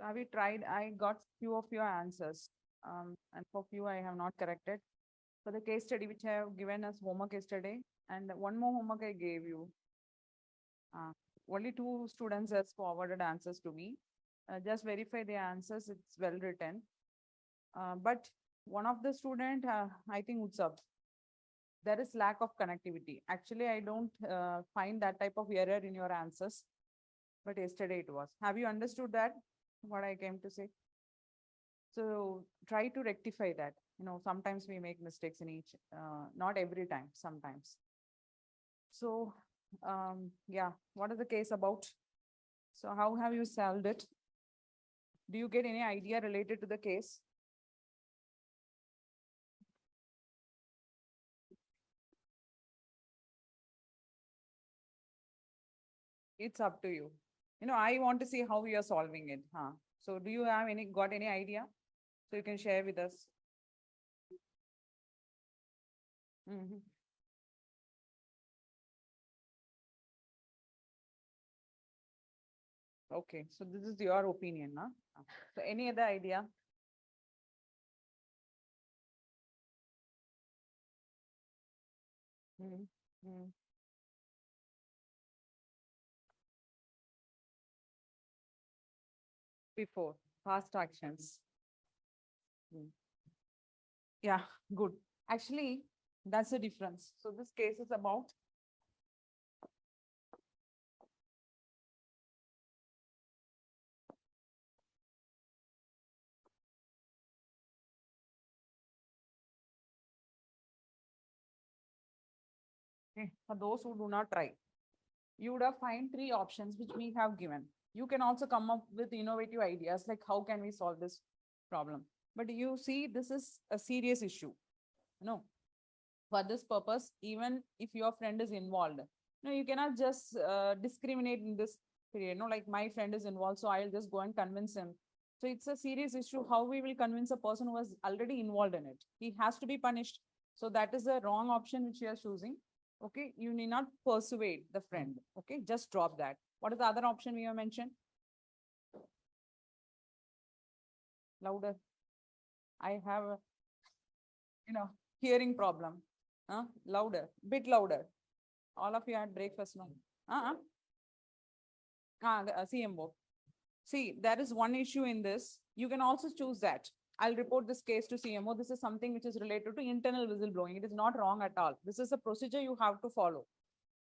Have you tried? I got few of your answers, and for few I have not corrected. For the case study which I have given as homework yesterday, and one more homework I gave you. Uh, Only two students has forwarded answers to me. Just verify the answers. It's well written. But one of the student, I think Utsav, there is lack of connectivity. Actually, I don't find that type of error in your answers, but yesterday it was. Have you understood that? What I came to say? So try to rectify that. Sometimes we make mistakes in each, not every time, sometimes. So, yeah, what is the case about? So how have you solved it? Do you get any idea related to the case? It's up to you. I want to see how you are solving it. Huh? So do you have got any idea? So you can share with us. Mhm. Okay, so this is your opinion, huh? So any other idea? Mhm. Mhm. Before past actions. Mm. Yeah, good. Actually, that's the difference. So this case is about for those who do not try, you would have find three options which we have given. You can also come up with innovative ideas like how can we solve this problem. But you see, this is a serious issue. No, for this purpose, even if your friend is involved, no, you cannot just discriminate in this period. No, like my friend is involved, so I'll just go and convince him. So it's a serious issue. How we will convince a person who was already involved in it? He has to be punished. So that is the wrong option which you are choosing. Okay, you need not persuade the friend. Okay, just drop that. What is the other option we have mentioned? Louder. I have a, hearing problem. Louder, bit louder. All of you had breakfast now. Uh-uh. CMO. See, there is one issue in this. You can also choose that. I'll report this case to CMO. This is something which is related to internal whistleblowing. It is not wrong at all. This is a procedure you have to follow.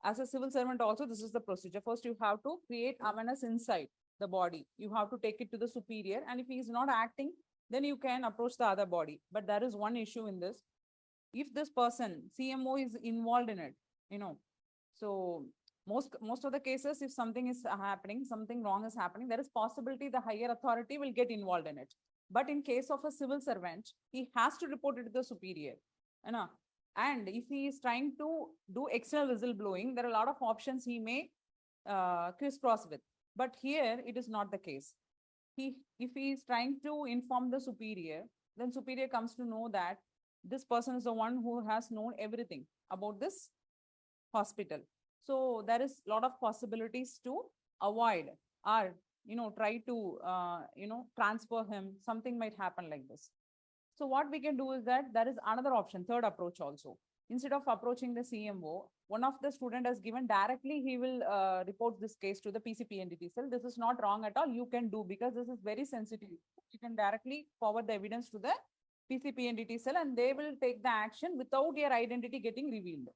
As a civil servant also, this is the procedure. First, you have to create awareness inside the body. You have to take it to the superior. And if he is not acting, then you can approach the other body. But there is one issue in this. If this person, CMO, is involved in it, you know, so most of the cases, if something is happening, something wrong is happening, there is possibility the higher authority will get involved in it. But in case of a civil servant, he has to report it to the superior. You know? And if he is trying to do external whistleblowing, there are a lot of options he may crisscross with. But here it is not the case. If he is trying to inform the superior, then superior comes to know that this person is the one who has known everything about this hospital. So there is a lot of possibilities to avoid or try to transfer him. Something might happen like this. So what we can do is that there is another option, third approach also. Instead of approaching the CMO, one of the student has given directly, he will report this case to the PCP entity cell. This is not wrong at all. You can do because this is very sensitive. You can directly forward the evidence to the PCP entity cell and they will take the action without your identity getting revealed.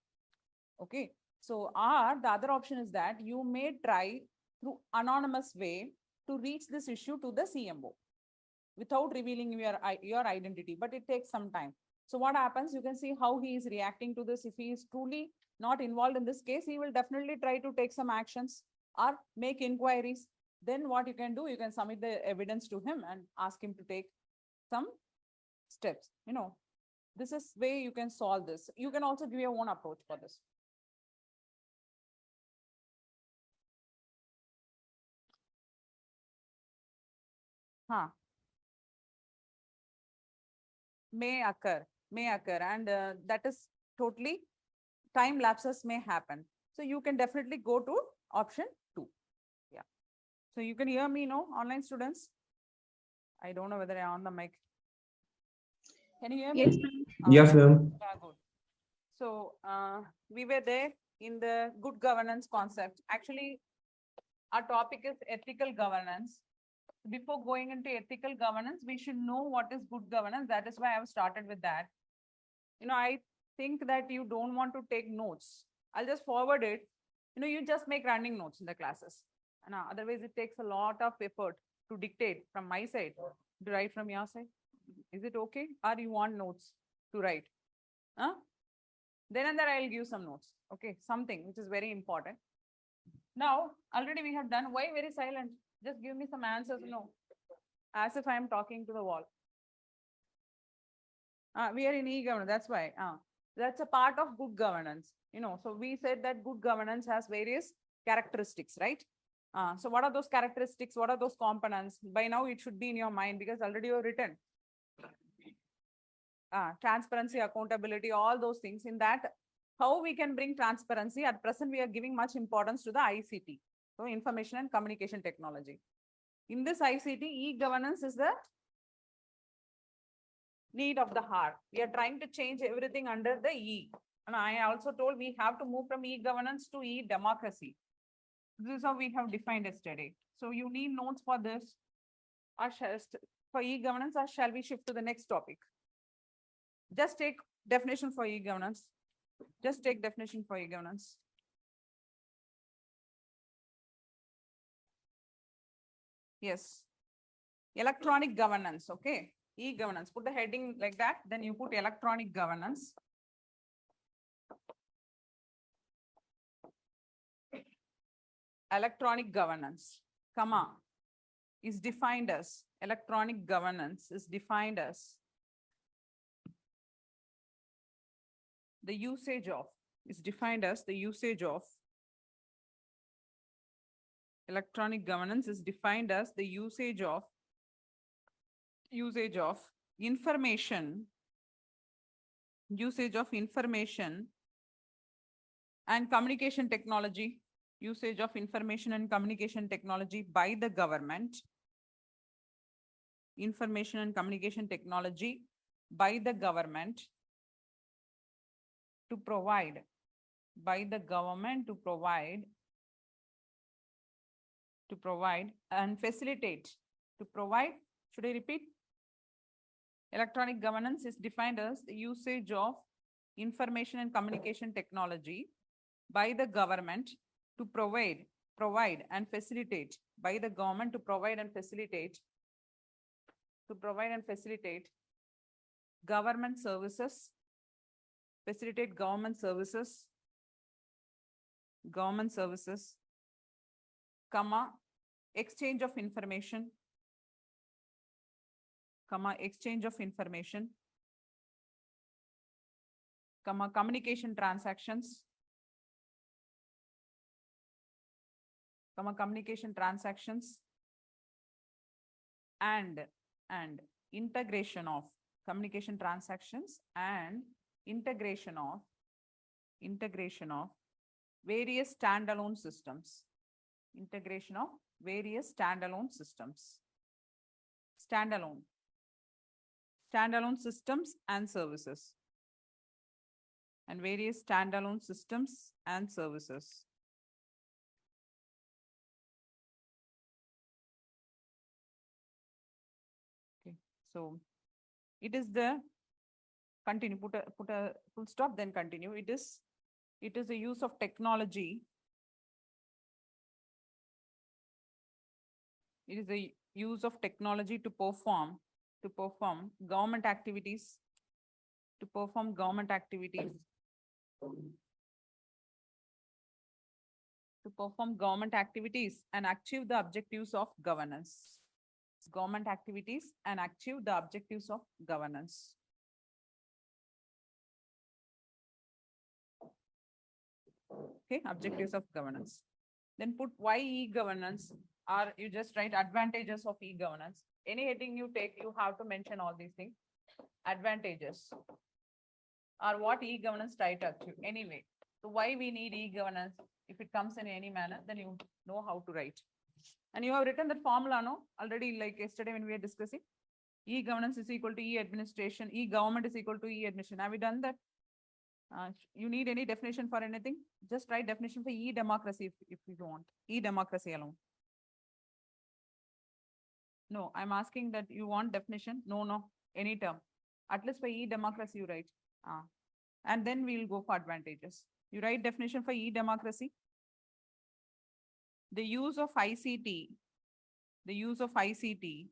Okay. So, or the other option is that you may try through anonymous way to reach this issue to the CMO without revealing your identity, but it takes some time. So what happens, you can see how he is reacting to this. If he is truly not involved in this case, he will definitely try to take some actions or make inquiries. Then what you can do, you can submit the evidence to him and ask him to take some steps. This is way you can solve this. You can also give your own approach for this. Huh. May occur, and that is totally time lapses may happen. So you can definitely go to option 2. Yeah. So you can hear me, no, online students? I don't know whether I on the mic. Can you hear me? Yes, ma'am. Yes, ma'am. Yeah, good. So we were there in the good governance concept. Actually, our topic is ethical governance. Before going into ethical governance, we should know what is good governance. That is why I've started with that. I think that you don't want to take notes. I'll just forward it. You just make running notes in the classes. And otherwise, it takes a lot of effort to dictate from my side, to write from your side. Is it okay? Or you want notes to write? Huh? Then and there I'll give some notes. Okay, something which is very important. Now, already we have done. Why very silent? Just give me some answers. No, as if I am talking to the wall. We are in e-governance. That's why. That's a part of good governance. So we said that good governance has various characteristics, right? So what are those characteristics? What are those components? By now it should be in your mind because already you have written. Transparency, accountability, all those things. In that, how we can bring transparency? At present, we are giving much importance to the ICT, so information and communication technology. In this ICT, e-governance is the need of the heart. We are trying to change everything under the E. And I also told we have to move from e-governance to e-democracy. This is how we have defined yesterday. So you need notes for this. Or for e-governance, or shall we shift to the next topic? Just take definition for e-governance. Just take definition for e-governance. Yes. Electronic governance, okay? E-governance, put the heading like that, then you put electronic governance. Electronic governance, comma, is defined as, electronic governance is defined as the usage of, is defined as the usage of, electronic governance is defined as the usage of information and communication technology, usage of information and communication technology by the government, information and communication technology by the government to provide, by the government to provide and facilitate, to provide, should I repeat? Electronic governance is defined as the usage of information and communication technology by the government to provide and facilitate, by the government to provide and facilitate government services, facilitate government services, comma, exchange of information, comma, exchange of information, comma, communication transactions, comma, communication transactions, and integration of communication transactions and integration of various standalone systems, integration of various standalone systems, standalone systems and services, and various standalone systems and services. Okay, so it is the continue, put a full stop, then continue. It is the use of technology. It is the use of technology to perform government activities, and achieve the objectives of governance. Government activities and achieve the objectives of governance. Okay, objectives of governance. Then put why e-governance, or you just write advantages of e-governance. Any heading you take, you have to mention all these things. Advantages, or what e-governance try to achieve. Anyway, so why we need e-governance? If it comes in any manner, then you know how to write. And you have written that formula, no? Already, like yesterday when we were discussing. E-governance is equal to e-administration. E-government is equal to e-administration. Have you done that? You need any definition for anything? Just write definition for e-democracy if you want. E-democracy alone. No, I'm asking that you want definition. No, any term. At least for e-democracy you write. And then we'll go for advantages. You write definition for e-democracy. The use of ICT. The use of ICT.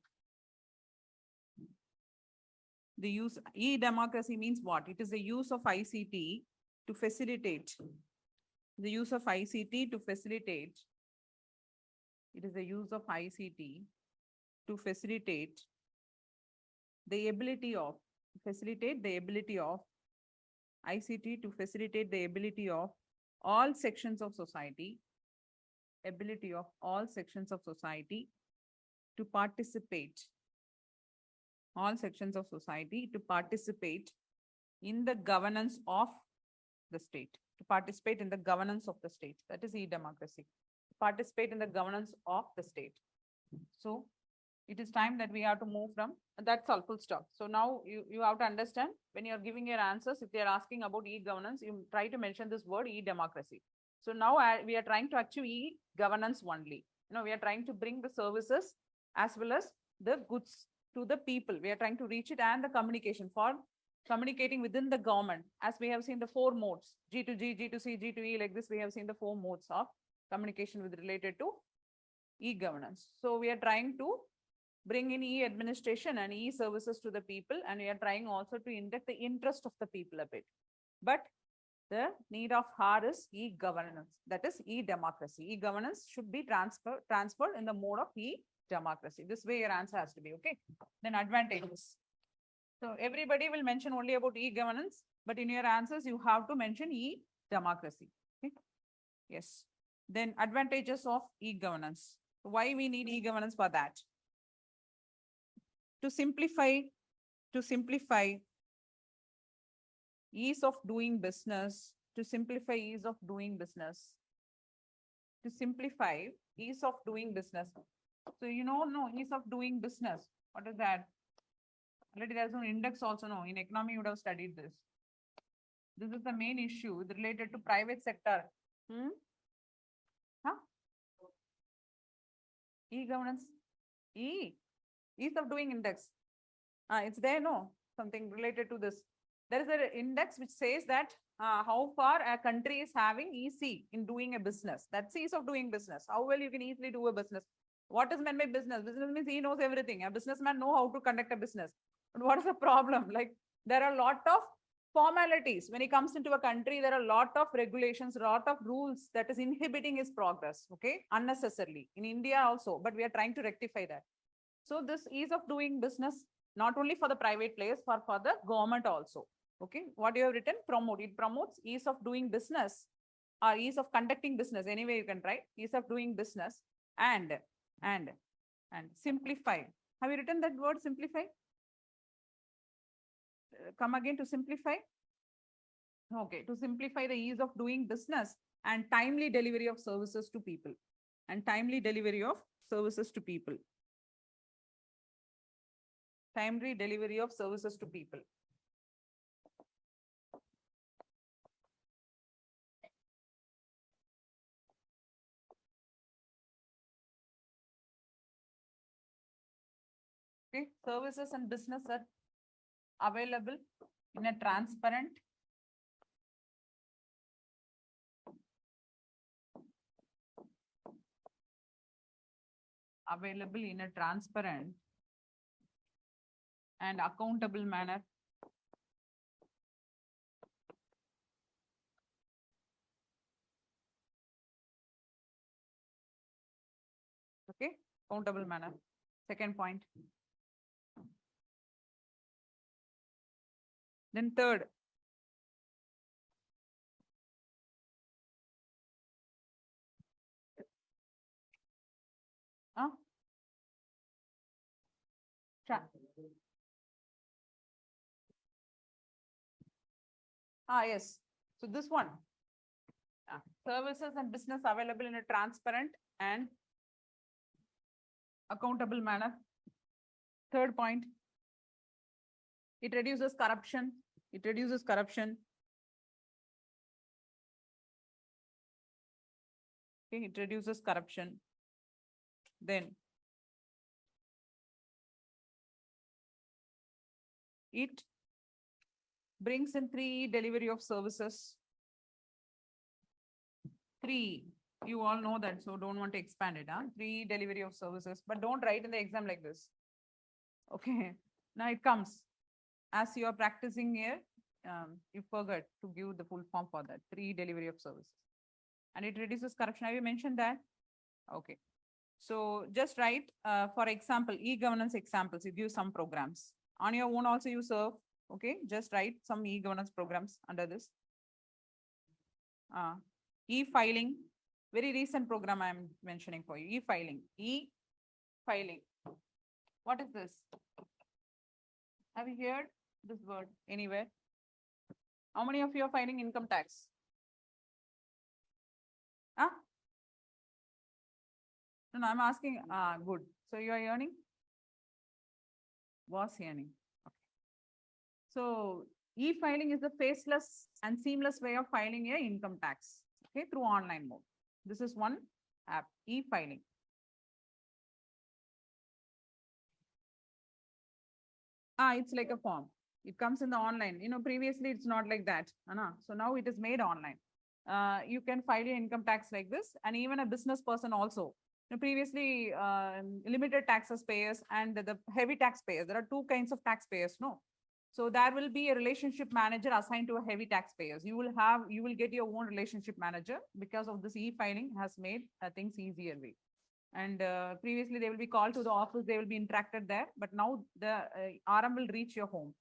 The use e-democracy means what? It is the use of ICT to facilitate. The use of ICT to facilitate. It is the use of ICT to facilitate the ability of ICT to facilitate the ability of all sections of society, to participate, in the governance of the state, That is e-democracy. Participate in the governance of the state. So it is time that we have to move from, that's all, full stop. So now you have to understand when you're giving your answers, if they're asking about e-governance, you try to mention this word e-democracy. So now we are trying to achieve e-governance only. We are trying to bring the services as well as the goods to the people. We are trying to reach it, and the communication for communicating within the government, as we have seen the 4 modes, G2G, G2C, G2E, like this, we have seen the 4 modes of communication with related to e-governance. So we are trying to bring in e-administration and e-services to the people, and we are trying also to inject the interest of the people a bit. But the need of hour is e-governance, that is e-democracy. E-governance should be transferred in the mode of e-democracy. This way your answer has to be, okay? Then advantages. So everybody will mention only about e-governance, but in your answers, you have to mention e-democracy. Okay? Yes. Then advantages of e-governance. Why we need e-governance for that? To simplify ease of doing business, So ease of doing business. Ease of doing business. What is that? Already there's an index also, no? In economy, you would have studied this. This is the main issue related to private sector. E-governance. Ease of doing index. It's there, no? Something related to this. There is an index which says that how far a country is having EC in doing a business. That's ease of doing business. How well you can easily do a business. What is meant by business? Business means he knows everything. A businessman knows how to conduct a business. But what is the problem? Like there are a lot of formalities. When he comes into a country, there are a lot of regulations, a lot of rules that is inhibiting his progress, okay? Unnecessarily. In India also, but we are trying to rectify that. So this ease of doing business, not only for the private players, for the government also. Okay, what you have written? Promote. It promotes ease of doing business or ease of conducting business. Anyway, you can write ease of doing business and simplify. Have you written that word simplify? Come again, to simplify. Okay, to simplify the ease of doing business and timely delivery of services to people. Timely delivery of services to people. Okay, services and business are available in a transparent and accountable manner. Okay, accountable manner. Second point. Then third. Yes. So this one. Services and business available in a transparent and accountable manner. Third point, it reduces corruption. It reduces corruption. Okay, it reduces corruption. Then it brings in 3 delivery of services. 3, you all know that, so don't want to expand it. 3 delivery of services, but don't write in the exam like this. Okay, now it comes. As you are practicing here, you forgot to give the full form for that. 3 delivery of services. And it reduces corruption. Have you mentioned that? Okay. So just write, for example, e-governance examples. You give some programs. On your own also you serve. Okay, just write some e-governance programs under this. E-filing, very recent program I am mentioning for you. E-filing, e-filing. What is this? Have you heard this word anywhere? How many of you are filing income tax? No, I'm asking. Good. So you are earning? Was earning. Okay. So e-filing is the faceless and seamless way of filing your income tax. Okay, through online mode. This is one app, e-filing. It's like a form. It comes in the online. Previously it's not like that. So now it is made online. You can file your income tax like this, and even a business person also. Previously, limited taxes payers and the heavy taxpayers. There are 2 kinds of taxpayers, no? So there will be a relationship manager assigned to a heavy taxpayers. You will get your own relationship manager because of this e-filing has made things easier way. And previously they will be called to the office, they will be interacted there, but now the RM will reach your home.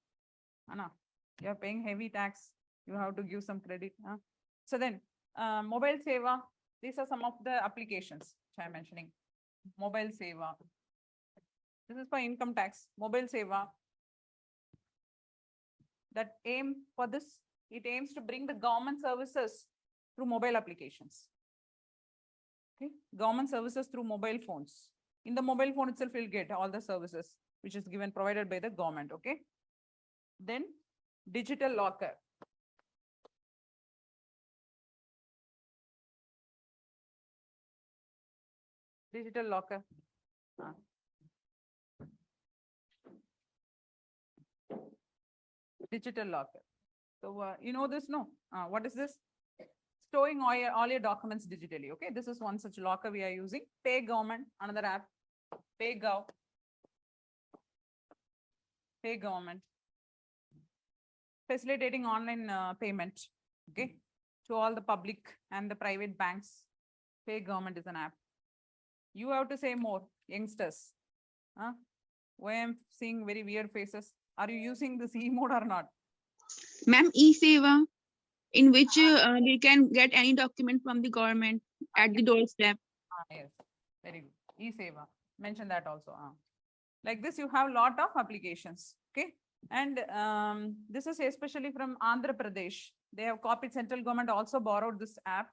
You are paying heavy tax, you have to give some credit. So then mobile seva, these are some of the applications which I am mentioning. Mobile seva, this is for income tax. Mobile seva, that aim for this, it aims to bring the government services through mobile applications. Okay, government services through mobile phones. In the mobile phone itself, you'll get all the services which is given, provided by the government. Okay. Then digital locker. Digital locker. Digital locker. So you know this, no? What is this? Storing all your documents digitally. Okay, this is one such locker we are using. Pay government, another app. Pay government. Facilitating online payment. Okay, to all the public and the private banks. Pay government is an app. You have to say more, youngsters. Why I'm seeing very weird faces. Are you using this e-mode or not? Ma'am, e-seva, in which we can get any document from the government at the doorstep. Yes, very good. E-seva, mention that also. Like this, you have a lot of applications. Okay, and this is especially from Andhra Pradesh. They have copied, central government also borrowed this app,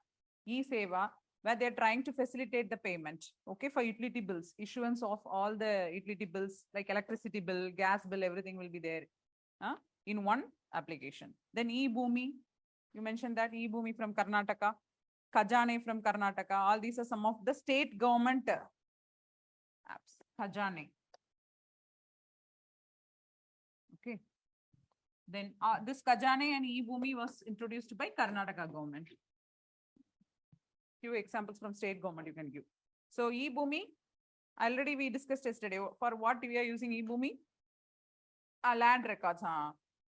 e-seva, where they're trying to facilitate the payment, okay, for utility bills, issuance of all the utility bills like electricity bill, gas bill, everything will be there in one application. Then e-Bhumi, you mentioned that e-Bhumi from Karnataka, Khajane from Karnataka, all these are some of the state government apps. Khajane. Okay. Then this Khajane and e-Bhumi was introduced by Karnataka government. Few examples from state government you can give. So e-Bhumi, already we discussed yesterday. For what we are using e-Bhumi? Land records.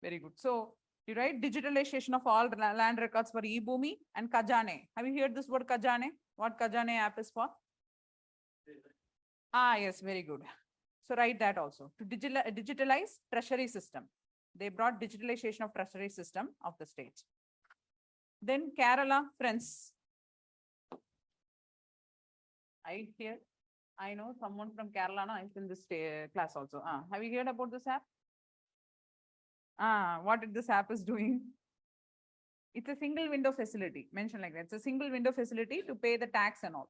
Very good. So you write digitalization of all land records for e-Bhumi and Khajane. Have you heard this word Khajane? What Khajane app is for? Yes, very good. So write that also. To digitalize treasury system. They brought digitalization of treasury system of the state. Then Kerala, friends. I know someone from Kerala is in this class also. Have you heard about this app? What this app is doing? It's a single window facility, mentioned like that. It's a single window facility to pay the tax and all.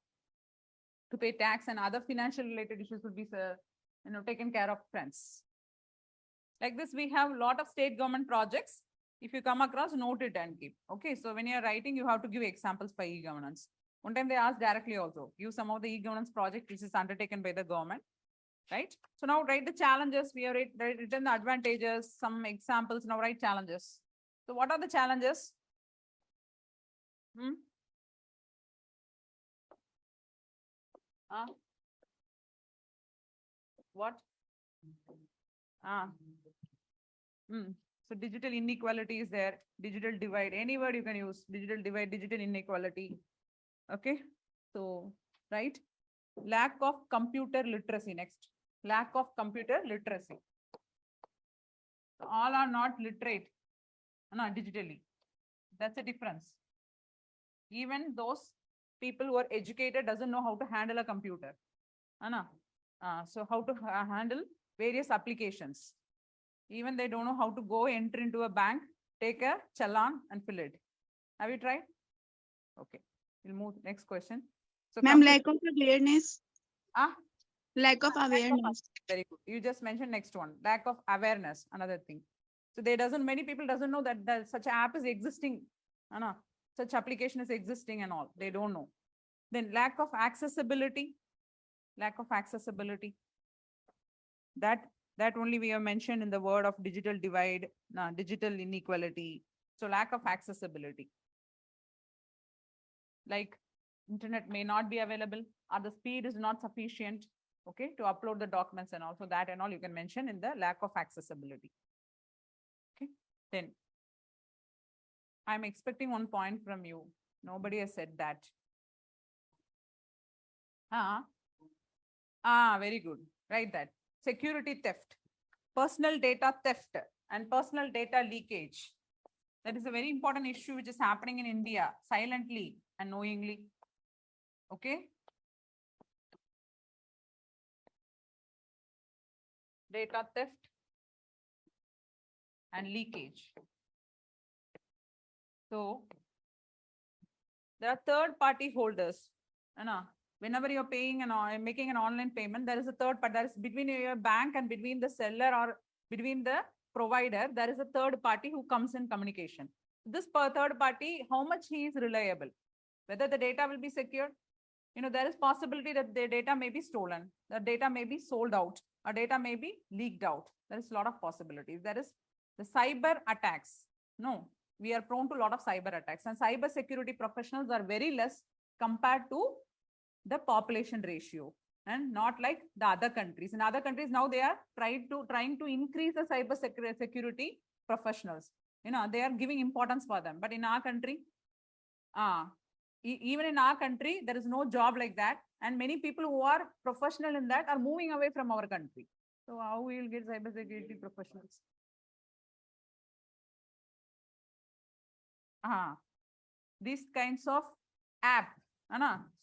to pay tax and other financial related issues will be, taken care of, friends. Like this, we have a lot of state government projects. If you come across, note it and keep. Okay, so when you're writing, you have to give examples by e-governance. One time they asked directly also, give some of the e-governance project which is undertaken by the government, right? So now write the challenges. We have written the advantages, some examples. Now write challenges. So what are the challenges? What? So digital inequality is there, digital divide, any word you can use, digital divide, digital inequality. Okay, so right, lack of computer literacy. Next, lack of computer literacy. All are not literate, digitally. That's a difference. Even those people who are educated doesn't know how to handle a computer. So how to handle various applications. Even they don't know how to go enter into a bank, take a challan and fill it. Have you tried? Okay, we'll move next question. So ma'am, lack of awareness. Lack of awareness. Very good. You just mentioned next one, lack of awareness, another thing. So many people doesn't know that such app is existing. Such application is existing and all. They don't know. Then lack of accessibility. Lack of accessibility. That only we have mentioned in the word of digital divide, digital inequality. So lack of accessibility. Like internet may not be available or the speed is not sufficient, okay, to upload the documents and also that and all you can mention in the lack of accessibility. Okay, then I'm expecting one point from you. Nobody has said that. Very good. Write that. Security theft, personal data theft, and personal data leakage. That is a very important issue which is happening in India silently and knowingly. Okay. Data theft and leakage. So there are third party holders. Whenever you're paying and making an online payment, there is a third party. That is between your bank and between the seller or between the provider. There is a third party who comes in communication. This third party, how much he is reliable, whether the data will be secured. There is possibility that the data may be stolen, the data may be sold out, or data may be leaked out. There is a lot of possibilities. There is the cyber attacks. No, we are prone to a lot of cyber attacks, and cyber security professionals are very less compared to the population ratio, and not like the other countries. In other countries now they are trying to increase the cyber security professionals. They are giving importance for them. But in our country, even in our country, there is no job like that, and many people who are professional in that are moving away from our country. So how we will get cyber security professionals? These kinds of app,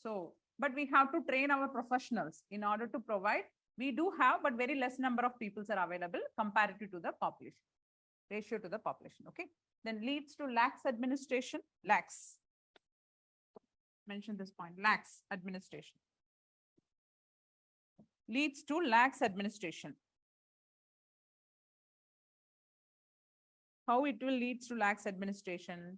so. But we have to train our professionals in order to provide. We do have, but very less number of people are available comparative to the population, ratio to the population. Okay. Then leads to lax administration. Lax. Mention this point. Lax administration. Leads to lax administration. How it will lead to lax administration?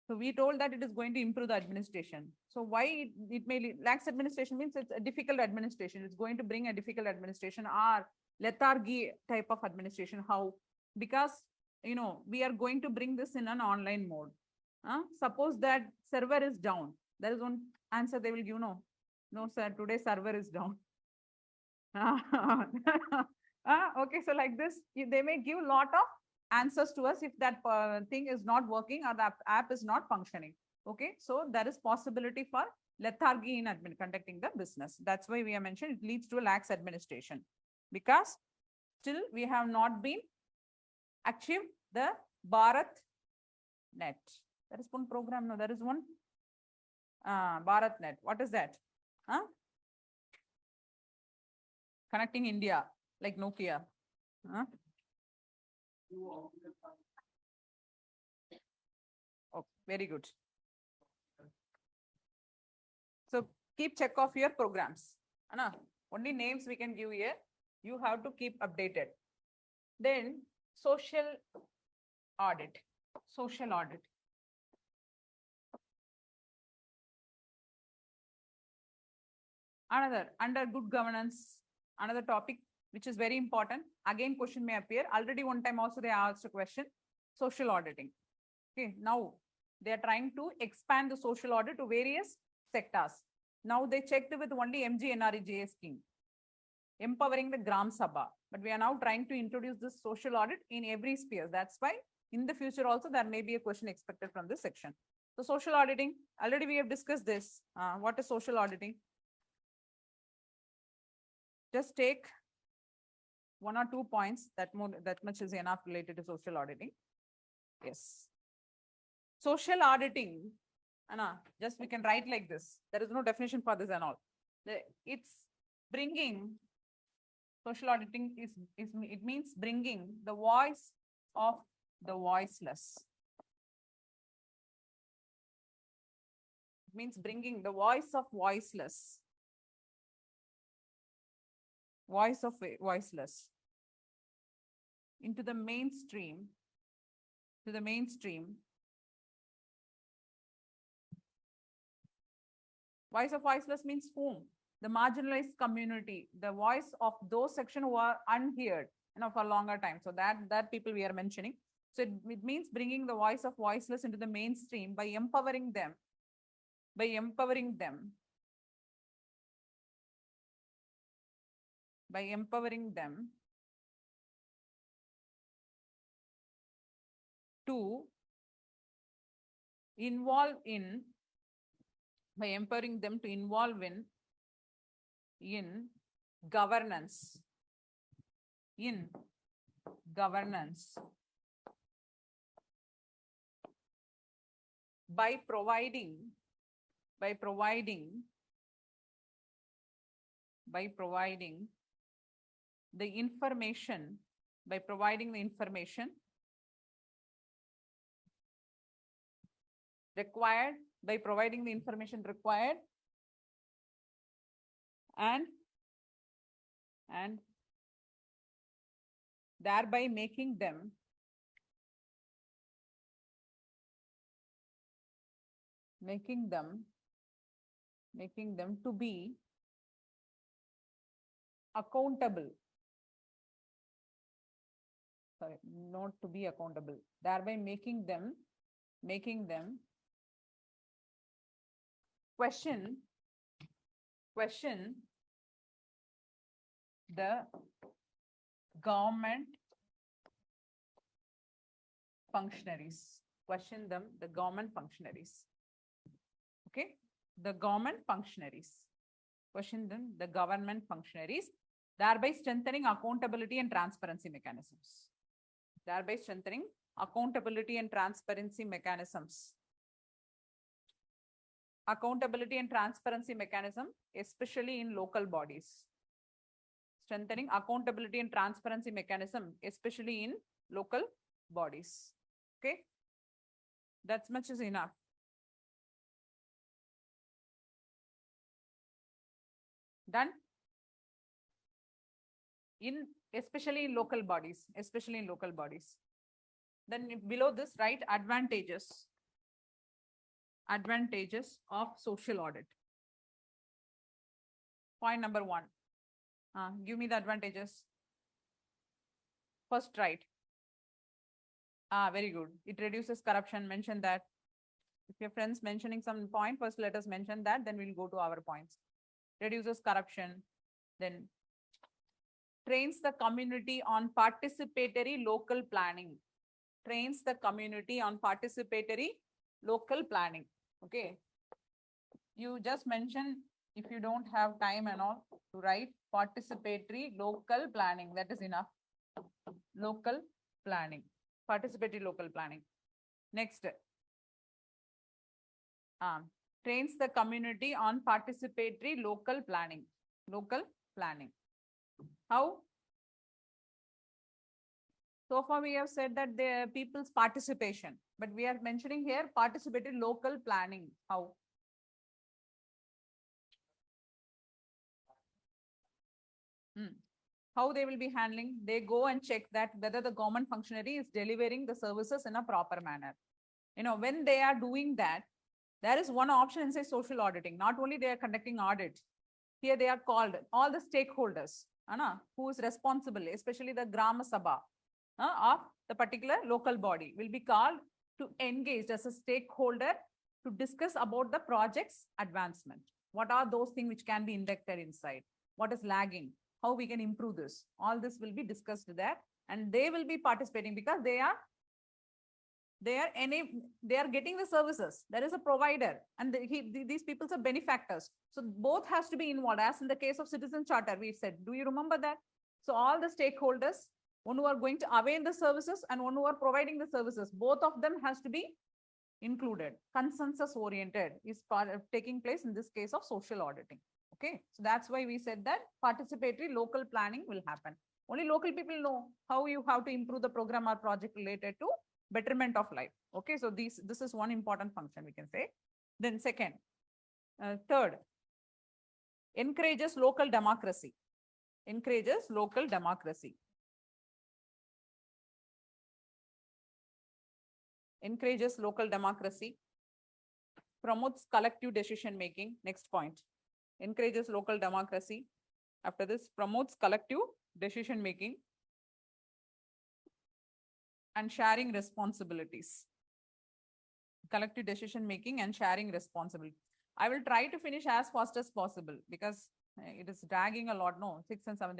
So we told that it is going to improve the administration. So why it may lead, lax administration means it's a difficult administration. It's going to bring a difficult administration or lethargy type of administration. How? Because, we are going to bring this in an online mode. Suppose that server is down. There is one answer they will give. No, sir, today server is down. Okay, so like this, they may give a lot of answers to us if that thing is not working or the app is not functioning. Okay, so there is possibility for lethargy in conducting the business. That's why we have mentioned it leads to a lax administration, because still we have not been achieved the Bharat Net. There is one program. No, there is one Bharat Net. What is that? Connecting India, like Nokia. Oh, very good. So keep check of your programs. Anna, only names we can give here. You have to keep updated. Then social audit. Social audit. Another under good governance, another topic which is very important. Again, question may appear. Already one time also they asked a question. Social auditing. Okay, now they are trying to expand the social audit to various sectors. Now they checked with only MGNREGA scheme, empowering the Gram Sabha. But we are now trying to introduce this social audit in every sphere. That's why in the future also there may be a question expected from this section. So social auditing, already we have discussed this. What is social auditing? Just take 1 or 2 points, that much is enough related to social auditing. Yes. Social auditing, Anna, just we can write like this. There is no definition for this and all. It's bringing, social auditing it means bringing the voice of the voiceless. It means bringing the voice of voiceless. Voice of voiceless into the mainstream, to the mainstream. Voice of voiceless means whom? The marginalized community, the voice of those section who are unheard, for a longer time. So that people we are mentioning. So it means bringing the voice of voiceless into the mainstream by empowering them, to involve in, in governance, by providing the information, required, and thereby making them to be accountable. Sorry, not to be accountable. Thereby making them question the government functionaries. Okay, the government functionaries. Question them, the government functionaries, thereby strengthening accountability and transparency mechanisms. Accountability and transparency mechanisms, especially in local bodies. Strengthening accountability and transparency mechanism, especially in local bodies. Okay, that much is enough. Done. Especially in local bodies. Then below this, write advantages of social audit. Point number 1. Give me the advantages. First, write. Very good. It reduces corruption. Mention that. If your friends mentioning some point, first let us mention that, then we'll go to our points. Reduces corruption. Then trains the community on participatory local planning. Okay. You just mention, if you don't have time and all, to write participatory local planning. That is enough. Participatory local planning. Next. Trains the community on participatory local planning. How? So far we have said that the people's participation, but we are mentioning here participatory local planning. How? how they will be handling? They go and check that whether the government functionary is delivering the services in a proper manner. When they are doing that, there is one option inside social auditing. Not only they are conducting audit, here they are called all the stakeholders, who is responsible, especially the Grama Sabha of the particular local body will be called to engage as a stakeholder to discuss about the project's advancement. What are those things which can be inducted inside? What is lagging? How we can improve this? All this will be discussed there, and they will be participating because they are getting the services. There is a provider, and these people are benefactors. So both has to be involved. As in the case of citizen charter, we said, do you remember that? So all the stakeholders, one who are going to avail the services and one who are providing the services, both of them has to be included. Consensus oriented is taking place in this case of social auditing. Okay, so that's why we said that participatory local planning will happen. Only local people know how you have to improve the program or project related to betterment of life. Okay, so this is one important function we can say. Then second, third, encourages local democracy. Encourages local democracy. Encourages local democracy. Promotes collective decision making. Next point. Encourages local democracy. After this, promotes collective decision making and sharing responsibilities. Collective decision making and sharing responsibility. I will try to finish as fast as possible because it is dragging a lot. No, 6th and 7th.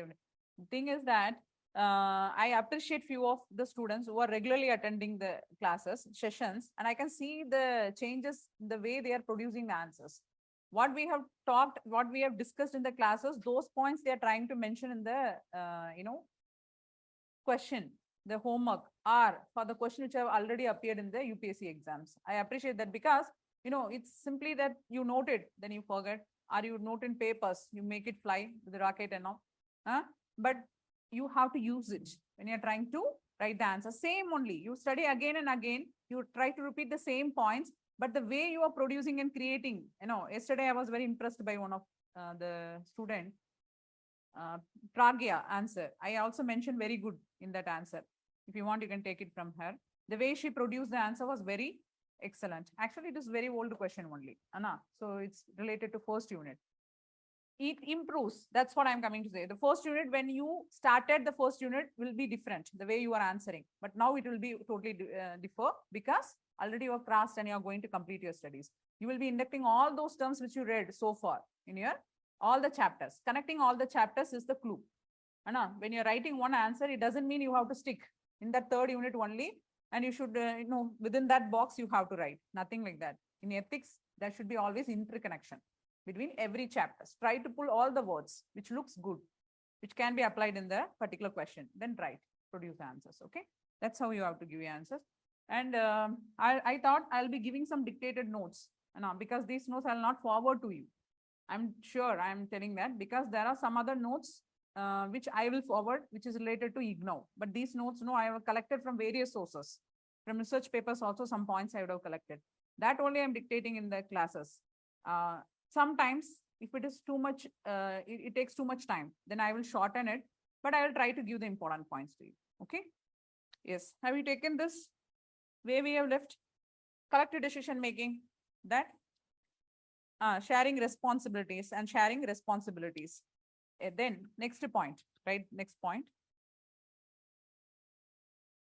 The thing is that I appreciate few of the students who are regularly attending the classes, sessions, and I can see the changes in the way they are producing the answers. What we have talked, what we have discussed in the classes, those points they are trying to mention in the, question, the homework, are for the question which have already appeared in the UPSC exams. I appreciate that because, it's simply that you note it, then you forget, or you note in papers, you make it fly with the rocket and all. But you have to use it when you're trying to write the answer. Same only, you study again and again, you try to repeat the same points, but the way you are producing and creating, yesterday I was very impressed by one of the student, Pragya answer. I also mentioned very good in that answer. If you want, you can take it from her. The way she produced the answer was very excellent. Actually, it is very old question only, Anna. So it's related to first unit. It improves. That's what I'm coming to say. The first unit, when you started the first unit, will be different, the way you are answering. But now it will be totally differ because already you have crossed and you are going to complete your studies. You will be inducting all those terms which you read so far in your all the chapters. Connecting all the chapters is the clue. Anna, when you're writing one answer, it doesn't mean you have to stick in that third unit only. And you should, within that box, you have to write. Nothing like that. In ethics, there should be always interconnection between every chapter. Try to pull all the words which looks good, which can be applied in the particular question. Then write, produce answers. Okay, that's how you have to give your answers. And I thought I'll be giving some dictated notes, because these notes I'll not forward to you. I'm sure I'm telling that because there are some other notes which I will forward, which is related to IGNOU. But these notes, I have collected from various sources. From research papers also some points I would have collected. That only I'm dictating in the classes. Sometimes if it is too much, it takes too much time, then I will shorten it, but I will try to give the important points to you. Okay. Yes. Have you taken this way we have left? Collective decision making, that sharing responsibilities and sharing responsibilities. Then next point, right? Next point.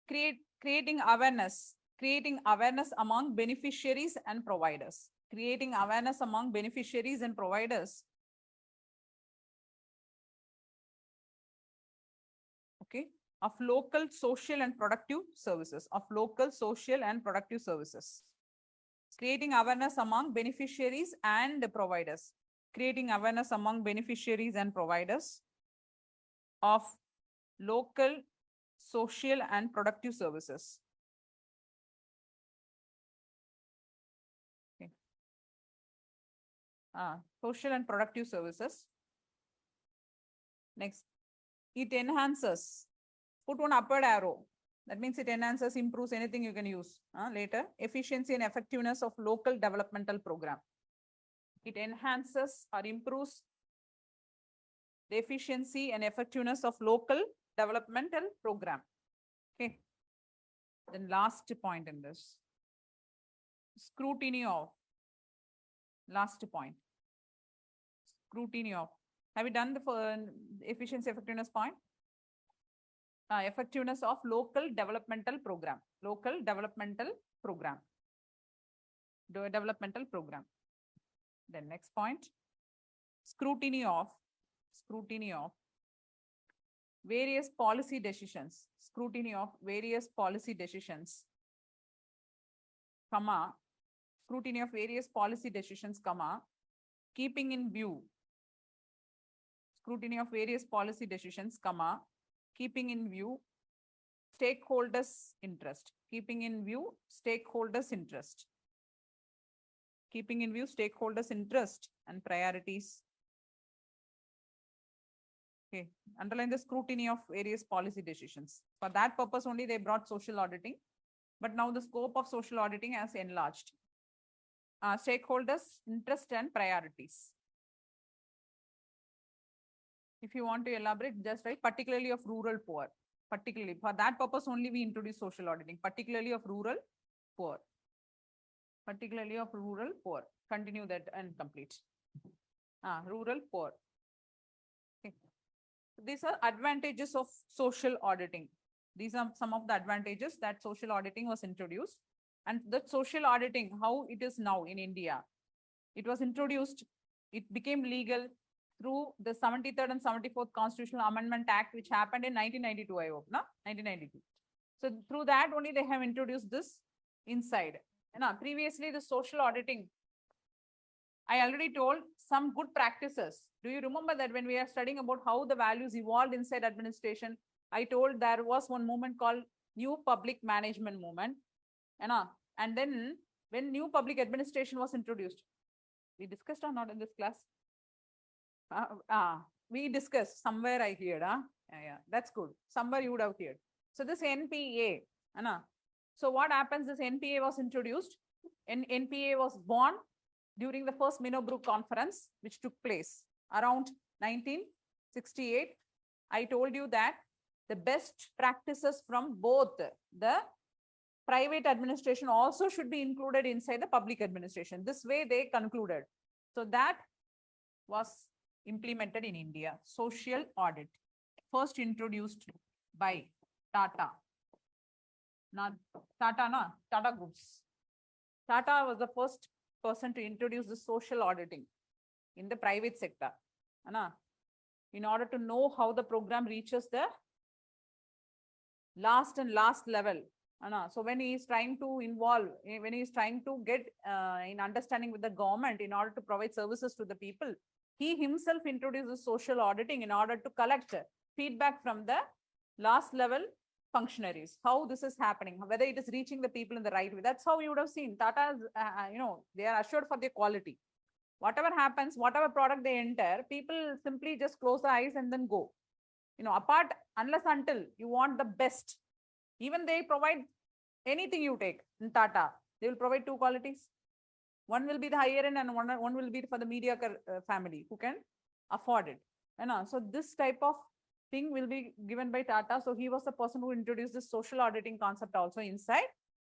Creating awareness among beneficiaries and providers. Creating awareness among beneficiaries and providers. Okay. Of local social and productive services. Of local social and productive services. Creating awareness among beneficiaries and providers. Creating awareness among beneficiaries and providers of local social and productive services. Okay. Social and productive services. Next, it enhances. Put one upward arrow. That means it enhances, improves, anything you can use later. Efficiency and effectiveness of local developmental program. It enhances or improves the efficiency and effectiveness of local developmental program. Okay. Then last point in this, scrutiny of, last point, scrutiny of, have you done the efficiency effectiveness point? Effectiveness of local developmental program, local developmental program, developmental program. Then next point, scrutiny of various policy decisions, scrutiny of various policy decisions, comma, scrutiny of various policy decisions, comma, keeping in view, scrutiny of various policy decisions, comma, keeping in view stakeholders' interest, keeping in view stakeholders' interest, keeping in view stakeholders' interest and priorities. Okay, underline the scrutiny of various policy decisions. For that purpose only they brought social auditing, but now the scope of social auditing has enlarged. Stakeholders' interest and priorities. If you want to elaborate, just write particularly of rural poor. Particularly for that purpose only we introduce social auditing, particularly of rural poor. Particularly of rural poor. Continue that and complete. Rural poor. Okay. These are advantages of social auditing. These are some of the advantages that social auditing was introduced. And the social auditing, how it is now in India, it was introduced, it became legal through the 73rd and 74th Constitutional Amendment Act, which happened in 1992, I hope, no? 1992. So through that only they have introduced this inside. Previously the social auditing, I already told some good practices. Do you remember that when we are studying about how the values evolved inside administration, I told there was one movement called New Public Management Movement. And then when New Public Administration was introduced, we discussed or not in this class? We discussed somewhere I heard. Yeah, that's good. Somewhere you would have heard. So this NPA, so what happens? This NPA was introduced, and NPA was born during the first Minobrook conference, which took place around 1968. I told you that the best practices from both the private administration also should be included inside the public administration. This way they concluded. So that was implemented in India. Social audit, first introduced by Tata. Tata Groups. Tata was the first person to introduce the social auditing in the private sector. In order to know how the program reaches the last level. So when he is trying to involve, when he is trying to get in understanding with the government in order to provide services to the people, he himself introduces social auditing in order to collect feedback from the last level functionaries, how this is happening, whether it is reaching the people in the right way. That's how you would have seen Tata's, they are assured for their quality. Whatever happens, whatever product they enter, people simply just close the eyes and then go. Apart, unless until you want the best, even they provide anything you take in Tata, they will provide two qualities. One will be the higher end and one will be for the mediocre family who can afford it. So this type of thing will be given by Tata. So he was the person who introduced this social auditing concept also inside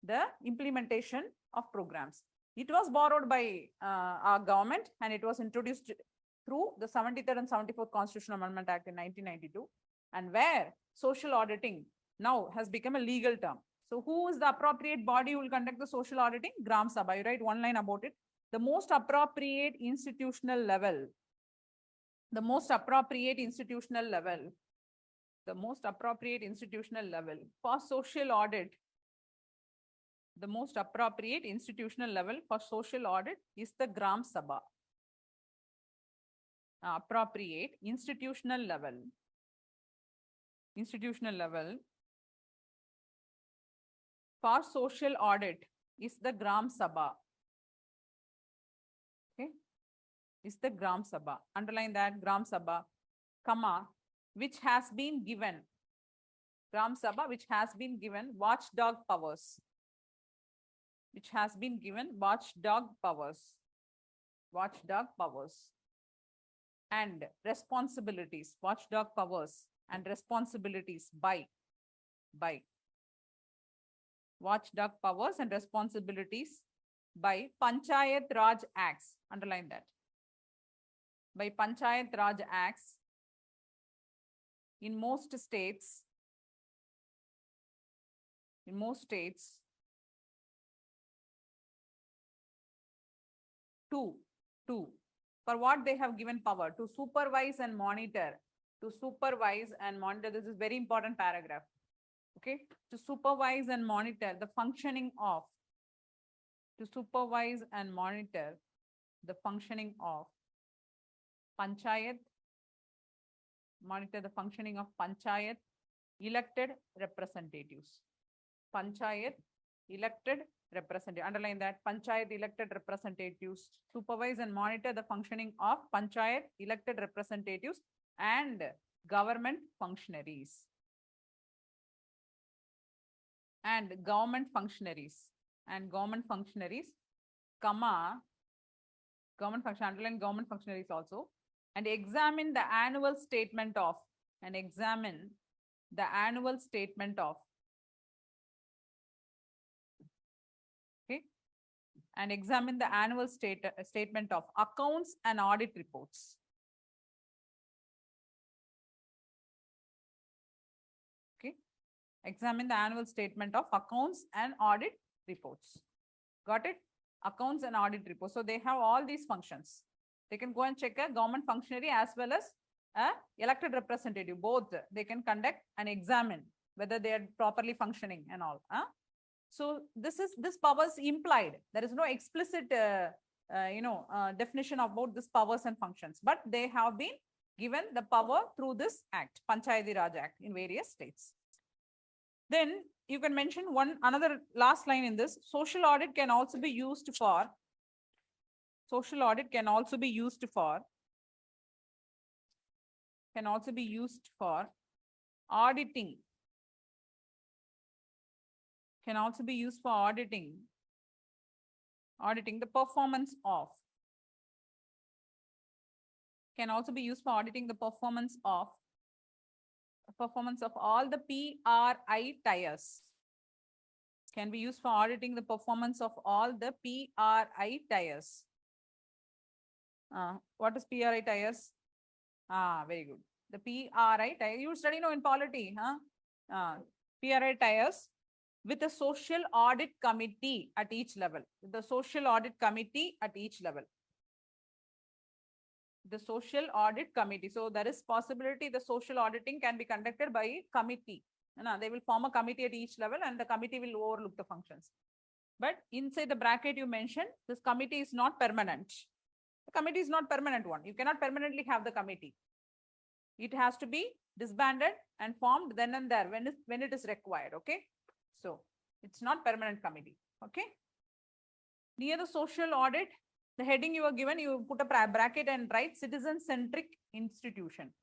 the implementation of programs. It was borrowed by our government and it was introduced through the 73rd and 74th Constitutional Amendment Act in 1992, and where social auditing now has become a legal term. So who is the appropriate body who will conduct the social auditing? Gram Sabha. You write one line about it. The most appropriate institutional level. The most appropriate institutional level. The most appropriate institutional level for social audit. The most appropriate institutional level for social audit is the Gram Sabha. Appropriate institutional level. Institutional level for social audit is the Gram Sabha. Okay, is the Gram Sabha. Underline that, Gram Sabha, comma, which has been given. Gram Sabha, which has been given watchdog powers. Which has been given watchdog powers. Watchdog powers. and responsibilities, watchdog powers and responsibilities by watchdog powers and responsibilities by Panchayat Raj Acts. Underline that. By Panchayat Raj Acts in most states, two, for what they have given power to supervise and monitor, this is very important paragraph. Okay, to supervise and monitor the functioning of, panchayat, elected representatives. Panchayat elected representative. Underline that. Panchayat elected representatives supervise and monitor the functioning of panchayat elected representatives and government functionaries. Comma, underline government functionaries also, and examine the annual statement of, okay, and examine the annual statement of accounts and audit reports. Okay, examine the annual statement of accounts and audit reports. Got it? Accounts and audit reports. So they have all these functions. They can go and check a government functionary as well as a elected representative. Both they can conduct and examine whether they are properly functioning and all. So this power is implied. There is no explicit definition about this powers and functions, but they have been given the power through this act, Panchayati Raj Act, in various states. Then you can mention another last line in this. Social audit can also be used for auditing. Auditing the performance of. All the PRI tiers. Can be used for auditing the performance of all the PRI tiers. What is PRI tiers? Very good. The PRI tiers, you study in polity, PRI tiers with a social audit committee at each level. The social audit committee. So there is possibility the social auditing can be conducted by a committee. They will form a committee at each level and the committee will overlook the functions. But inside the bracket you mentioned, this committee is not permanent. The committee is not permanent one. You cannot permanently have the committee. It has to be disbanded and formed then and there when it is required. Okay. So it's not permanent committee. Okay. Near the social audit, the heading you are given, you put a bracket and write citizen-centric institution.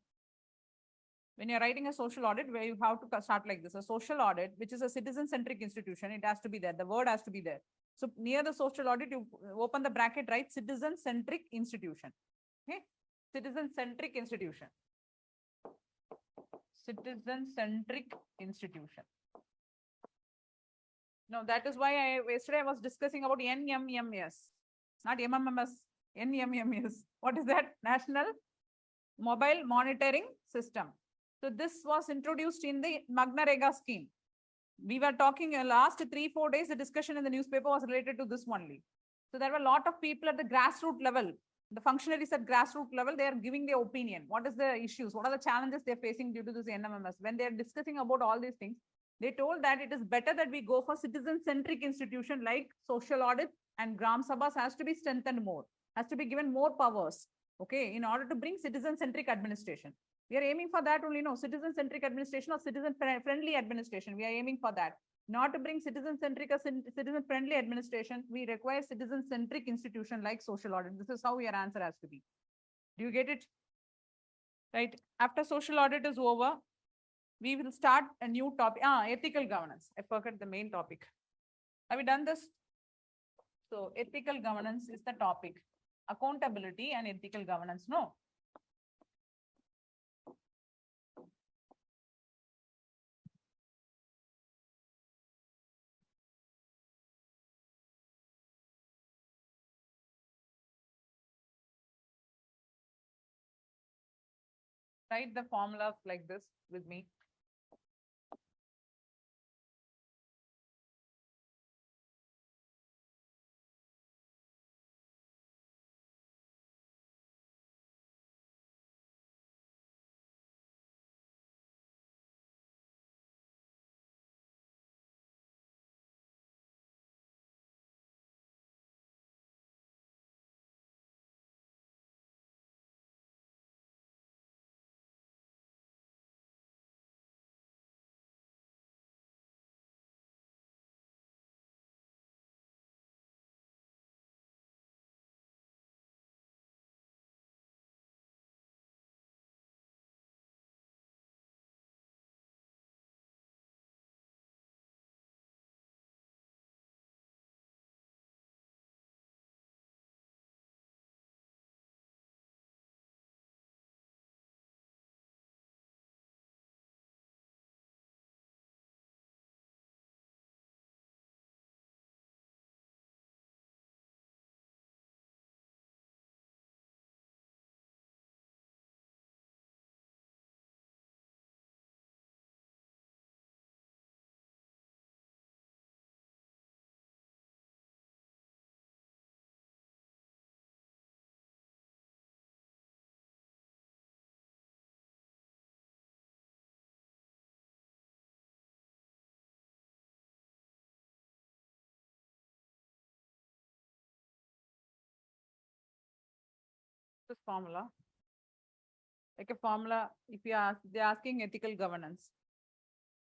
When you're writing a social audit, where you have to start like this, a social audit, which is a citizen-centric institution, it has to be there. The word has to be there. So near the social audit, you open the bracket, write citizen-centric institution. Okay. Citizen-centric institution. No, that is why yesterday I was discussing about NMMS, not MMMS, NMMS. What is that? National Mobile Monitoring System. So this was introduced in the Magnarega scheme. We were talking last 3-4 days, the discussion in the newspaper was related to this only. So there were a lot of people at the grassroots level, the functionaries at grassroots level, they are giving their opinion. What is the issues? What are the challenges they're facing due to this NMMS? When they're discussing about all these things, they told that it is better that we go for citizen-centric institution like social audit, and Gram Sabhas has to be strengthened more, has to be given more powers, okay, in order to bring citizen-centric administration. We are aiming for that only, no, citizen-centric administration or citizen-friendly administration. We are aiming for that. Not to bring citizen-centric or citizen-friendly administration, we require citizen-centric institution like social audit. This is how your answer has to be. Do you get it? Right. After social audit is over, we will start a new topic. Ethical governance. I forgot the main topic. Have we done this? So ethical governance is the topic. Accountability and ethical governance. No. Write the formula like this with me. This formula, like a formula, if you ask, they're asking ethical governance.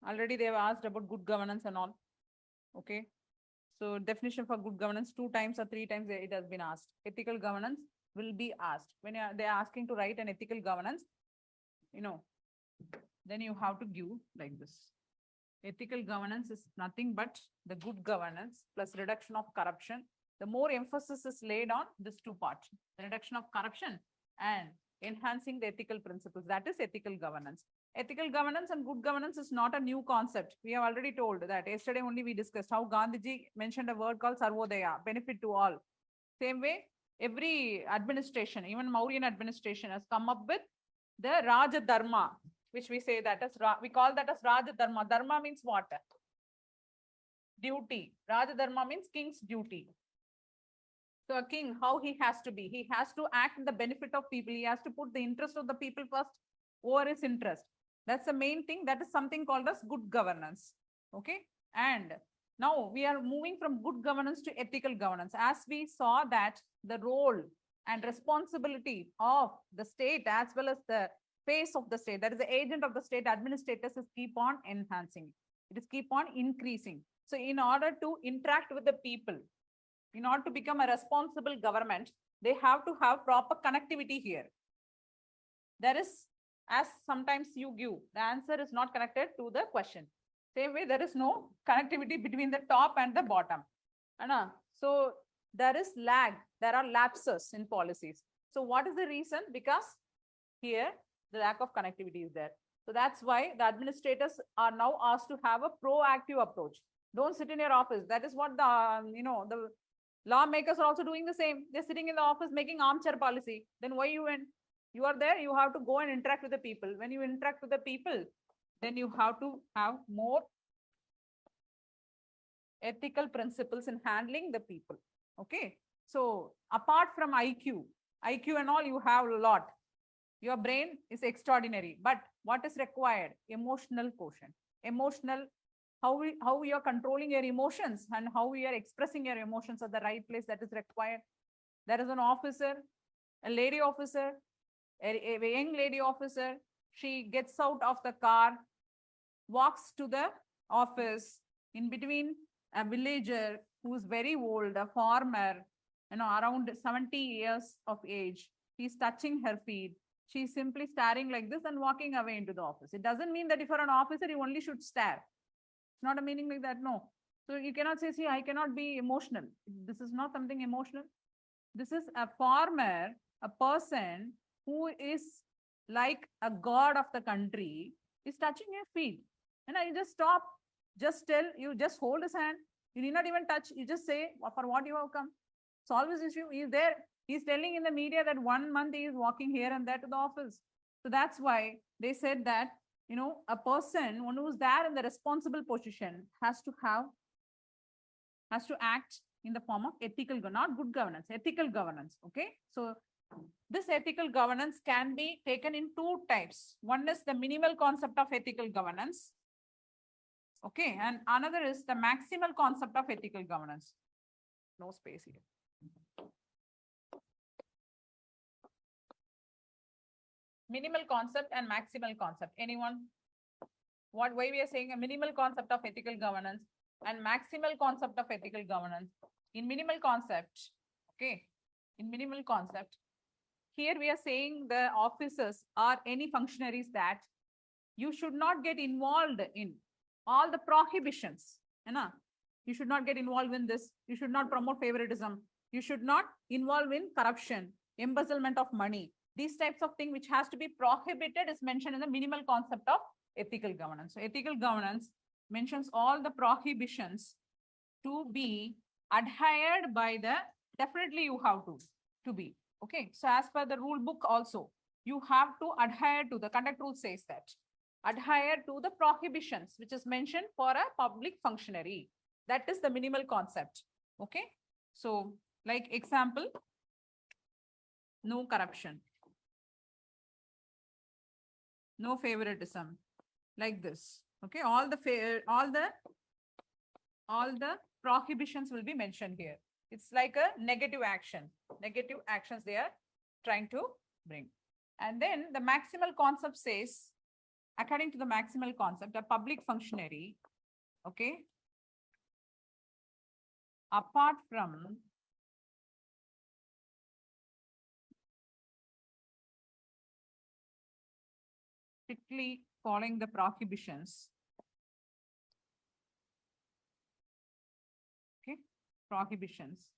Already they've asked about good governance and all. Okay. So definition for good governance, 2 times or 3 times it has been asked. Ethical governance will be asked. When they're asking to write an ethical governance, then you have to give like this. Ethical governance is nothing but the good governance plus reduction of corruption. The more emphasis is laid on these two parts, the reduction of corruption and enhancing the ethical principles. That is ethical governance. Ethical governance and good governance is not a new concept. We have already told that yesterday only we discussed how Gandhiji mentioned a word called Sarvodaya, benefit to all. Same way, every administration, even Mauryan administration, has come up with the Raja Dharma, which we say that as, we call that as Raja Dharma. Dharma means what? Duty. Raja Dharma means king's duty. So a king, how he has to be? He has to act in the benefit of people. He has to put the interest of the people first over his interest. That's the main thing. That is something called as good governance. Okay. And now we are moving from good governance to ethical governance. As we saw that the role and responsibility of the state as well as the face of the state, that is the agent of the state, administrators, is keep on enhancing. It is keep on increasing. So in order to interact with the people, in order to become a responsible government, they have to have proper connectivity here. There is, as sometimes you give, the answer is not connected to the question. Same way, there is no connectivity between the top and the bottom. So there is lag, there are lapses in policies. So what is the reason? Because here the lack of connectivity is there. So that's why the administrators are now asked to have a proactive approach. Don't sit in your office. That is what the lawmakers are also doing the same. They're sitting in the office making armchair policy. Then why you went? You are there, you have to go and interact with the people. When you interact with the people, then you have to have more ethical principles in handling the people. Okay. So apart from IQ and all, you have a lot. Your brain is extraordinary, but what is required? Emotional quotient. Emotional, how you are controlling your emotions and how you are expressing your emotions at the right place, that is required. There is an officer, a lady officer, a young lady officer. She gets out of the car, walks to the office. In between, a villager who is very old, a farmer, around 70 years of age. He's touching her feet. She's simply staring like this and walking away into the office. It doesn't mean that if you're an officer, you only should stare. It's not a meaning like that, no. So you cannot say, see, I cannot be emotional. This is not something emotional. This is a farmer, a person who is like a god of the country, is touching your feet. And I just stop, just tell, you just hold his hand. You need not even touch. You just say, for what you have come. Solve his issue. He's there. He's telling in the media that 1 month he is walking here and there to the office. So that's why they said that, you know, a person, one who's there in the responsible position has to act in the form of ethical, not good governance, ethical governance. Okay. So this ethical governance can be taken in two types. One is the minimal concept of ethical governance. Okay. And another is the maximal concept of ethical governance. No space here. Minimal concept and maximal concept. Anyone? Why we are saying a minimal concept of ethical governance and maximal concept of ethical governance? In minimal concept, okay, in minimal concept, here we are saying the officers or any functionaries that you should not get involved in all the prohibitions. You should not get involved in this. You should not promote favoritism. You should not involve in corruption, embezzlement of money. These types of things which has to be prohibited is mentioned in the minimal concept of ethical governance. So ethical governance mentions all the prohibitions to be adhered by the, definitely you have to be. Okay. So as per the rule book also, you have to adhere to, the conduct rule says that, adhere to the prohibitions which is mentioned for a public functionary. That is the minimal concept. Okay. So like example, no corruption, no favoritism, like this. Okay. All the prohibitions will be mentioned here. It's like a negative action, negative actions they are trying to bring. And then the maximal concept says, according to the maximal concept, a public functionary, okay, apart from strictly following the prohibitions, okay, prohibitions,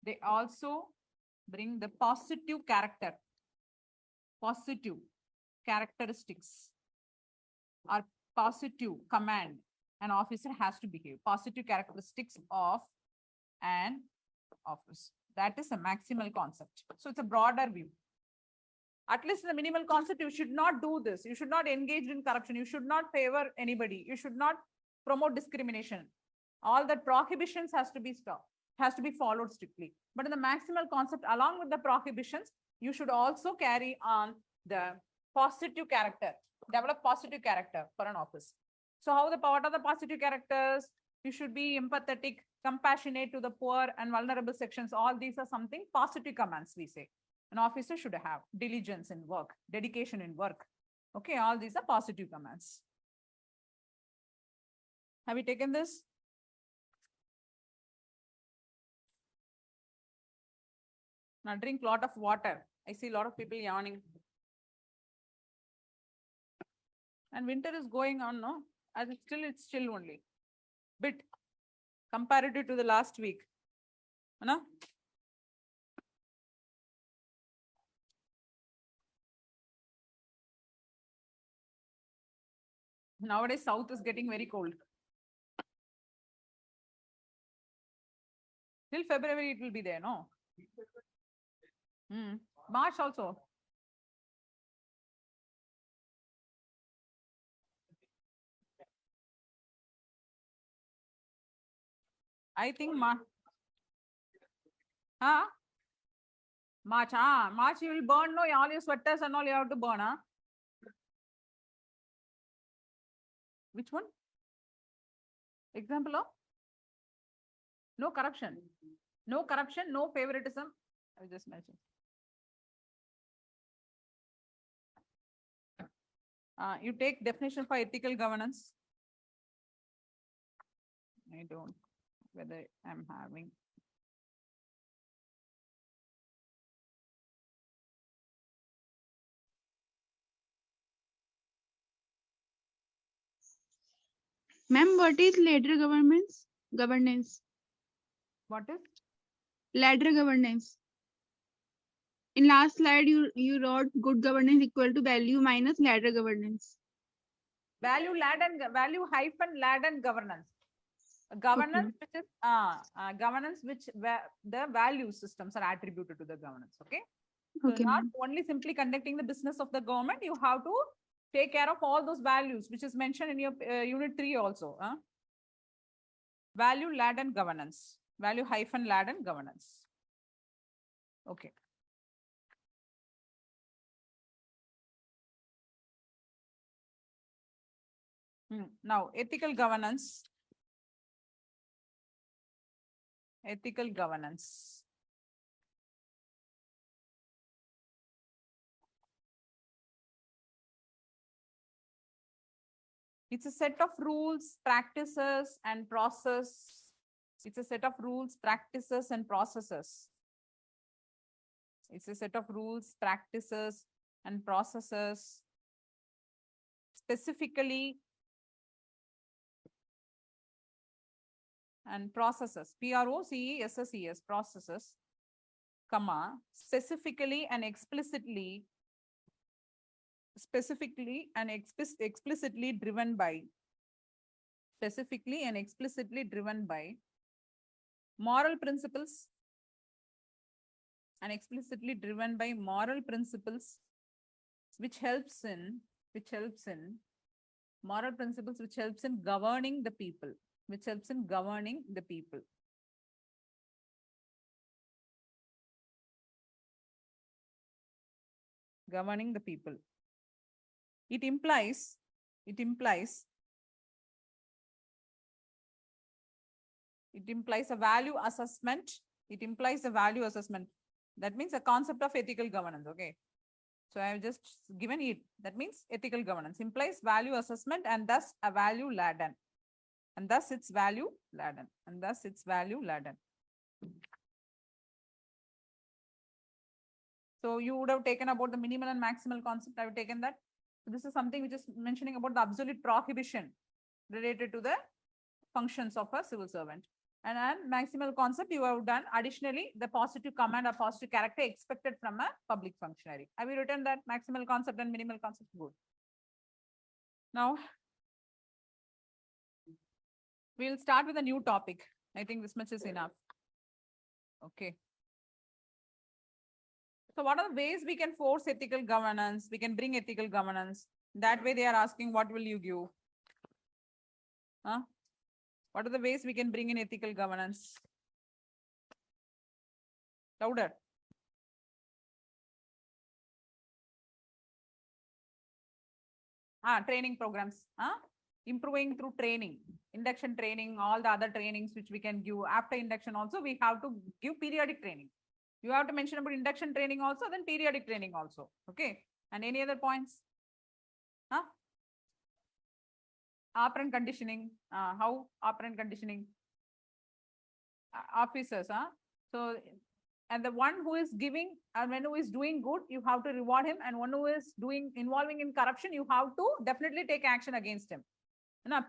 they also bring the positive characteristics or positive command an officer has to behave, positive characteristics of an office. That is a maximal concept. So it's a broader view. At least in the minimal concept, you should not do this. You should not engage in corruption. You should not favor anybody. You should not promote discrimination. All the prohibitions has to be stopped, has to be followed strictly. But in the maximal concept, along with the prohibitions, you should also carry on the positive character, develop positive character for an office. So what are the positive characters? You should be empathetic, compassionate to the poor and vulnerable sections. All these are something positive commands we say. An officer should have diligence in work, dedication in work. Okay, all these are positive commands. Have you taken this? Now drink a lot of water. I see a lot of people yawning. And winter is going on, no? And it's chill only. Bit comparative to the last week. No? Nowadays, south is getting very cold. Till February, it will be there, no? March also. I think March. March, March you will burn, no? All your sweaters and all you have to burn, huh? Which one? Example of? No corruption. No corruption, no favoritism. I just mentioned. You take definition for ethical governance. I don't, whether I'm having. Ma'am, what is ladder governance? What is? Ladder governance. In last slide, you wrote good governance equal to value minus ladder governance. Value hyphen ladder governance. Governance, okay. Which is governance which the value systems are attributed to the governance. Okay. So Okay, not ma'am. only simply conducting the business of the government, you have to take care of all those values, which is mentioned in your unit 3 also. Value laden governance. Value hyphen laden governance. Okay. Now, ethical governance. Ethical governance. It's a set of rules, practices, and process. It's a set of rules, practices, and processes. It's a set of rules, practices, and processes specifically and processes, processes, processes, comma, specifically and explicitly driven by moral principles and explicitly driven by moral principles which helps in moral principles which helps in governing the people, governing the people. It implies a value assessment. It implies a value assessment. That means a concept of ethical governance. Okay. So I have just given it. That means ethical governance implies value assessment and thus a value laden. And thus its value laden. So you would have taken about the minimal and maximal concept. I have taken that. So this is something which is mentioning about the absolute prohibition related to the functions of a civil servant. And maximal concept you have done. Additionally, the positive command or positive character expected from a public functionary. Have you written that maximal concept and minimal concept? Good. Now, we'll start with a new topic. I think this much is enough. Okay. So what are the ways we can force ethical governance? We can bring ethical governance. That way they are asking, what will you give? What are the ways we can bring in ethical governance? Louder. Training programs. Improving through training, induction training, all the other trainings which we can give. After induction also, we have to give periodic training. You have to mention about induction training also, then periodic training also. Okay. And any other points? Operant conditioning. How operant conditioning? Officers. So, and the one who is giving and one who is doing good, you have to reward him. And one who is involving in corruption, you have to definitely take action against him.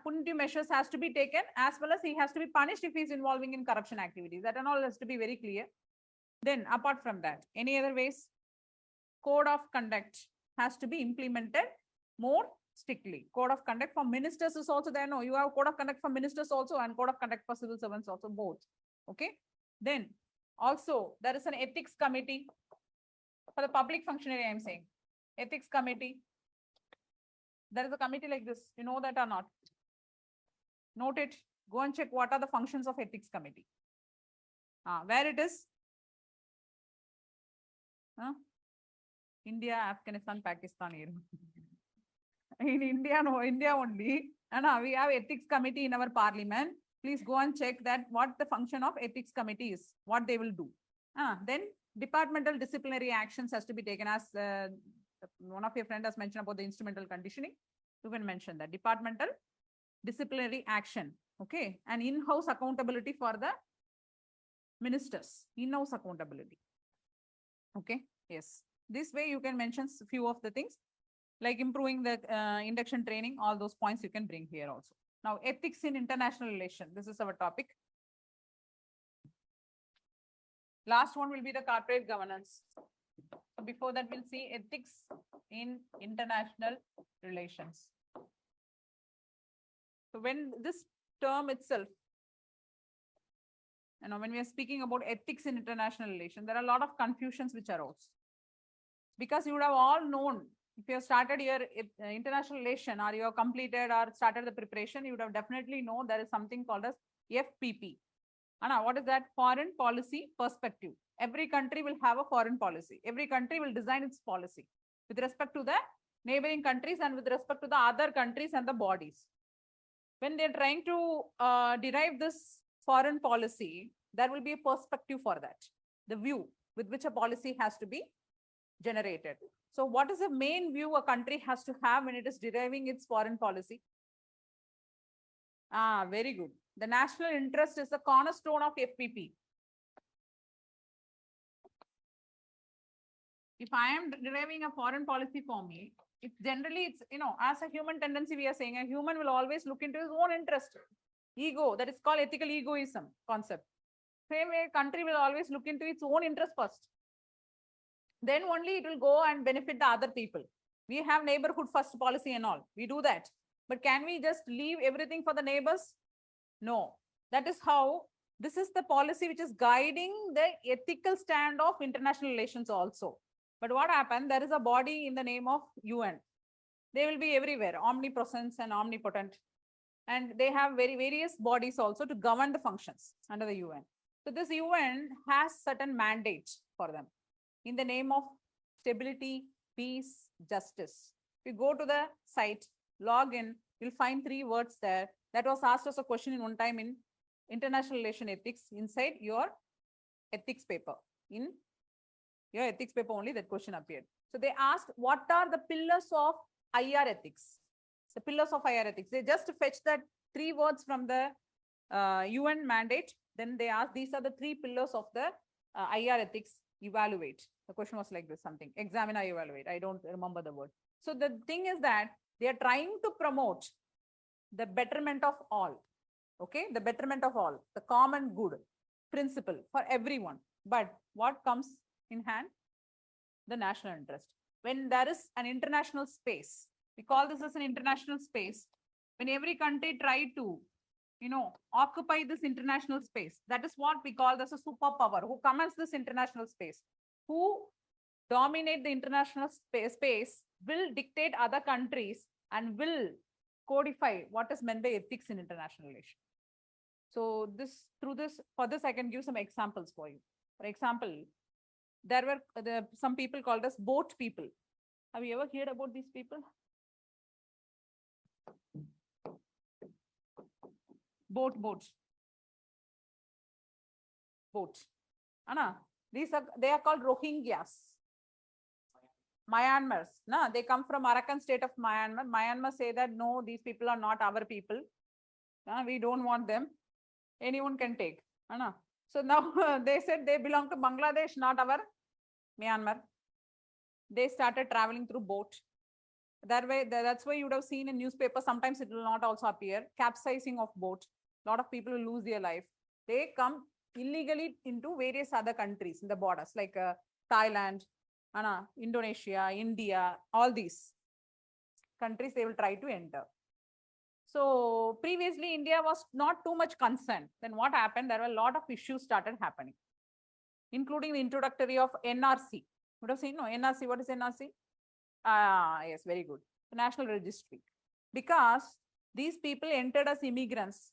Punitive measures has to be taken, as well as he has to be punished if he is involving in corruption activities. That and all has to be very clear. Then apart from that, any other ways? Code of conduct has to be implemented more strictly. Code of conduct for ministers is also there. No, you have code of conduct for ministers also and code of conduct for civil servants also, both. Okay. Then also there is an ethics committee for the public functionary. I am saying ethics committee. There is a committee like this. You know that or not? Note it. Go and check what are the functions of ethics committee. Where it is? India, Afghanistan, Pakistan. In India, no, India only. And we have ethics committee in our parliament. Please go and check that what the function of ethics committee is, what they will do. Then departmental disciplinary actions has to be taken, as one of your friends has mentioned about the instrumental conditioning. You can mention that departmental disciplinary action. Okay. And in-house accountability for the ministers. In-house accountability. Okay. Yes. This way you can mention a few of the things like improving the induction training. All those points you can bring here also. Now, ethics in international relation. This is our topic. Last one will be the corporate governance. So before that, we'll see ethics in international relations. So when this term itself, when we are speaking about ethics in international relations, there are a lot of confusions which arose. Because you would have all known, if you have started your international relation or you have completed or started the preparation, you would have definitely known there is something called as FPP. Anna, what is that? Foreign policy perspective. Every country will have a foreign policy. Every country will design its policy with respect to the neighboring countries and with respect to the other countries and the bodies. When they're trying to derive this foreign policy, there will be a perspective for that, the view with which a policy has to be generated. So what is the main view a country has to have when it is deriving its foreign policy? Very good. The national interest is the cornerstone of FPP. If I am deriving a foreign policy for me, it's generally, as a human tendency, we are saying a human will always look into his own interest. Ego, that is called ethical egoism concept. Same way, country will always look into its own interest first. Then only it will go and benefit the other people. We have neighborhood first policy and all. We do that. But can we just leave everything for the neighbors? No. That is how, this is the policy which is guiding the ethical stand of international relations also. But what happened? There is a body in the name of UN. They will be everywhere, omnipresent and omnipotent. And they have various bodies also to govern the functions under the UN. So this UN has certain mandates for them in the name of stability, peace, justice. If you go to the site, log in, you'll find 3 words there. That was asked as a question in one time in international relation ethics inside your ethics paper. In your ethics paper only that question appeared. So they asked, what are the pillars of IR ethics? The pillars of IR ethics. They just fetch that 3 words from the UN mandate. Then they asked, these are the 3 pillars of the IR ethics. Evaluate. The question was like this, something. Examine or evaluate. I don't remember the word. So the thing is that they are trying to promote the betterment of all. Okay, the betterment of all, the common good principle for everyone. But what comes in hand? The national interest. When there is an international space, we call this as an international space. When every country try to, occupy this international space, that is what we call as a superpower, who commands this international space, who dominate the international space, will dictate other countries and will codify what is meant by ethics in international relations. So for this, I can give some examples for you. For example, there were some people called as boat people. Have you ever heard about these people? Boat. Anna, they are called Rohingyas. Myanmars. They come from Arakan state of Myanmar. Myanmar say that no, these people are not our people. We don't want them. Anyone can take. So now they said they belong to Bangladesh, not our Myanmar. They started traveling through boat. That's why you would have seen in newspaper, sometimes it will not also appear, capsizing of boat. A lot of people will lose their life. They come illegally into various other countries in the borders, like Thailand, Indonesia, India, all these countries they will try to enter. So previously, India was not too much concerned. Then what happened? There were a lot of issues started happening, including the introductory of NRC. You would have seen, no? NRC, what is NRC? Yes, very good. The National Registry. Because these people entered as immigrants,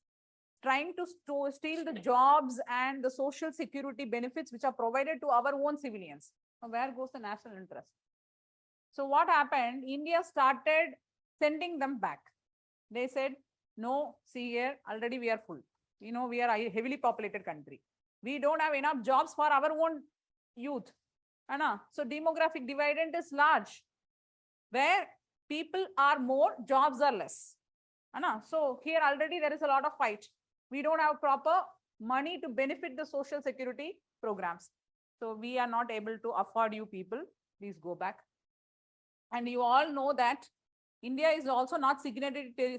trying to steal the jobs and the social security benefits which are provided to our own civilians. Now, where goes the national interest? So what happened? India started sending them back. They said, no, see here, already we are full. We are a heavily populated country. We don't have enough jobs for our own youth. So demographic dividend is large. Where people are more, jobs are less. So here already there is a lot of fight. We don't have proper money to benefit the social security programs. So we are not able to afford you people. Please go back. And you all know that India is also not signatory to UNHCR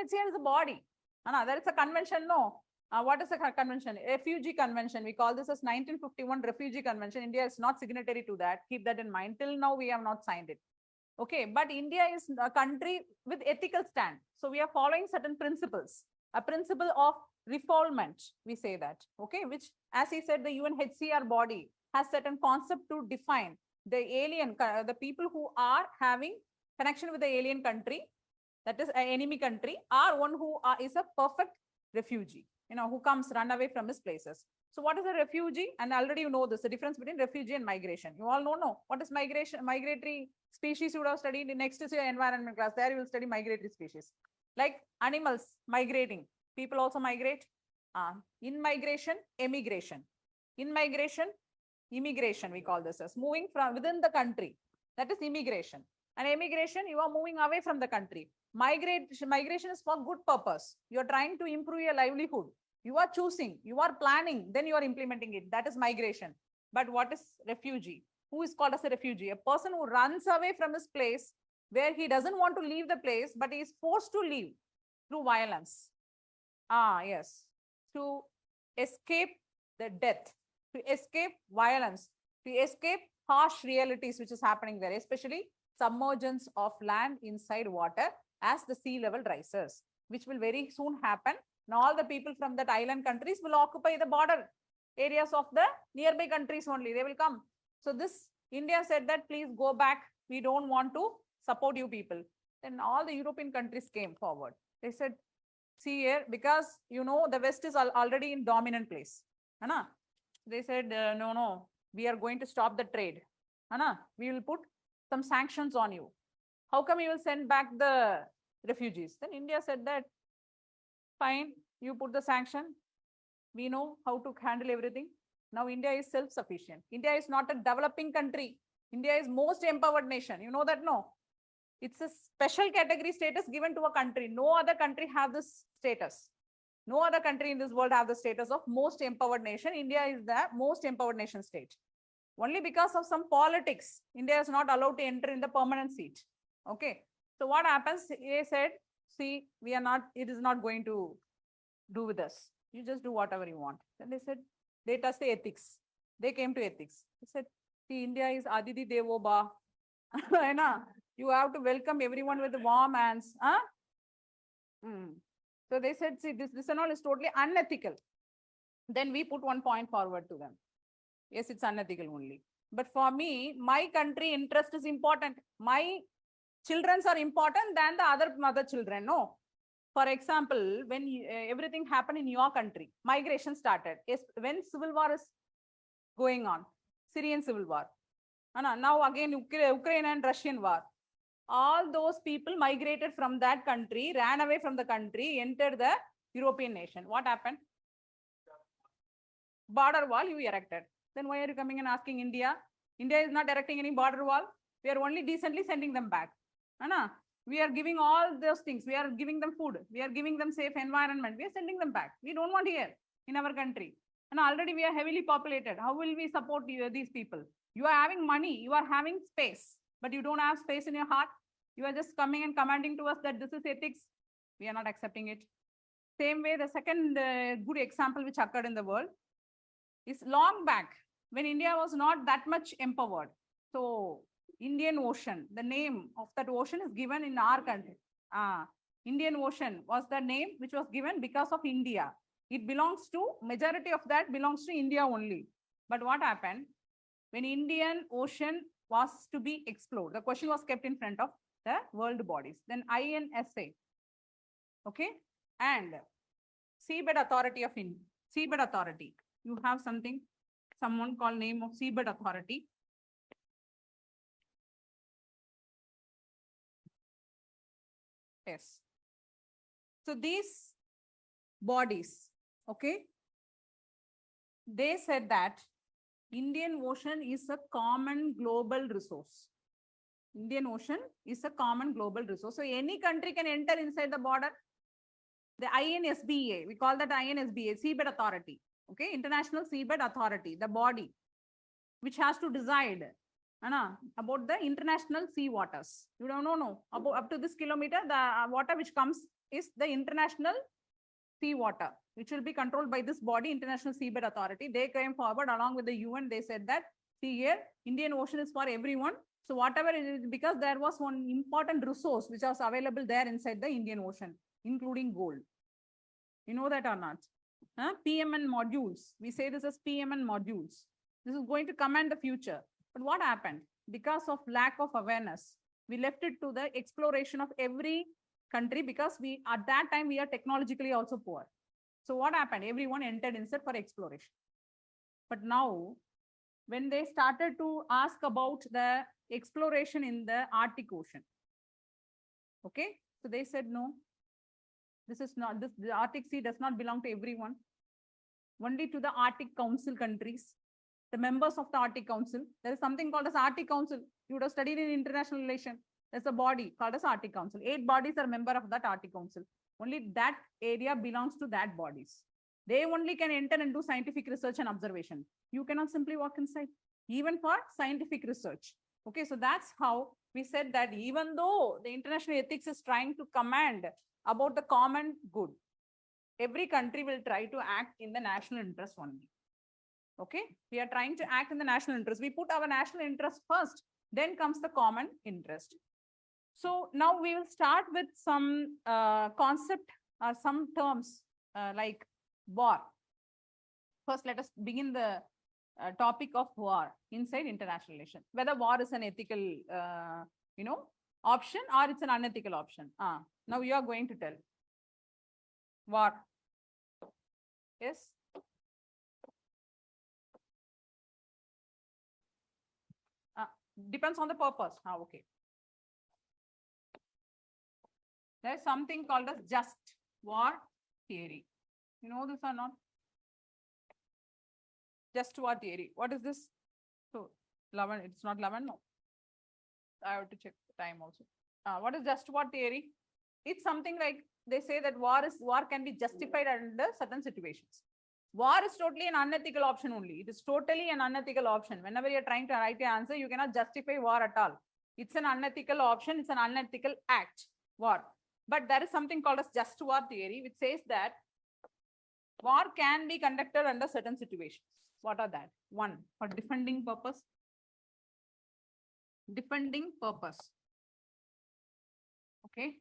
is a body. There is a convention, no. What is the convention? Refugee Convention. We call this as 1951 Refugee Convention. India is not signatory to that. Keep that in mind. Till now, we have not signed it. Okay, but India is a country with ethical stand. So we are following certain principles. a principle of refoulement, we say that, okay, which, as he said, the UNHCR body has certain concept to define the alien, the people who are having connection with the alien country, that is an enemy country, or one who is a perfect refugee, who comes run away from his places. So what is a refugee? And already you know this, the difference between refugee and migration. You all know what is migration, migratory species you would have studied. Next is your environment class. There you will study migratory species. Like animals migrating. People also migrate. In migration, emigration. In migration, immigration, we call this as moving from within the country. That is immigration. And emigration, you are moving away from the country. Migration is for good purpose. You are trying to improve your livelihood. You are choosing, you are planning, then you are implementing it. That is migration. But what is refugee? Who is called as a refugee? A person who runs away from his place where he doesn't want to leave the place, but he is forced to leave through violence. Yes. To escape the death, to escape violence, to escape harsh realities which is happening there, especially submergence of land inside water as the sea level rises, which will very soon happen. Now all the people from that island countries will occupy the border areas of the nearby countries only. They will come. So this India said that please go back. We don't want to support you people. Then all the European countries came forward. They said, see here, because the West is already in dominant place. Anna? They said, no, we are going to stop the trade. Anna? We will put some sanctions on you. How come you will send back the refugees? Then India said that, fine, you put the sanction. We know how to handle everything. Now India is self-sufficient. India is not a developing country. India is most empowered nation. You know that, no? It's a special category status given to a country. No other country have this status. No other country in this world have the status of most empowered nation. India is the most empowered nation state. Only because of some politics, India is not allowed to enter in the permanent seat. Okay. So what happens? They said, see, we are not, it is not going to do with us. You just do whatever you want. Then they said, they touched the ethics. They came to ethics. They said, see, India is Aditi Devo Bhava. You have to welcome everyone with warm hands. So they said, see, this and all is totally unethical. Then we put one point forward to them. Yes, it's unethical only. But for me, my country interest is important. My children are important than the other mother children. No. For example, when everything happened in your country, migration started. When civil war is going on, Syrian civil war. Now again, Ukraine and Russian war. All those people migrated from that country, ran away from the country, entered the European nation. What happened? Border wall you erected. Then why are you coming and asking India? India is not erecting any border wall. We are only decently sending them back. We are giving all those things. We are giving them food. We are giving them safe environment. We are sending them back. We don't want here in our country. And already we are heavily populated. How will we support these people? You are having money. You are having space. But you don't have space in your heart. You are just coming and commanding to us that this is ethics. We are not accepting it. Same way, the second good example which occurred in the world is long back when India was not that much empowered. So Indian Ocean, the name of that ocean is given in our country. Indian Ocean was the name which was given because of India. It belongs to, majority of that belongs to India only. But what happened? When Indian Ocean was to be explored, the question was kept in front of the world bodies. Then INSA, okay, and Seabed Authority of India, Seabed Authority. You have someone called name of Seabed Authority. Yes. So these bodies, okay, they said that Indian Ocean is a common global resource. Indian Ocean is a common global resource. So any country can enter inside the border. The INSBA, we call that INSBA, Seabed Authority, okay, International Seabed Authority, the body which has to decide about the international sea waters. You don't know, about up to this kilometer, the water which comes is the international sea water, which will be controlled by this body, International Seabed Authority. They came forward along with the UN. They said that, see here, Indian Ocean is for everyone. So whatever it is, because there was one important resource which was available there inside the Indian Ocean, including gold. You know that or not? PMN modules. We say this as PMN modules. This is going to command the future. But what happened? Because of lack of awareness, we left it to the exploration of every country because we, at that time, we are technologically also poor. So what happened? Everyone entered instead for exploration. But now, when they started to ask about the exploration in the Arctic Ocean, okay, so they said no, this is not, this, the Arctic Sea does not belong to everyone, only to the Arctic Council countries, the members of the Arctic Council. There is something called as Arctic Council. You would have studied in international relation. There's a body called as Arctic Council. 8 bodies are member of that Arctic Council. Only that area belongs to that bodies. They only can enter and do scientific research and observation. You cannot simply walk inside, even for scientific research. Okay, so that's how we said that even though the international ethics is trying to command about the common good, every country will try to act in the national interest only. Okay, we are trying to act in the national interest. We put our national interest first, then comes the common interest. So now we will start with some concept or some terms like war. First, let us begin the topic of war inside international relations. Whether war is an ethical, option or it's an unethical option. Now you are going to tell. War. Yes. Depends on the purpose. Okay. There's something called as just war theory. You know this or not? Just war theory. What is this? So 11, it's not 11, no. I have to check the time also. What is just war theory? It's something like they say that war can be justified under certain situations. War is totally an unethical option only. It is totally an unethical option. Whenever you're trying to write your answer, you cannot justify war at all. It's an unethical option. It's an unethical act, war. But there is something called as just war theory, which says that war can be conducted under certain situations. What are that? One, for defending purpose. Defending purpose. Okay.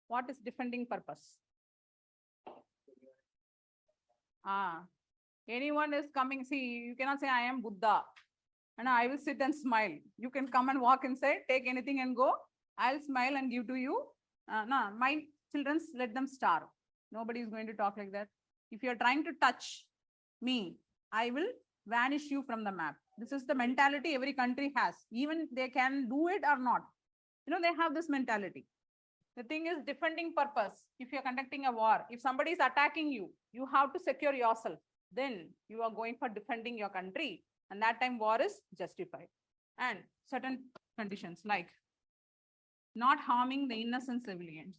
What is defending purpose? Anyone is coming, see, you cannot say I am Buddha and I will sit and smile. You can come and walk inside, take anything and go. I'll smile and give to you. No, my children, let them starve. Nobody is going to talk like that. If you're trying to touch me, I will vanish you from the map. This is the mentality every country has. Even they can do it or not. You know, they have this mentality. The thing is defending purpose. If you're conducting a war, if somebody is attacking you, you have to secure yourself. Then you are going for defending your country. And that time war is justified. And certain conditions like not harming the innocent civilians.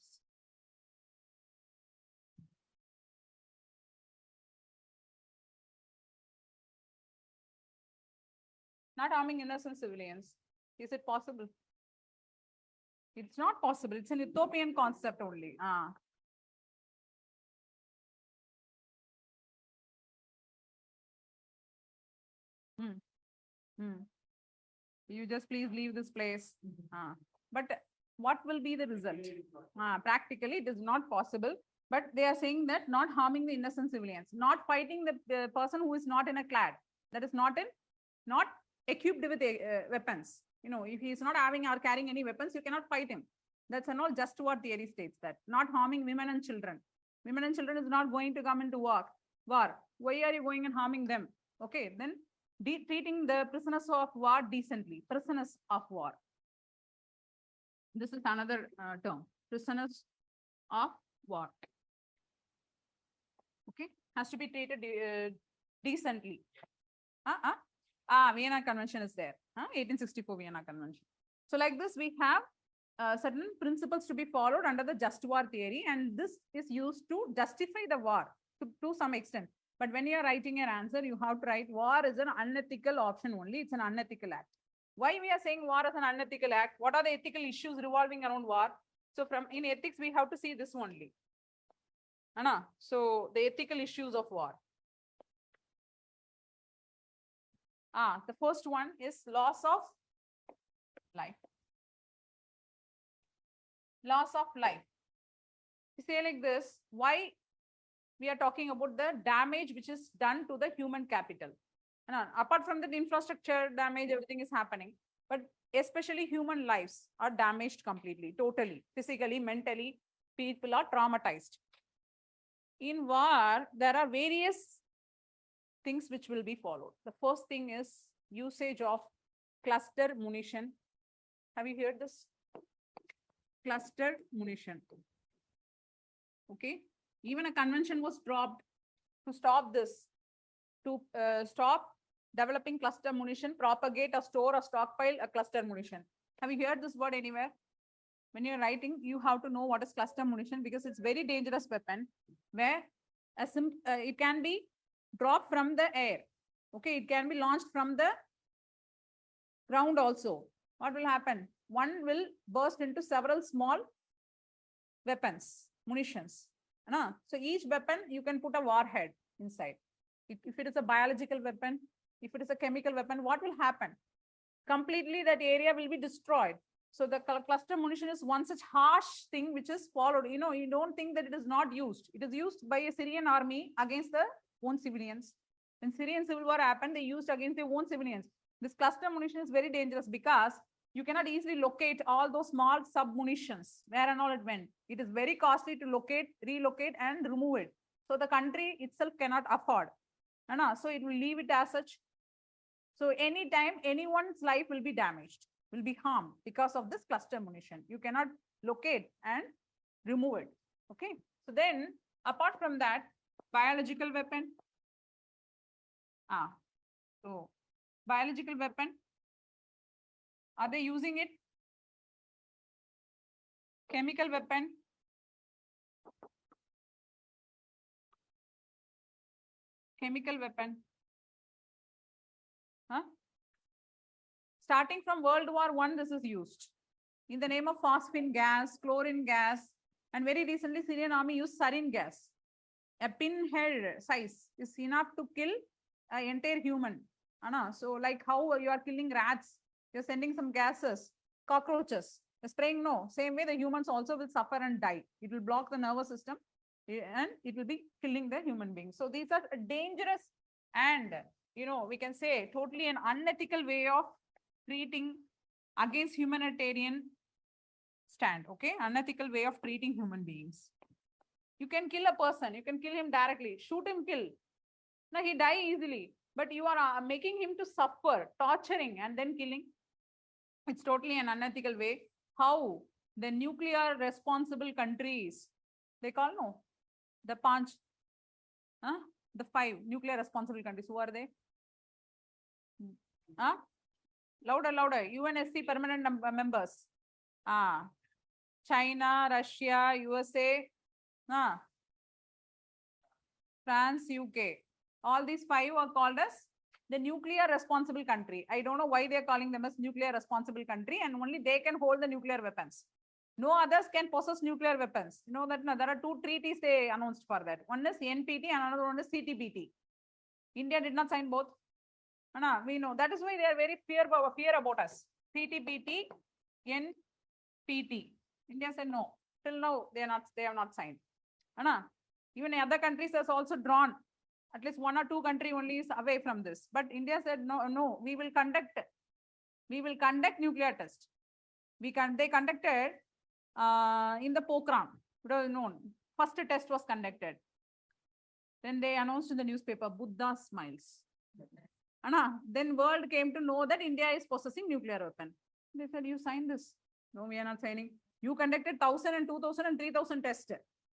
Not harming innocent civilians. Is it possible? It's not possible. It's an utopian concept only. You just please leave this place. But what will be the result? Practically, it is not possible. But they are saying that not harming the innocent civilians, not fighting the person who is not in a clad, that is not equipped with weapons. You know, if he is not having or carrying any weapons, you cannot fight him. That's an all just war theory states that. Not harming women and children. Women and children is not going to come into war. Why are you going and harming them? Okay, then treating the prisoners of war decently. Prisoners of war. This is another term. Prisoners of war. Okay, has to be treated decently. Vienna Convention is there. 1864 Vienna Convention. So like this, we have certain principles to be followed under the just war theory, and this is used to justify the war to some extent. But when you are writing your answer, you have to write war is an unethical option only. It's an unethical act. Why we are saying war is an unethical act? What are the ethical issues revolving around war? So in ethics, we have to see this only. Anna, so the ethical issues of war. The first one is loss of life. Loss of life. You say like this, why we are talking about the damage which is done to the human capital. Apart from that, infrastructure damage, everything is happening, but especially human lives are damaged completely, totally, physically, mentally, people are traumatized. In war, there are various things which will be followed. The first thing is usage of cluster munition. Have you heard this? Cluster munition. Okay. Even a convention was dropped to stop this, to stop developing cluster munition, propagate or store or stockpile a cluster munition. Have you heard this word anywhere? When you're writing, you have to know what is cluster munition, because it's very dangerous weapon where it can be dropped from the air. Okay, it can be launched from the ground also. What will happen? One will burst into several small weapons, munitions. So each weapon, you can put a warhead inside. If it is a biological weapon, if it is a chemical weapon, what will happen? Completely that area will be destroyed. So the cluster munition is one such harsh thing which is followed. You know, you don't think that it is not used. It is used by a Syrian army against their own civilians. When Syrian civil war happened, they used against their own civilians. This cluster munition is very dangerous because you cannot easily locate all those small sub munitions where and all it went. It is very costly to locate, relocate, and remove it. So the country itself cannot afford. So it will leave it as such. So anytime anyone's life will be damaged, will be harmed because of this cluster munition. You cannot locate and remove it. Okay. So then, apart from that, biological weapon. So biological weapon. Are they using it? Chemical weapon. Chemical weapon. Starting from World War I, this is used in the name of phosphine gas, chlorine gas, and very recently Syrian army used sarin gas. A pinhead size is enough to kill an entire human. So like how you are killing rats, you're sending some gases, cockroaches, you're spraying, no. Same way the humans also will suffer and die. It will block the nervous system and it will be killing the human beings. So these are dangerous and, you know, we can say totally an unethical way of treating against humanitarian stand. Okay, unethical way of treating human beings. You can kill a person, you can kill him directly, shoot him, kill. Now he die easily, but you are making him to suffer, torturing and then killing. It's totally an unethical way. How the nuclear responsible countries, they call no, the Panch, the 5 nuclear responsible countries. Who are they? Louder, louder. UNSC permanent members. China, Russia, USA, France, UK. All these 5 are called as the nuclear responsible country. I don't know why they are calling them as nuclear responsible country, and only they can hold the nuclear weapons. No others can possess nuclear weapons. You know that there are 2 treaties they announced for that. One is NPT and another one is CTBT. India did not sign both. We know. That is why they are very fear about us. CTBT, NPT. India said no. Till now, they have not signed. Even other countries has also drawn. At least 1 or 2 countries only is away from this. But India said no, we will conduct nuclear test. They conducted in the Pokhran. It was known. First test was conducted. Then they announced in the newspaper, Buddha smiles. Then world came to know that India is possessing nuclear weapon. They said, you signed this. No, we are not signing. You conducted 1,000 and 2,000 and 3,000 tests.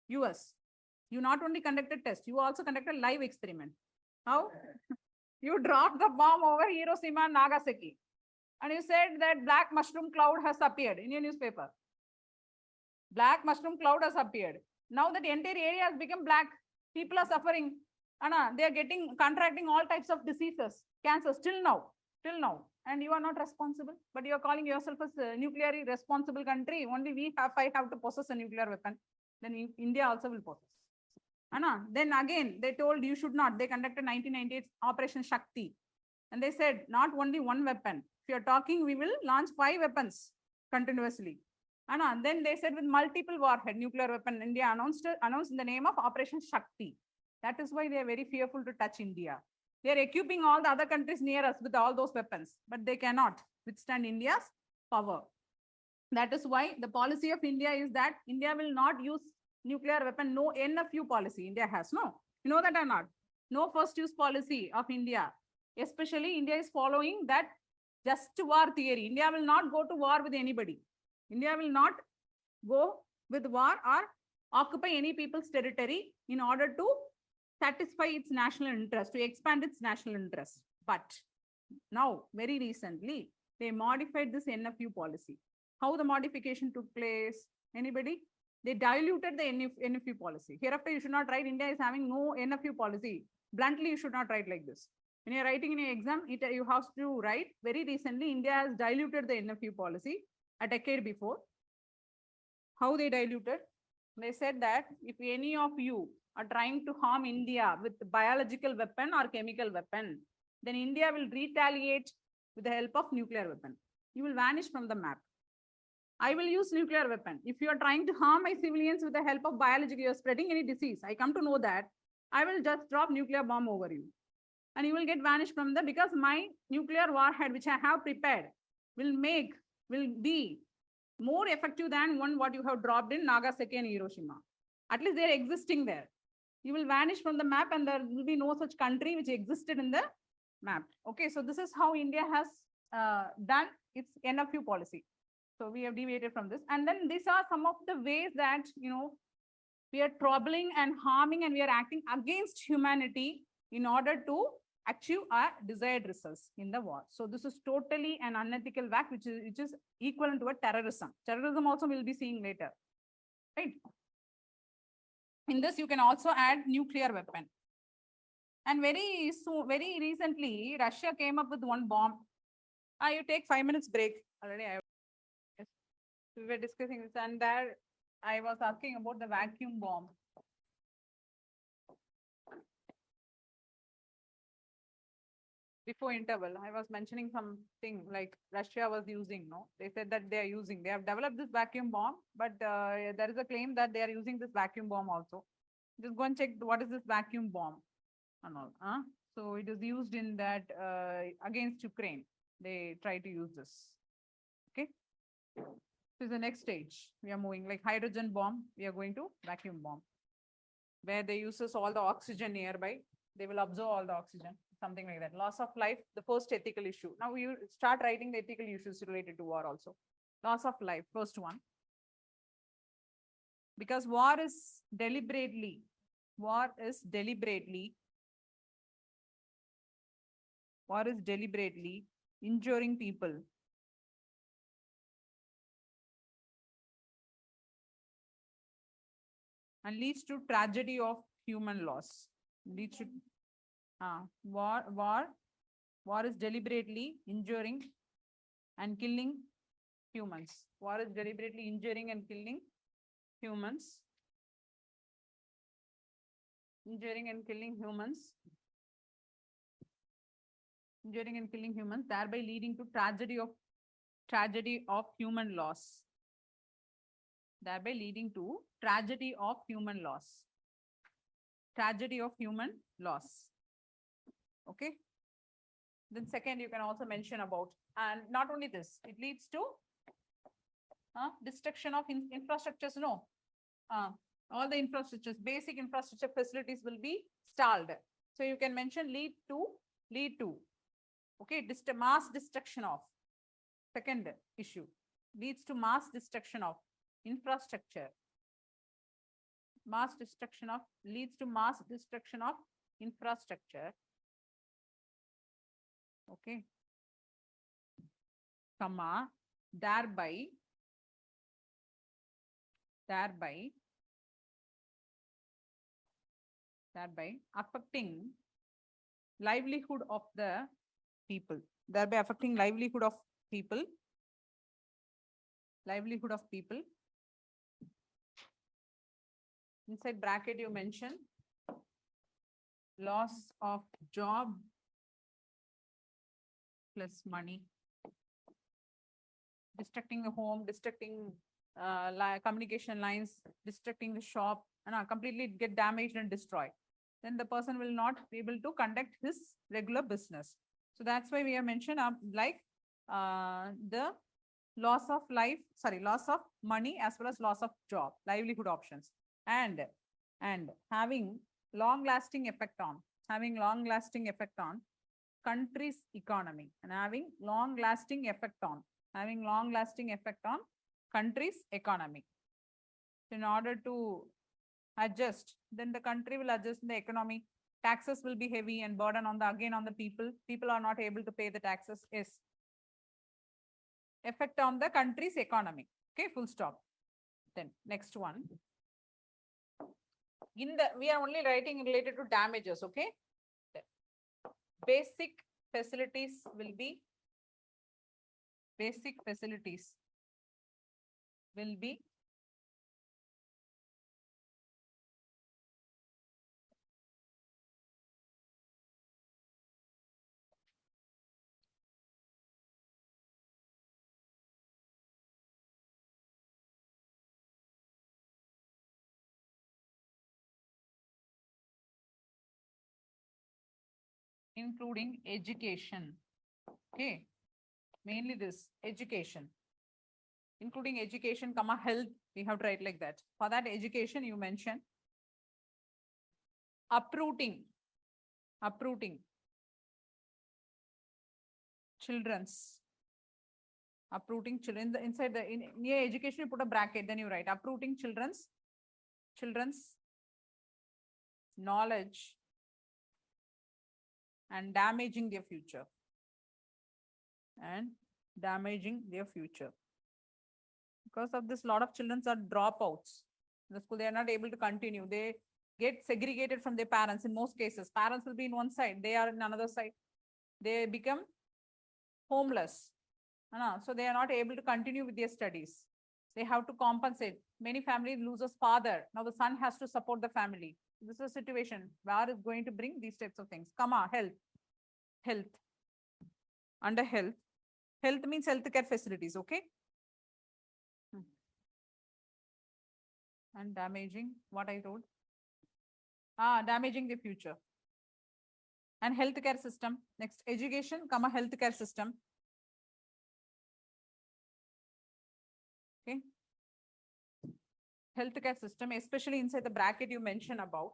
US. You not only conducted tests, you also conducted live experiment. How? You dropped the bomb over Hiroshima and Nagasaki. And you said that black mushroom cloud has appeared in your newspaper. Black mushroom cloud has appeared. Now that the entire area has become black, people are suffering. They are contracting all types of diseases, cancers till now. And you are not responsible, but you are calling yourself as a nuclearly responsible country. Only we have to possess a nuclear weapon. Then India also will possess. Then again, they told you should not. They conducted 1998 Operation Shakti. And they said, not only 1 weapon. If you're talking, we will launch 5 weapons continuously. And then they said with multiple warhead nuclear weapon, India announced in the name of Operation Shakti. That is why they are very fearful to touch India. They are equipping all the other countries near us with all those weapons, but they cannot withstand India's power. That is why the policy of India is that India will not use nuclear weapon. No NFU policy India has. No, you know that or not? No first use policy of India. Especially India is following that just war theory. India will not go to war with anybody. India will not go with war or occupy any people's territory in order to satisfy its national interest, to expand its national interest. But now, very recently, they modified this NFU policy. How the modification took place? Anybody? They diluted the NFU policy. Hereafter, you should not write India is having no NFU policy. Bluntly, you should not write like this. When you're writing in your exam, you have to write very recently, India has diluted the NFU policy a decade before. How they diluted? They said that if any of you are trying to harm India with biological weapon or chemical weapon, then India will retaliate with the help of nuclear weapon. You will vanish from the map. I will use nuclear weapon. If you are trying to harm my civilians with the help of biological, you are spreading any disease. I come to know that. I will just drop nuclear bomb over you. And you will get vanished from the, because my nuclear warhead, which I have prepared, will be more effective than what you have dropped in Nagasaki and Hiroshima. At least they are existing there. You will vanish from the map and there will be no such country which existed in the map. Okay, so this is how India has done its NFU policy. So we have deviated from this. And then these are some of the ways that, we are troubling and harming and we are acting against humanity in order to achieve our desired results in the war. So this is totally an unethical act, which is equivalent to a terrorism. Terrorism also we'll be seeing later, right? In this, you can also add nuclear weapon. And very recently, Russia came up with one bomb. You take 5 minutes break. Already, we were discussing this, and there I was asking about the vacuum bomb. Before interval, I was mentioning something like Russia was using, no? They said that they have developed this vacuum bomb, but there is a claim that they are using this vacuum bomb also. Just go and check what is this vacuum bomb and all. So it is used in that against Ukraine. They try to use this. Okay. So the next stage, we are moving like hydrogen bomb. We are going to vacuum bomb, where they uses all the oxygen nearby. They will absorb all the oxygen, something like that. Loss of life, the first ethical issue. Now you start writing the ethical issues related to war also. Loss of life, first one. Because war is deliberately injuring people. And leads to tragedy of human loss. Leads to war is deliberately injuring and killing humans. War is deliberately injuring and killing humans. Injuring and killing humans, thereby leading to tragedy of human loss. Thereby leading to tragedy of human loss. Tragedy of human loss. Okay. Then second, you can also mention about, and not only this, it leads to destruction of infrastructures. No, all the infrastructures, basic infrastructure facilities will be stalled. So you can mention lead to. Okay, mass destruction of. Second issue, leads to mass destruction of infrastructure. Leads to mass destruction of infrastructure. Okay. Comma, thereby affecting livelihood of the people. Thereby affecting livelihood of people. Inside bracket, you mention loss of job plus money. Destructing the home, destructing communication lines, destructing the shop, and completely get damaged and destroyed, then the person will not be able to conduct his regular business. So that's why we have mentioned like the loss of life, loss of money as well as loss of job, livelihood options, and having long lasting effect on country's economy, and having long lasting effect on country's economy. In order to adjust, then the country will adjust in the economy. Taxes will be heavy and burden on the people. People are not able to pay the taxes. Yes. Effect on the country's economy. Okay, full stop. Then next one. We are only writing related to damages. Okay. Basic facilities will be including education. Okay, mainly this education, including education, comma health. We have to write like that. For that education, you mention uprooting children's. Uprooting children inside the near education, you put a bracket, then you write uprooting children's knowledge and damaging their future. Because of this, a lot of children are dropouts. In the school, they are not able to continue. They get segregated from their parents. In most cases, parents will be in one side, they are in another side. They become homeless. So they are not able to continue with their studies. They have to compensate. Many families loses father. Now the son has to support the family. This is a situation where is going to bring these types of things. Comma, health. Under health means healthcare facilities. Okay. And damaging what I told. Damaging the future. And healthcare system. Next, education, comma healthcare system. Okay. Healthcare system, especially inside the bracket you mentioned about.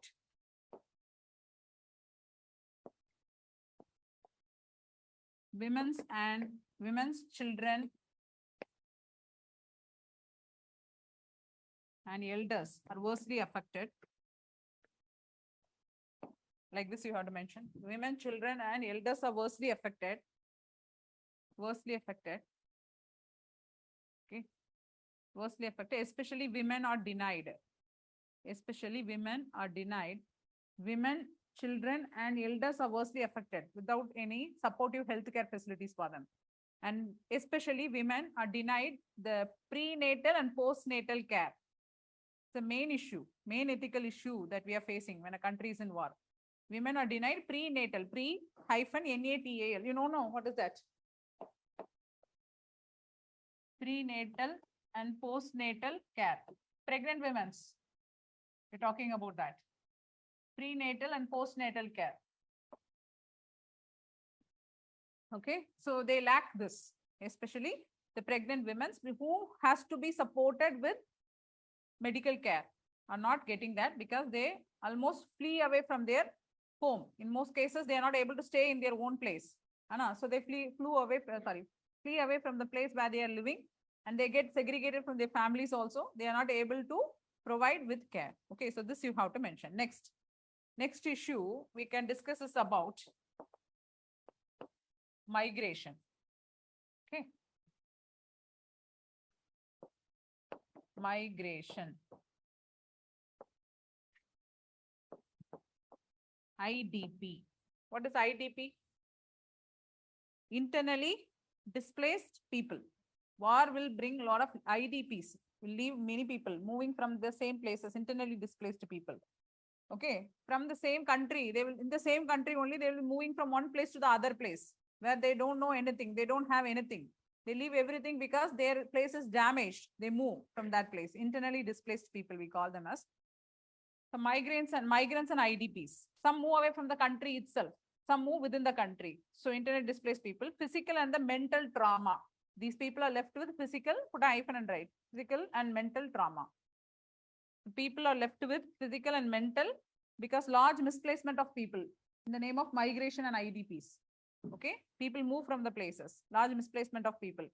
Women's, children, and elders are worstly affected. Like this, you have to mention. Women, children, and elders are worstly affected. Okay. Worstly affected. Especially women are denied. Women, children, and elders are worstly affected without any supportive healthcare facilities for them. And especially women are denied the prenatal and postnatal care. The main ethical issue that we are facing when a country is in war. Women are denied prenatal, pre-natal. You know what is that? Prenatal and postnatal care. Pregnant women's. We're talking about that. Prenatal and postnatal care. Okay, so they lack this, especially the pregnant women who has to be supported with medical care are not getting that because they almost flee away from their home. In most cases, they are not able to stay in their own place. So they flee away from the place where they are living, and they get segregated from their families also. They are not able to provide with care. Okay, so this you have to mention. Next issue we can discuss is about migration. Okay. Migration. IDP. What is IDP? Internally displaced people. War will bring a lot of IDPs, will leave many people moving from the same places, internally displaced people. Okay, from the same country, they will in the same country only, they will be moving from one place to the other place where they don't know anything, they don't have anything. They leave everything because their place is damaged. They move from that place. Internally displaced people, we call them as. So migrants and IDPs. Some move away from the country itself. Some move within the country. So internally displaced people, physical and the mental trauma. These people are left with physical, put a hyphen and write, physical and mental trauma. People are left with physical and mental because large misplacement of people in the name of migration and IDPs. Okay, people move from the places, large misplacement of people.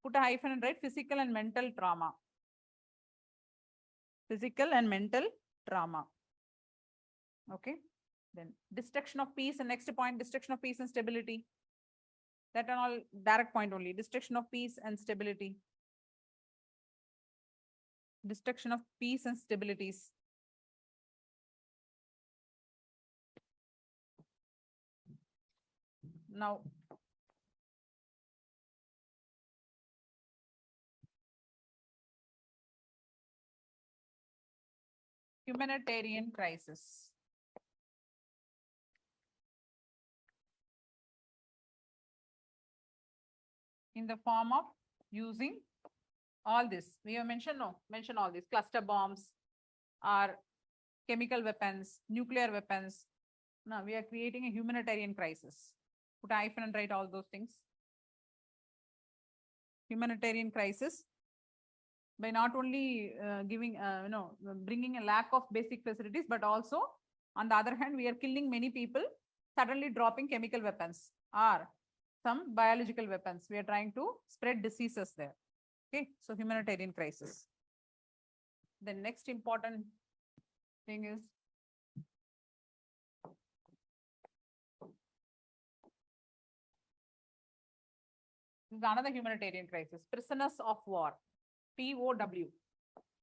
Put a hyphen and write physical and mental trauma. Physical and mental trauma. Okay, then destruction of peace, and next point, destruction of peace and stability. That and all direct point only, destruction of peace and stability. Destruction of peace and stabilities. Now, humanitarian crisis. In the form of using all this. We have mentioned, no, mention all these cluster bombs or chemical weapons, nuclear weapons. Now we are creating a humanitarian crisis. Put a hyphen and write all those things. Humanitarian crisis by not only giving, bringing a lack of basic facilities, but also on the other hand, we are killing many people, suddenly dropping chemical weapons or some biological weapons. We are trying to spread diseases there. Okay, so humanitarian crisis. The next important thing is this is another humanitarian crisis. Prisoners of war, POW.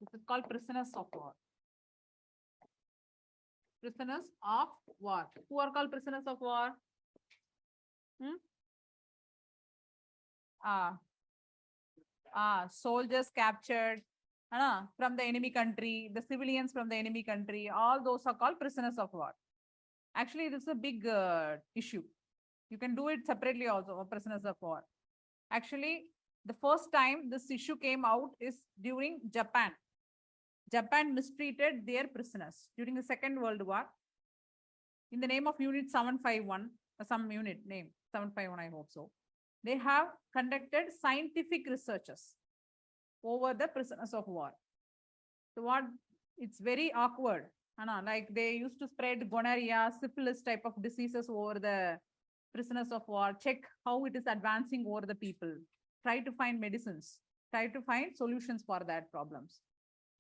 This is called prisoners of war. Prisoners of war. Who are called prisoners of war? Soldiers captured from the enemy country, the civilians from the enemy country, all those are called prisoners of war. Actually, this is a big issue. You can do it separately also, prisoners of war. Actually, the first time this issue came out is during Japan. Japan mistreated their prisoners during the Second World War. In the name of Unit 751, some unit name, 751, I hope so. They have conducted scientific researches over the prisoners of war. So what, it's very awkward. Like they used to spread gonorrhea, syphilis type of diseases over the prisoners of war, check how it is advancing over the people, try to find medicines, try to find solutions for that problems.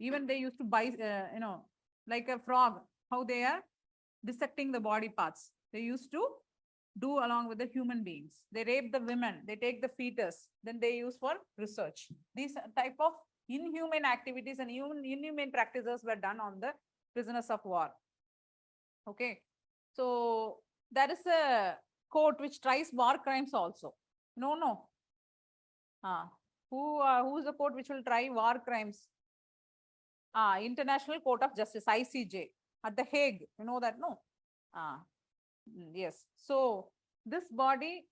Even they used to buy, like a frog, how they are dissecting the body parts. They used to do along with the human beings. They rape the women, they take the fetus, then they use for research. These type of inhumane activities and inhumane practices were done on the prisoners of war. Okay, so there is a court which tries war crimes also. No. Who is the court which will try war crimes? International Court of Justice, ICJ, at The Hague. You know that, no? Yes. So this body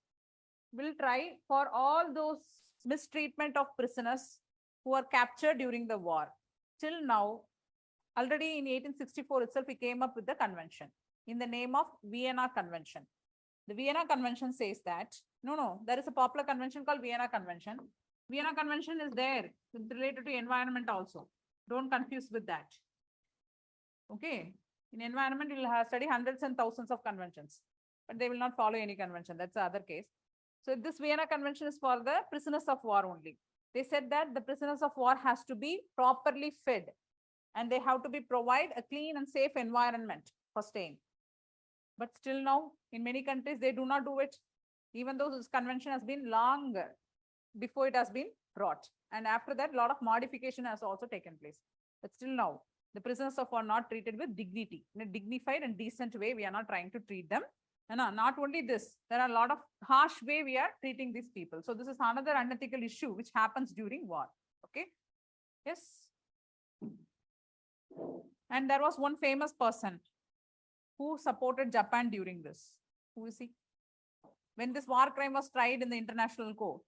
will try for all those mistreatment of prisoners who are captured during the war. Till now, already in 1864 itself, we came up with the convention in the name of Vienna Convention. The Vienna Convention says that, no, there is a popular convention called Vienna Convention. Vienna Convention is there related to environment also. Don't confuse with that. Okay. In environment, you will have study hundreds and thousands of conventions, but they will not follow any convention. That's the other case. So this Vienna Convention is for the prisoners of war only. They said that the prisoners of war has to be properly fed and they have to be provide a clean and safe environment for staying. But still now, in many countries, they do not do it, even though this convention has been long before it has been brought. And after that, a lot of modification has also taken place. But still now, the prisoners of war are not treated with dignity. In a dignified and decent way, we are not trying to treat them. And not only this, there are a lot of harsh way we are treating these people. So this is another unethical issue which happens during war. Okay. Yes. And there was one famous person who supported Japan during this. Who is he? When this war crime was tried in the international court,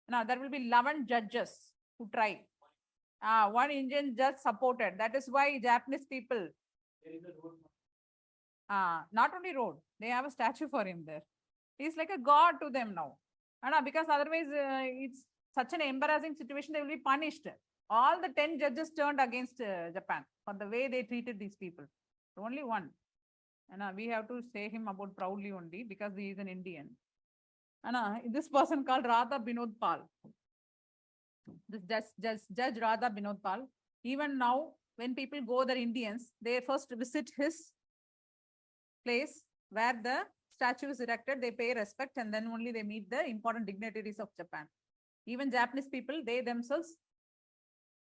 Now there will be 11 judges who try. One Indian judge supported. That is why Japanese people, not only road, they have a statue for him there. He's like a god to them now. Because otherwise it's such an embarrassing situation, they will be punished. All the 10 judges turned against Japan for the way they treated these people. Only one. We have to say him about proudly only because he is an Indian. This person called Radha Binod Pal. This Judge Radha Binod Pal. Even now, when people go there, Indians, they first visit his place where the statue is erected, they pay respect, and then only they meet the important dignitaries of Japan. Even Japanese people, they themselves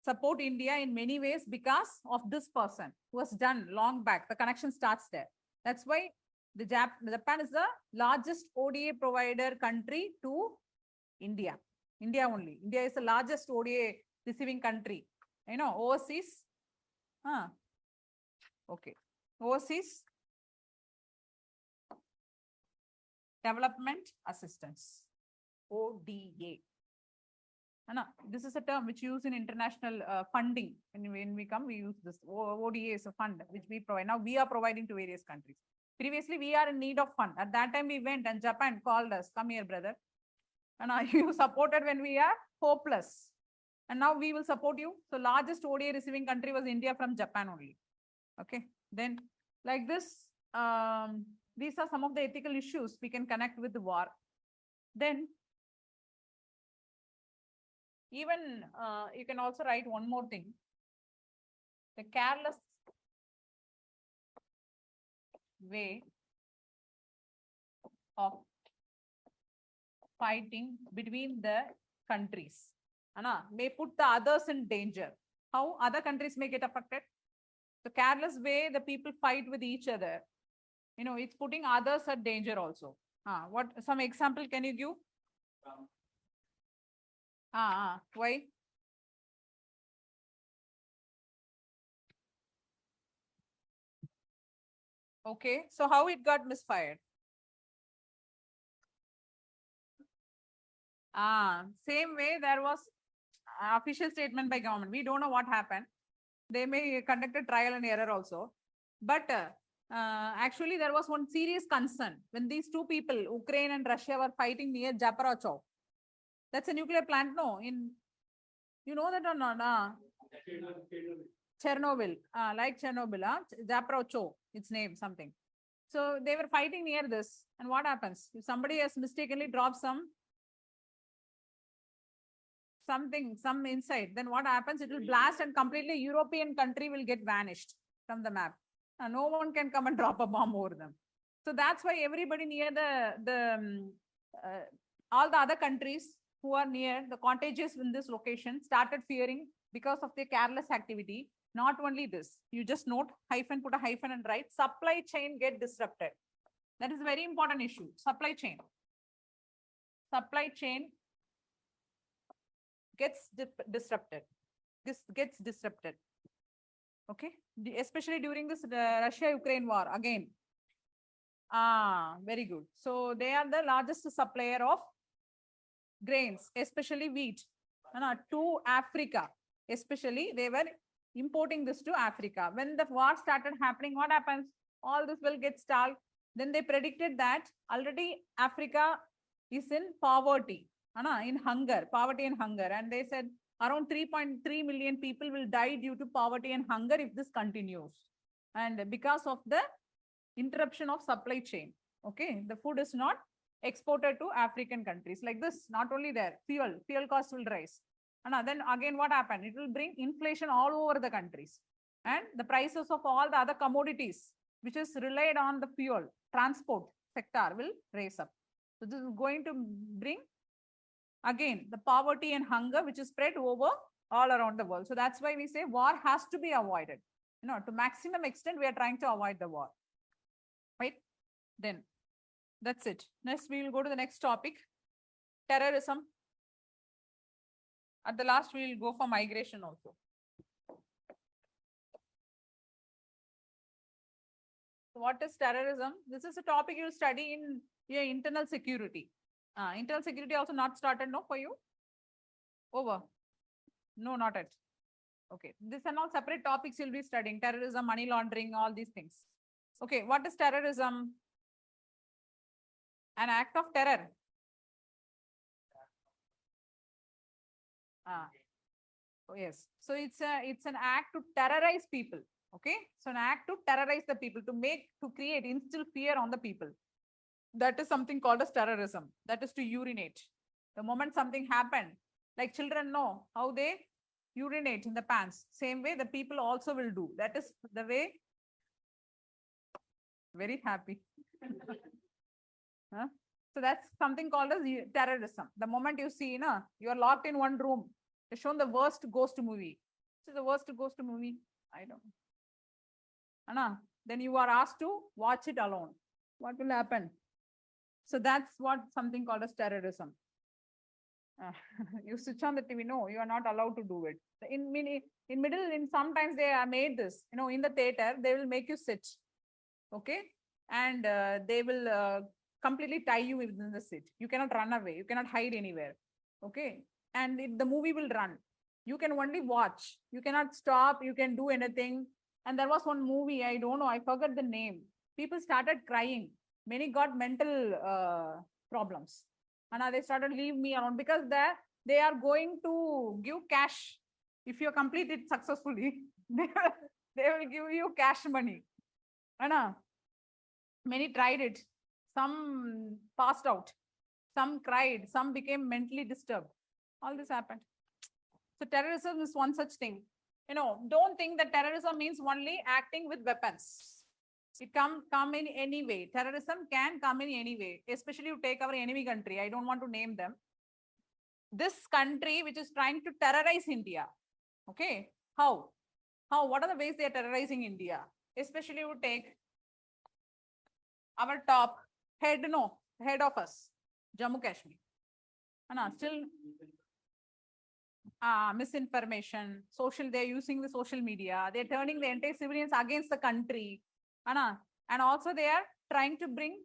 support India in many ways because of this person who was done long back. The connection starts there. That's why Japan is the largest ODA provider country to India. India only. India is the largest ODA receiving country. Overseas. Okay. Overseas Development Assistance. ODA. This is a term which used in international funding. When we come, we use this. ODA is a fund which we provide. Now we are providing to various countries. Previously, we are in need of fund. At that time, we went and Japan called us, come here, brother. You supported when we are hopeless. And now we will support you. So largest ODA receiving country was India from Japan only. Okay. Then like this, these are some of the ethical issues we can connect with the war. Then even you can also write one more thing. The careless way of fighting between the countries may put the others in danger. How other countries may get affected? The careless way the people fight with each other, it's putting others at danger also. What some example can you give? Why? Okay, so how it got misfired? Same way there was official statement by government. We don't know what happened. They may conduct a trial and error also. But actually there was one serious concern when these two people, Ukraine and Russia, were fighting near Zaporozhye. That's a nuclear plant, no? You know that or not? Chernobyl, like Chernobyl, Zaporozhye, its name, something. So they were fighting near this. And what happens? If somebody has mistakenly dropped some inside, then what happens? It will blast and completely European country will get vanished from the map. No one can come and drop a bomb over them. So that's why everybody near all the other countries who are near the cottages in this location started fearing because of their careless activity. Not only this, you just note hyphen, put a hyphen and write supply chain get disrupted. That is a very important issue. Supply chain. Supply chain gets disrupted. This gets disrupted. Okay, especially during this Russia-Ukraine war again. Very good. So they are the largest supplier of grains, especially wheat, to Africa. Especially they were importing this to Africa. When the war started happening, what happens? All this will get stalled. Then they predicted that already Africa is in poverty, in hunger, poverty and hunger. And they said around 3.3 million people will die due to poverty and hunger if this continues. And because of the interruption of supply chain, okay, the food is not exported to African countries like this. Not only there, fuel costs will rise. And then again, what happened? It will bring inflation all over the countries. And the prices of all the other commodities, which is relied on the fuel, transport sector will raise up. So this is going to bring, again, the poverty and hunger, which is spread over all around the world. So that's why we say war has to be avoided. To maximum extent, we are trying to avoid the war. Right? Then, that's it. Next, we will go to the next topic, terrorism. At the last, we will go for migration also. So what is terrorism? This is a topic you will study in your internal security. Internal security also not started, no, for you? Over. No, not yet. Okay. This and all separate topics you'll be studying. Terrorism, money laundering, all these things. Okay. What is terrorism? An act of terror. Oh, yes. So it's an act to terrorize people. Okay. So an act to terrorize the people, to create, instill fear on the people. That is something called as terrorism. That is to urinate. The moment something happened, like children know how they urinate in the pants. Same way the people also will do. That is the way. Very happy. Huh? So that's something called as terrorism. The moment you see, you are locked in one room. They shown the worst ghost movie. So the worst ghost movie, I don't know. Anna, then you are asked to watch it alone. What will happen? So that's what something called as terrorism. You switch on the TV. No, you are not allowed to do it. In sometimes they are made this. In the theater they will make you sit. Okay, and they will completely tie you within the seat. You cannot run away. You cannot hide anywhere. Okay, and the movie will run. You can only watch. You cannot stop. You can do anything. And there was one movie. I don't know. I forgot the name. People started crying. Many got mental problems. And they started leave me around because they are going to give cash. If you complete it successfully, they will give you cash money. Anna, many tried it. Some passed out. Some cried. Some became mentally disturbed. All this happened. So terrorism is one such thing. Don't think that terrorism means only acting with weapons. It come in any way. Terrorism can come in any way, especially you take our enemy country. I don't want to name them. This country which is trying to terrorize India. Okay. How? What are the ways they are terrorizing India? Especially you take our top head of us, Jammu Kashmir. Still misinformation, they're using the social media, they're turning the entire civilians against the country. And also they are trying to bring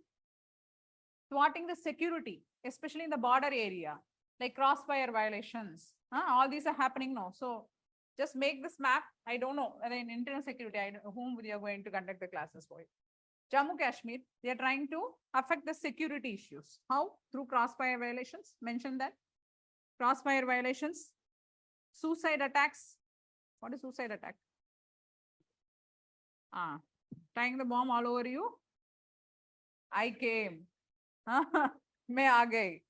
thwarting the security, especially in the border area, like crossfire violations. All these are happening now. So just make this map. I don't know, in internal security, whom we are going to conduct the classes for it. Jammu Kashmir, they are trying to affect the security issues. How? Through crossfire violations. Mention that. Crossfire violations. Suicide attacks. What is suicide attack? Tying the bomb all over you. I came. Main aa gayi.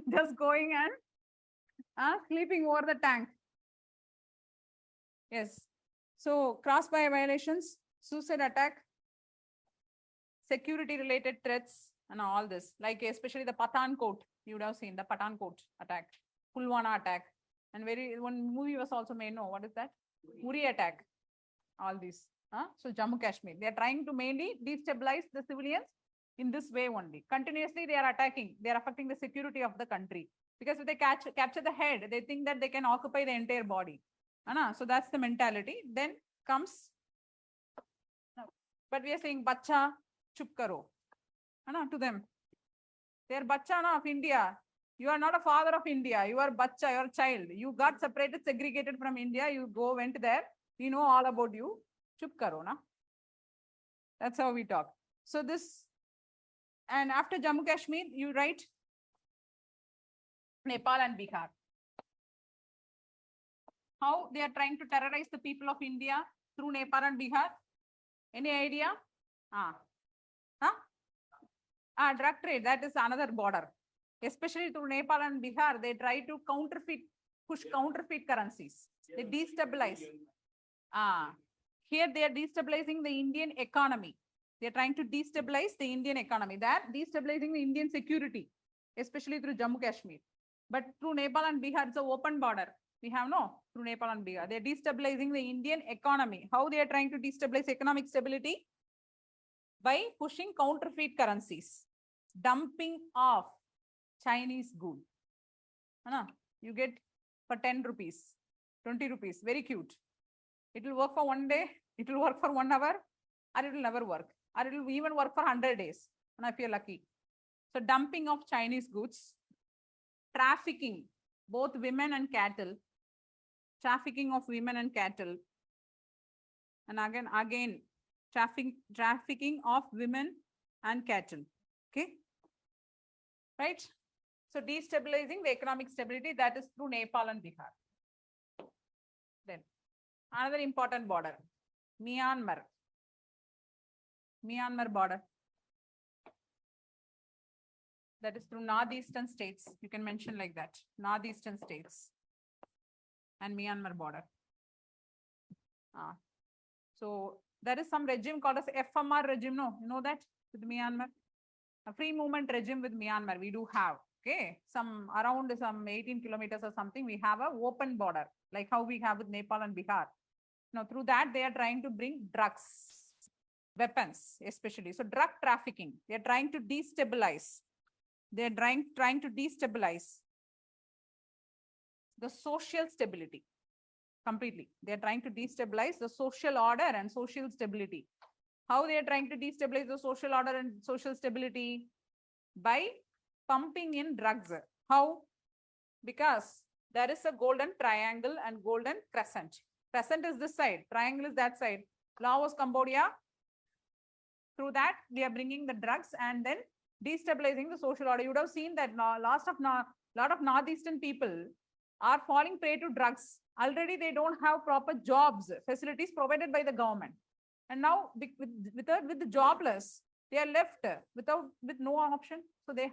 Just going and sleeping over the tank. Yes. So crossfire violations, suicide attack, security related threats, and all this, like especially the Pathankot. You would have seen the Pathankot attack, Pulwama attack, and one movie was also made. No, what is that? Uri attack. All these. So Jammu Kashmir, they are trying to mainly destabilize the civilians in this way only. Continuously they are attacking. They are affecting the security of the country because if they capture the head, they think that they can occupy the entire body. So that's the mentality. Then comes, but we are saying bacha chup karo. To them. They are bacha of India. You are not a father of India. You are bacha, you are child. You got separated, segregated from India. You went there. We know all about you. Chup karo, na? That's how we talk. So this, and after Jammu Kashmir, you write Nepal and Bihar. How they are trying to terrorize the people of India through Nepal and Bihar? Any idea? Drug trade, that is another border. Especially through Nepal and Bihar, they try to push counterfeit currencies. They destabilize. Here they are destabilizing the Indian economy. They are trying to destabilize the Indian economy. They are destabilizing the Indian security, especially through Jammu Kashmir. But through Nepal and Bihar, it's an open border. We have through Nepal and Bihar. They are destabilizing the Indian economy. How they are trying to destabilize economic stability? By pushing counterfeit currencies, dumping off Chinese good. You get for 10 rupees, 20 rupees, very cute. It will work for one day, it will work for 1 hour, or it will never work, or it will even work for 100 days, if you're lucky. So dumping of Chinese goods, trafficking, both women and cattle, trafficking of women and cattle, and again, trafficking of women and cattle. Okay, right? So destabilizing the economic stability, that is through Nepal and Bihar. Then another important border, Myanmar border. That is through northeastern states. You can mention like that, northeastern states and Myanmar border. So there is some regime called as FMR regime. No, you know that with Myanmar, a free movement regime with Myanmar. We do have, okay, some around some 18 kilometers or something. We have a open border, like how we have with Nepal and Bihar. Now through that, they are trying to bring drugs, weapons, especially. So drug trafficking, they are trying to destabilize. They are trying to destabilize the social stability completely. They are trying to destabilize the social order and social stability. How they are trying to destabilize the social order and social stability? By pumping in drugs. How? Because there is a golden triangle and golden crescent. Crescent is this side, triangle is that side. Laos, Cambodia. Through that, we are bringing the drugs and then destabilizing the social order. You would have seen that lot of northeastern people are falling prey to drugs. Already they don't have proper jobs, facilities provided by the government. And now with the jobless, they are left with no option. So they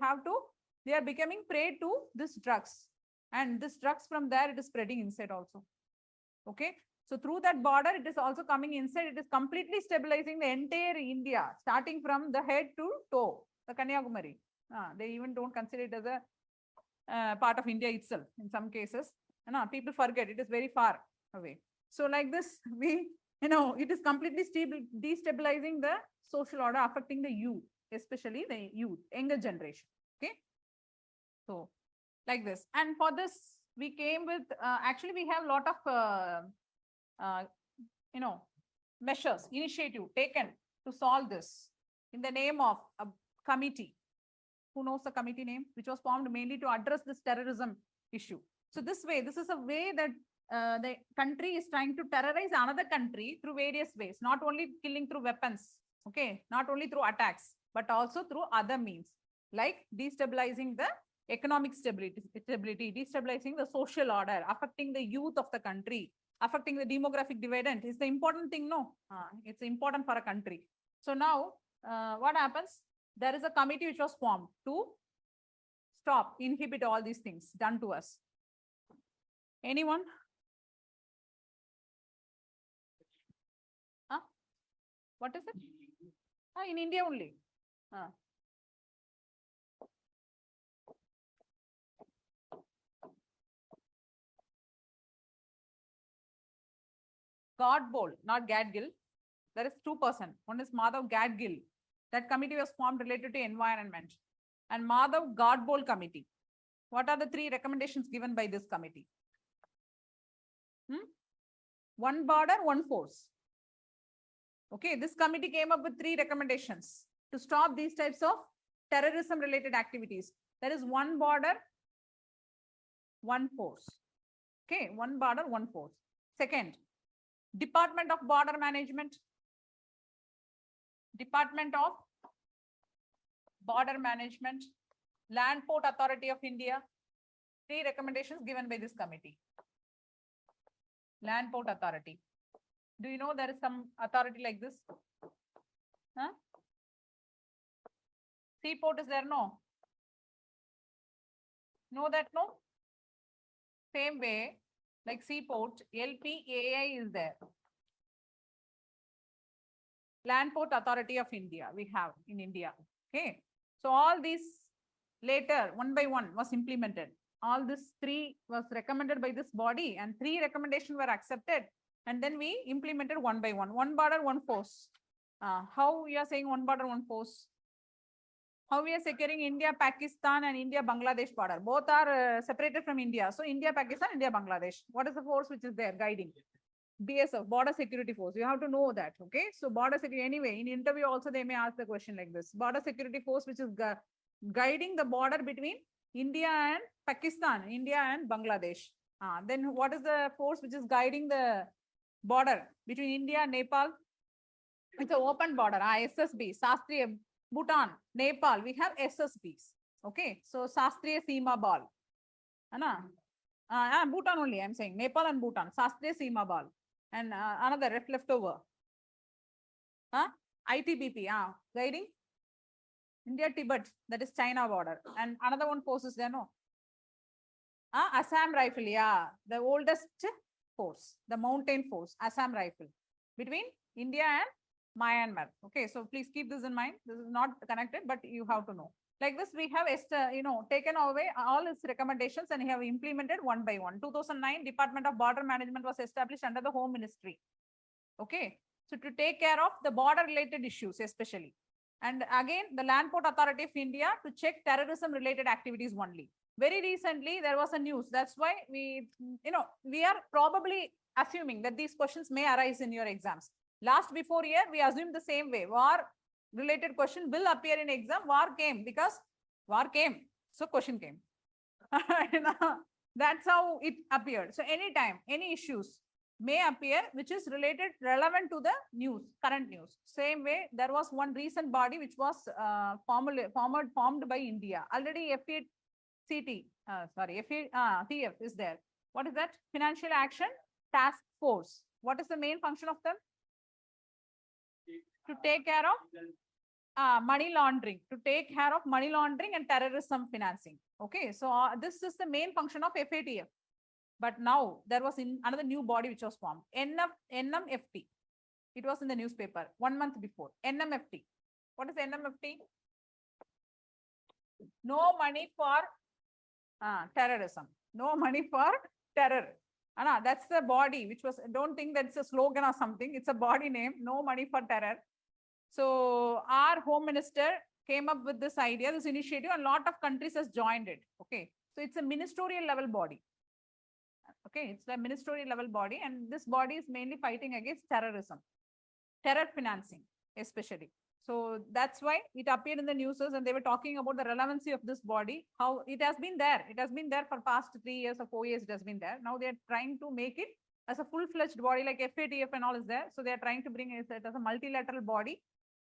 are becoming prey to this drugs. And this drugs from there, it is spreading inside also. Okay. So through that border, it is also coming inside. It is completely stabilizing the entire India, starting from the head to toe, the Kanyakumari. They even don't consider it as a part of India itself in some cases. People forget it is very far away. So like this, it is completely destabilizing the social order, affecting the youth, especially the youth, younger generation. Okay. So like this. And for this, we came with, actually we have a lot of, measures, initiative taken to solve this in the name of a committee. Who knows the committee name? Which was formed mainly to address this terrorism issue. So this is a way that the country is trying to terrorize another country through various ways, not only killing through weapons, okay, not only through attacks, but also through other means, like destabilizing the economic stability, destabilizing the social order, affecting the youth of the country, affecting the demographic dividend. Is the important thing, no? It's important for a country. So now, what happens? There is a committee which was formed to inhibit all these things done to us. Anyone? What is it? In India only. Godbole, not Gadgil. There is 2 persons. One is Madhav Gadgil. That committee was formed related to environment. And Madhav Godbole committee. What are the 3 recommendations given by this committee? One border, one force. Okay, this committee came up with 3 recommendations to stop these types of terrorism related activities. There is one border, one force. Okay, one border, one force. Second, Department of Border Management. Department of Border Management, Land Port Authority of India. 3 recommendations given by this committee. Land Port Authority. Do you know there is some authority like this? Seaport is there? No. Know that? No. Same way, like Seaport, LPAI is there. Land Port Authority of India, we have in India. Okay. So all these later, one by one, was implemented. All this 3 was recommended by this body and 3 recommendations were accepted. And then we implemented one by one. One border, one force. How we are saying one border, one force? How we are securing India, Pakistan and India, Bangladesh border? Both are separated from India. So India, Pakistan, India, Bangladesh. What is the force which is there guiding? BSF, Border Security Force. You have to know that. Okay. So border security, anyway, in interview also they may ask the question like this. Border Security Force, which is guiding the border between India and Pakistan, India and Bangladesh. Then what is the force which is guiding the border between India and Nepal? It's an open border. SSB, Shastriya, Bhutan, Nepal. We have SSBs. Okay, so Shastriya Seema Bal. Bhutan only. I'm saying Nepal and Bhutan. Shastriya Seema Bal, and another leftover. ITBP. Guiding India Tibet. That is China border, and another one force is there. No. Assam Rifle. Yeah, the oldest force, the mountain force, Assam Rifle, between India and Myanmar. Okay, so please keep this in mind. This is not connected, but you have to know. Like this, we have taken away all its recommendations and have implemented one by one. 2009, Department of Border Management was established under the Home Ministry. Okay, so to take care of the border-related issues, especially. And again, the Land Port Authority of India to check terrorism-related activities only. Very recently, there was a news. That's why we are probably assuming that these questions may arise in your exams. Last before year, we assumed the same way. War related question will appear in exam. War came because war came. So question came. That's how it appeared. So anytime, any issues may appear which is relevant to the news, current news. Same way, there was one recent body which was formed by India. Already TF is there. What is that? Financial Action Task Force. What is the main function of them? To take care of money laundering, and terrorism financing. Okay, so this is the main function of FATF. But now there was another new body which was formed, NMFT. It was in the newspaper 1 month before. NMFT. What is NMFT? No money for terrorism. No money for terror. That's the body which was, don't think that's a slogan or something. It's a body name, no money for terror. So our Home Minister came up with this idea, this initiative, and a lot of countries has joined it. Okay, so it's a ministerial level body. Okay, it's a ministerial level body, and this body is mainly fighting against terrorism, terror financing especially. So that's why it appeared in the news, and they were talking about the relevancy of this body, how it has been there. It has been there for past 3 years or 4 years, it has been there. Now they're trying to make it as a full-fledged body like FATF and all is there. So they're trying to bring it as a multilateral body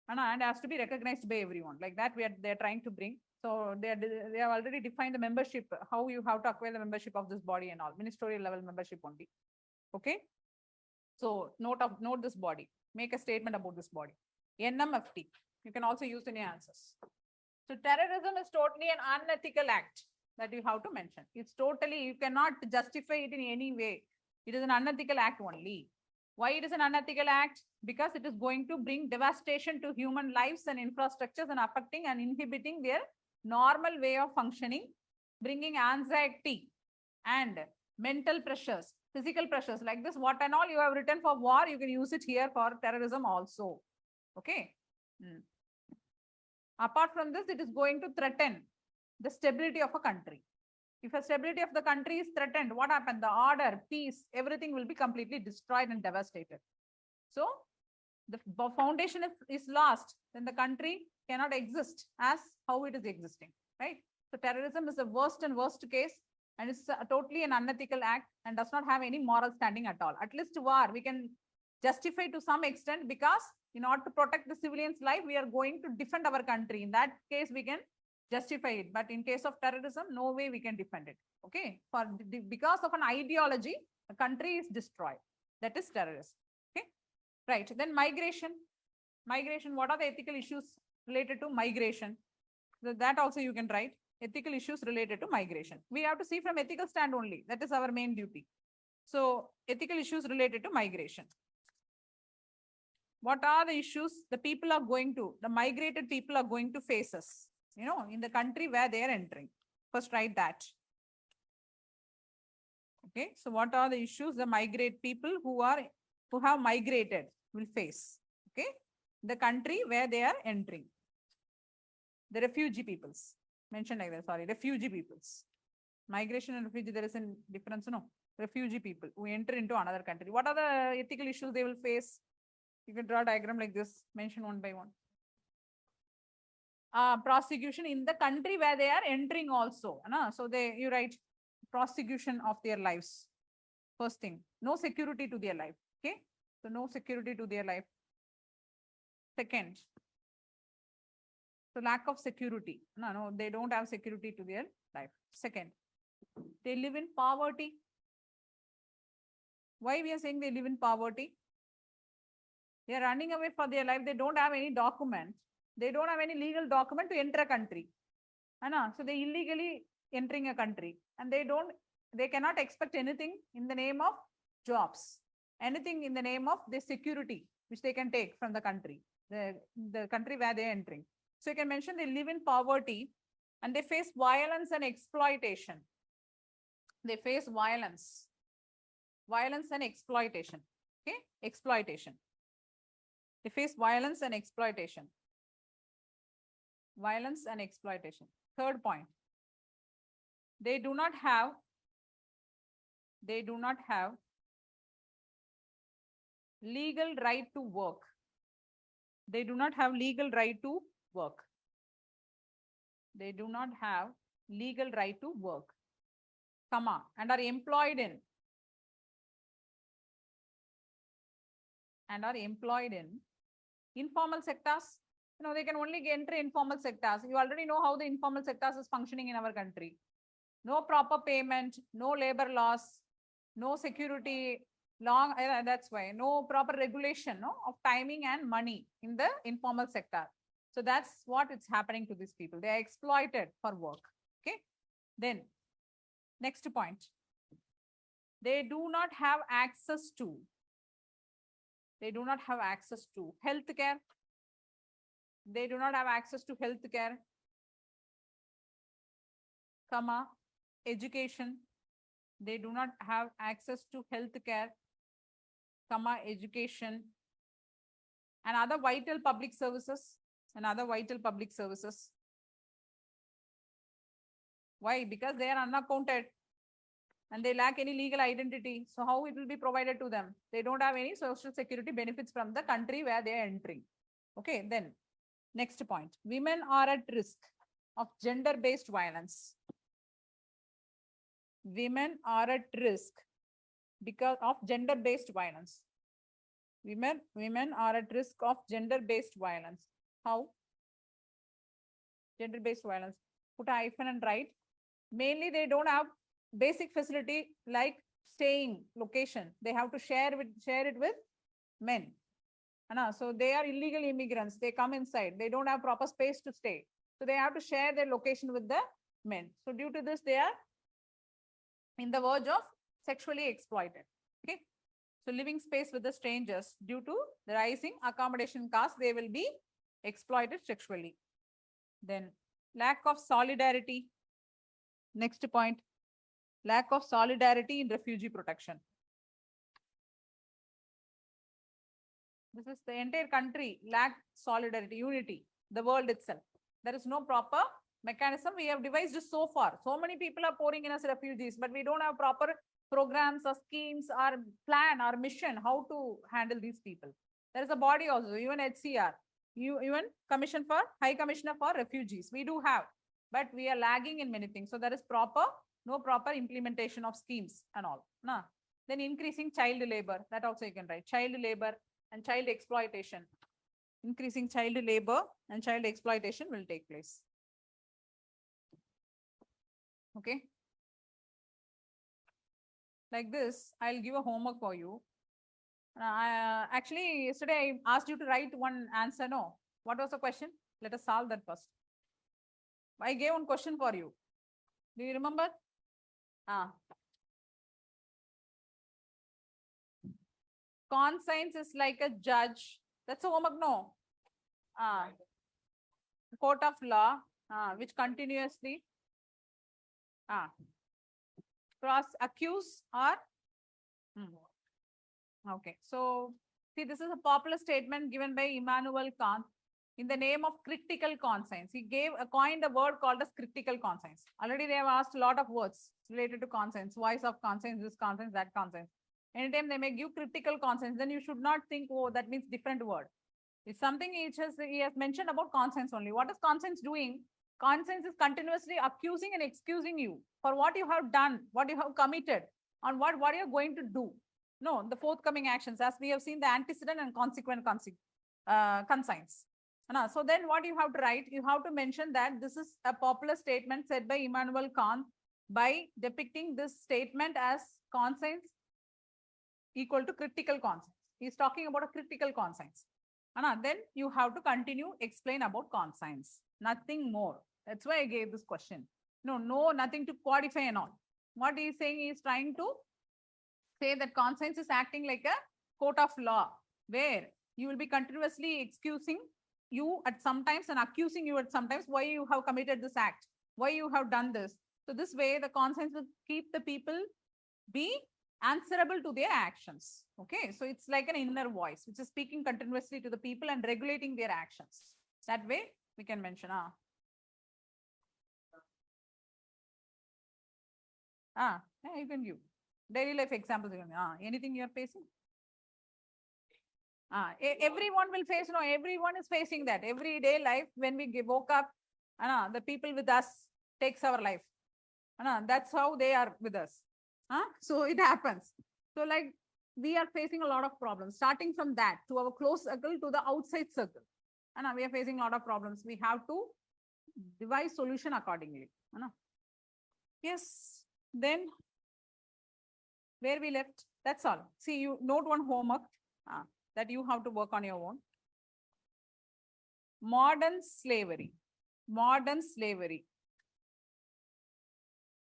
and has to be recognized by everyone. Like that, they're trying to bring. So they have already defined the membership, how you have to acquire the membership of this body and all, ministerial level membership only. Okay. So note this body. Make a statement about this body. NMFT. You can also use in your answers. So terrorism is totally an unethical act that you have to mention. It's totally, you cannot justify it in any way. It is an unethical act only. Why it is an unethical act? Because it is going to bring devastation to human lives and infrastructures and affecting and inhibiting their normal way of functioning, bringing anxiety and mental pressures, physical pressures like this. What and all you have written for war, you can use it here for terrorism also. Okay. Apart from this, it is going to threaten the stability of a country. If the stability of the country is threatened, what happened? The order, peace, everything will be completely destroyed and devastated. So the foundation is lost, then the country cannot exist as how it is existing, right? So terrorism is the worst and worst case, and it's totally an unethical act and does not have any moral standing at all. At least war, we can justify to some extent, because in order to protect the civilian's life, we are going to defend our country. In that case, we can justify it. But in case of terrorism, no way we can defend it. Okay, because of an ideology, a country is destroyed. That is terrorism. Okay, right. Then migration. Migration. What are the ethical issues related to migration? So that also you can write. Ethical issues related to migration. We have to see from ethical stand only. That is our main duty. So ethical issues related to migration. What are the issues the migrated people are going to face us, in the country where they are entering? First write that. Okay, so what are the issues the people who have migrated will face? Okay, the country where they are entering. The refugee peoples. Mentioned like that, sorry, refugee peoples. Migration and refugee, there is a difference, no? Refugee people who enter into another country. What are the ethical issues they will face? You can draw a diagram like this, mention one by one. prosecution in the country where they are entering also. So you write prosecution of their lives. First thing, no security to their life. Okay, so no security to their life. Second, so lack of security. No, they don't have security to their life. Second, they live in poverty. Why we are saying they live in poverty? They are running away for their life. They don't have any document. They don't have any legal document to enter a country. So they illegally entering a country, and they cannot expect anything in the name of jobs, anything in the name of the security which they can take from the country, the country where they are entering. So you can mention they live in poverty and they face violence and exploitation. They face violence and exploitation. Okay, exploitation. They face violence and exploitation. Violence and exploitation. Third point, they do not have legal right to work. They do not have legal right to work. They do not have legal right to work, comma, and are employed in informal sectors. They can only enter informal sectors. You already know how the informal sectors is functioning in our country. No proper payment, no labor laws, no security, that's why no proper regulation of timing and money in the informal sector. So that's what it's happening to these people. They are exploited for work. Okay. Then next point, they do not have access to healthcare. They do not have access to healthcare, comma, education. They do not have access to healthcare, comma, education, and other vital public services. Why? Because they are unaccounted and they lack any legal identity. So how it will be provided to them? They don't have any social security benefits from the country where they are entering. Okay, then next point, women are at risk of gender-based violence. Women are at risk because of gender-based violence. Women are at risk of gender-based violence. How? Gender-based violence. Put a hyphen and write. Mainly, they don't have basic facility like staying location. They have to share it with men. So they are illegal immigrants. They come inside. They don't have proper space to stay. So they have to share their location with the men. So due to this, they are in the verge of sexually exploited. Okay. So living space with the strangers, due to the rising accommodation costs, they will be exploited sexually. Then lack of solidarity. Next point, lack of solidarity in refugee protection. This is the entire country lack solidarity, unity, the world itself. There is no proper mechanism we have devised so far. So many people are pouring in as refugees, but we don't have proper programs or schemes or plan or mission how to handle these people. There is a body also, even HCR, even High Commissioner for Refugees. We do have, but we are lagging in many things. So there is no proper implementation of schemes and all. Then increasing child labor, that also you can write. Child labor and child exploitation. Increasing child labor and child exploitation will take place. Okay. Like this, I'll give a homework for you. Actually, yesterday I asked you to write one answer. No. What was the question? Let us solve that first. I gave one question for you. Do you remember? Conscience is like a judge. That's a homework, no? Court of law, which continuously accuse or okay. So see, this is a popular statement given by Immanuel Kant in the name of critical conscience. He coined a word called as critical conscience. Already they have asked a lot of words related to conscience, voice of conscience, this conscience, that conscience. Anytime they may give critical conscience, then you should not think, oh, that means different word. It's something he has mentioned about conscience only. What is conscience doing? Conscience is continuously accusing and excusing you for what you have done, what you have committed, on what you are going to do. No, the forthcoming actions, as we have seen the antecedent and consequent conscience. So then what you have to write, you have to mention that this is a popular statement said by Immanuel Kant by depicting this statement as conscience equal to critical conscience. He's talking about a critical conscience. Then you have to continue explain about conscience, nothing more. That's why I gave this question. No, nothing to qualify and all. What he is saying, he is trying to say that conscience is acting like a court of law, where you will be continuously excusing you at sometimes and accusing you at sometimes why you have committed this act, why you have done this. So this way, the conscience will keep the people be answerable to their actions. Okay, so it's like an inner voice which is speaking continuously to the people and regulating their actions. That way we can mention you can give daily life examples. Anything you are facing, everyone will face. No, everyone is facing that everyday life. When we woke up, the people with us takes our life. That's how they are with us. So it happens. So like we are facing a lot of problems, starting from that to our close circle to the outside circle. We are facing a lot of problems. We have to devise solution accordingly. Yes. Then where we left, that's all. See, you note one homework that you have to work on your own. Modern slavery. Modern slavery.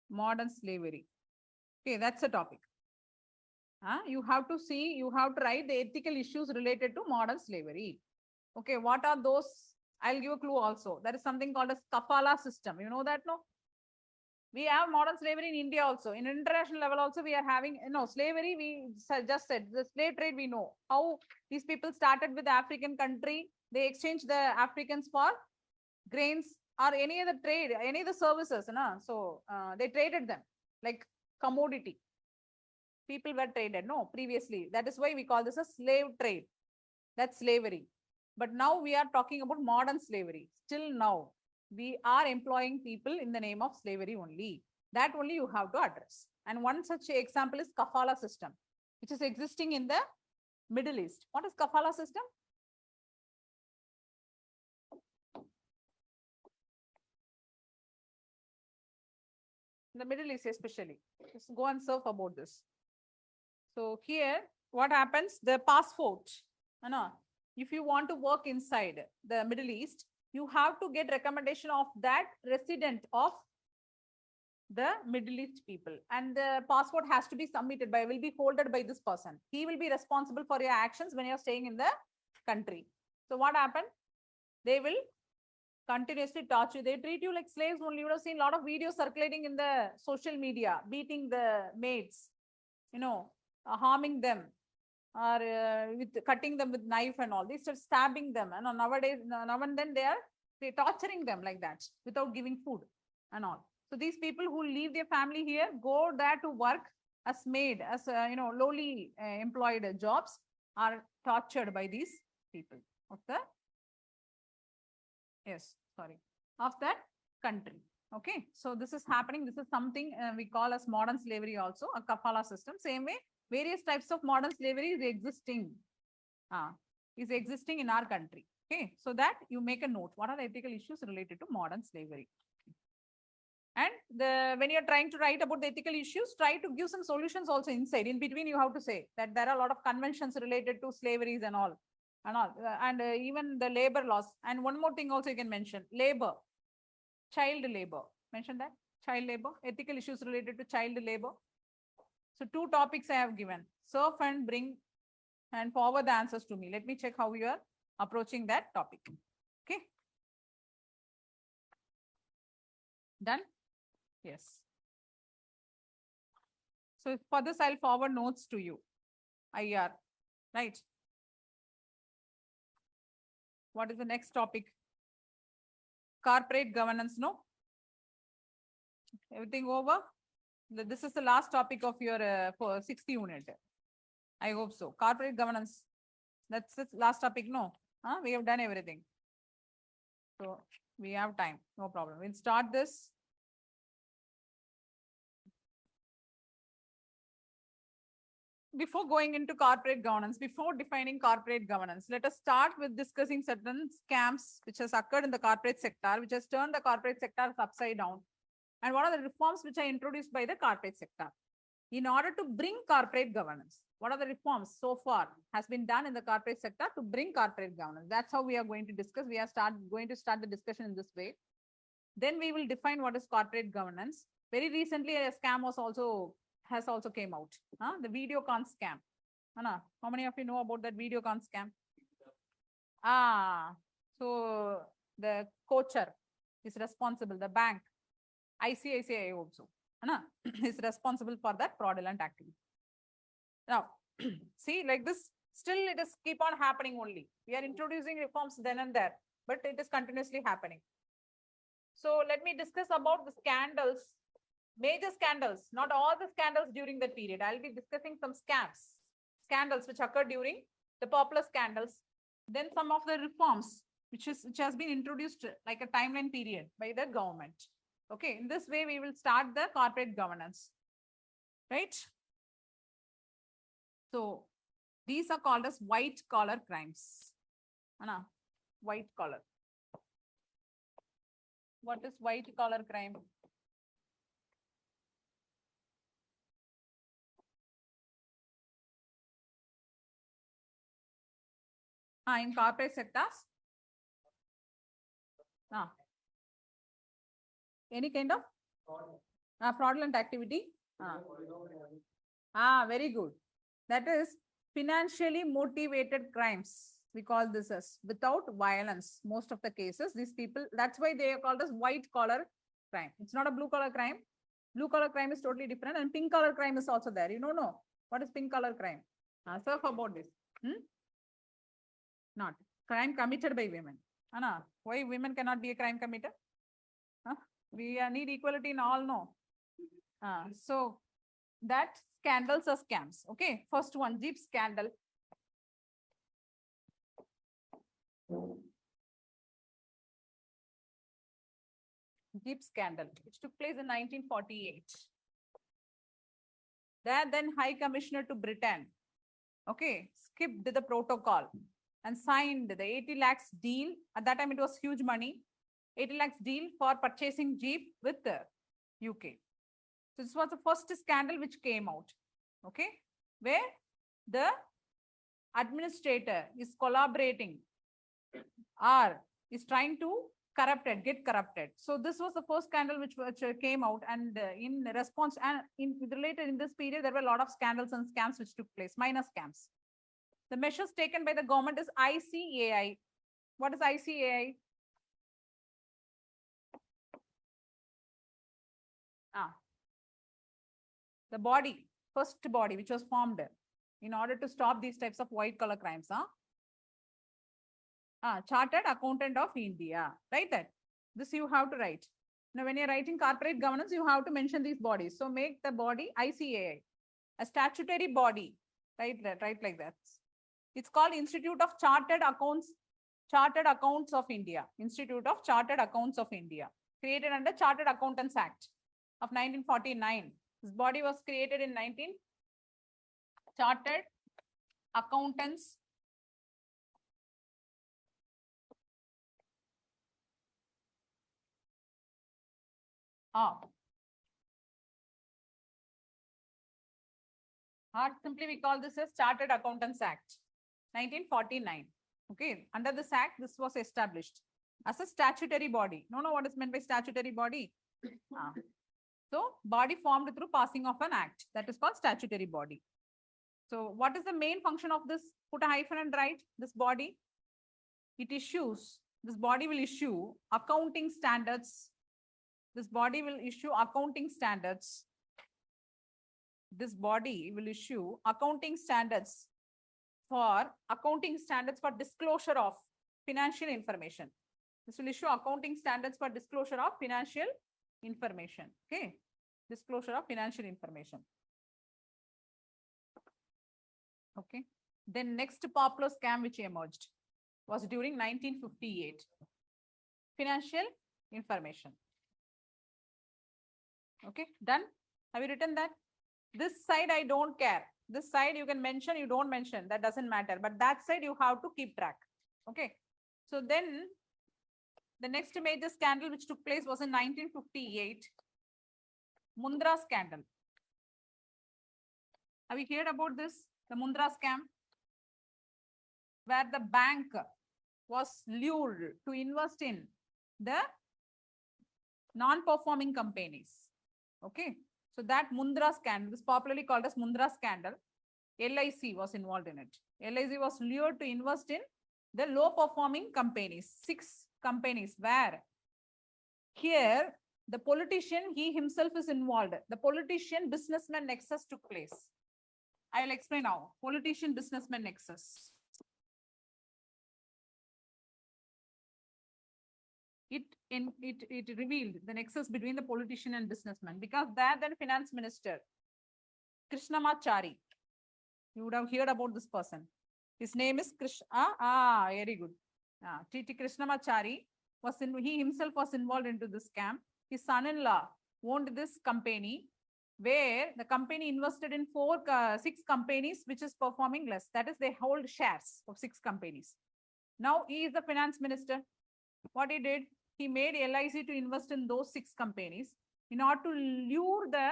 Modern slavery. Okay, that's a topic. You have to see, you have to write the ethical issues related to modern slavery. Okay, what are those? I'll give a clue also. There is something called as kafala system. You know that, no? We have modern slavery in India also. In international level also, we are having, slavery, we just said, the slave trade, we know. How these people started with the African country. They exchanged the Africans for grains or any other trade, any other services. So they traded them like commodity. People were traded, previously. That is why we call this a slave trade. That's slavery. But now we are talking about modern slavery. Still now, we are employing people in the name of slavery only. That only you have to address. And one such example is kafala system, which is existing in the Middle East. What is kafala system? In the Middle East especially. Just go and surf about this. So here, what happens? The passport. If you want to work inside the Middle East, you have to get recommendation of that resident of the Middle East people. And the passport has to be submitted by, will be holded by this person. He will be responsible for your actions when you're staying in the country. So what happened? They will continuously torture you. They treat you like slaves only. You would have seen a lot of videos circulating in the social media, beating the maids, harming them, or with cutting them with knife and all. They start stabbing them. And nowadays, now and then they're torturing them like that without giving food and all. So these people who leave their family here, go there to work as maid, as lowly employed jobs, are tortured by these people of the of that country. Okay, so this is happening. This is something we call as modern slavery also, a kafala system. Same way, various types of modern slavery is existing in our country. Okay, so that you make a note. What are the ethical issues related to modern slavery? And when you're trying to write about the ethical issues, try to give some solutions also inside. In between, you have to say that there are a lot of conventions related to slaveries and all. And even the labor laws. And one more thing also you can mention, labor, child labor. Mention that, child labor, ethical issues related to child labor. So 2 topics I have given. Surf and bring and forward the answers to me. Let me check how you are approaching that topic. Okay. Done? Yes. So for this, I'll forward notes to you. IR, right? What is the next topic? Corporate governance, no? Everything over? This is the last topic of your for 60th unit. I hope so. Corporate governance. That's the last topic, no? We have done everything. So we have time, no problem. We'll start this. Before going into corporate governance, before defining corporate governance, let us start with discussing certain scams which has occurred in the corporate sector, which has turned the corporate sector upside down. And what are the reforms which are introduced by the corporate sector in order to bring corporate governance? What are the reforms so far has been done in the corporate sector to bring corporate governance? That's how we are going to discuss. We are going to start the discussion in this way. Then we will define what is corporate governance. Very recently, a scam has also came out. The videocon scam. How many of you know about that videocon scam? So the coacher is responsible. The bank, ICICI also, is responsible for that fraudulent activity. Now, see, like this, still it is keep on happening only. We are introducing reforms then and there, but it is continuously happening. So let me discuss about the scandals, major scandals, not all the scandals during that period. I'll be discussing some scandals which occurred during the popular scandals. Then some of the reforms which has been introduced like a timeline period by the government. Okay, in this way we will start the corporate governance, right? So these are called as white collar crimes. White collar. What is white collar crime? In corporate sectors? Any kind of fraudulent activity? Very good. That is financially motivated crimes. We call this as without violence. Most of the cases, these people, that's why they are called as white collar crime. It's not a blue collar crime. Blue collar crime is totally different, and pink collar crime is also there. You don't know what is pink collar crime? Surf about this. Not crime committed by women. Why women cannot be a crime committer? We need equality in all, no? So that scandals are scams. Okay, first one, Jeep scandal. Jeep scandal, which took place in 1948. Then High Commissioner to Britain, okay, skipped the protocol and signed the 80 lakhs deal. At that time, it was huge money. 80 lakhs deal for purchasing Jeep with the UK. So this was the first scandal which came out, okay, where the administrator is collaborating or is trying to get corrupted. So this was the first scandal which came out, and in response and related in this period, there were a lot of scandals and scams which took place, minor scams. The measures taken by the government is ICAI. What is ICAI? The body, first body which was formed in order to stop these types of white collar crimes. Chartered Accountant of India. Write that. This you have to write. Now, when you're writing corporate governance, you have to mention these bodies. So make the body ICAI, a statutory body. Write like that. It's called Institute of Chartered Accounts of India. Institute of Chartered Accounts of India. Created under Chartered Accountants Act of 1949. This body was created in Chartered Accountants simply we call this as Chartered Accountants Act 1949. Okay, under this act, this was established as a statutory body. No, what is meant by statutory body? So body formed through passing of an act, that is called statutory body. So what is the main function of this? Put a hyphen and write this body. This body will issue accounting standards. This body will issue accounting standards. This body will issue accounting standards for disclosure of financial information. This will issue accounting standards for disclosure of financial information. Okay, disclosure of financial information. Okay, then next popular scam which emerged. was during 1958. Financial information. Okay, done. Have you written that? This side I don't care. This side you can mention, you don't mention, that doesn't matter. But that side you have to keep track. Okay. So then the next major scandal which took place was in 1958, Mundra scandal. Have you heard about this? The Mundra scam, where the bank was lured to invest in the non-performing companies. Okay. So that Mundra scandal is popularly called as Mundra scandal. LIC was involved in it. LIC was lured to invest in the low performing companies, 6 companies, where here the politician, he himself is involved. The politician businessman nexus took place. I will explain now. Politician businessman nexus. It revealed the nexus between the politician and businessman, because that then finance minister Krishnamachari, you would have heard about this person. His name is very good. T.T. Krishnamachari was he himself was involved into this scam. His son-in-law owned this company, where the company invested in 6 companies which is performing less. That is, they hold shares of 6 companies. Now he is the finance minister. What he did, he made LIC to invest in those 6 companies in order to lure the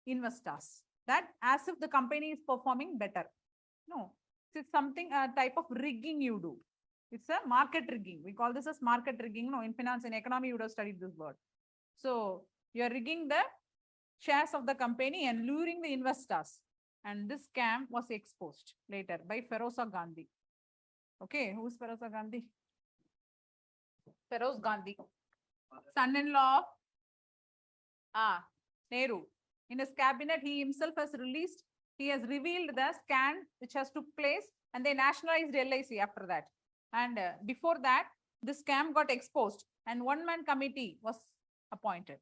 investors, that as if the company is performing better. No, it's something, a type of rigging you do. It's a market rigging. We call this as market rigging. No, in finance, in economy, you would have studied this word. So you're rigging the shares of the company and luring the investors. And this scam was exposed later by Feroza Gandhi. Okay, who's Feroza Gandhi? Feroz Gandhi, son-in-law of Nehru. In his cabinet, he himself has revealed the scam which has took place, and they nationalized LIC after that. And before that, the scam got exposed and one-man committee was appointed.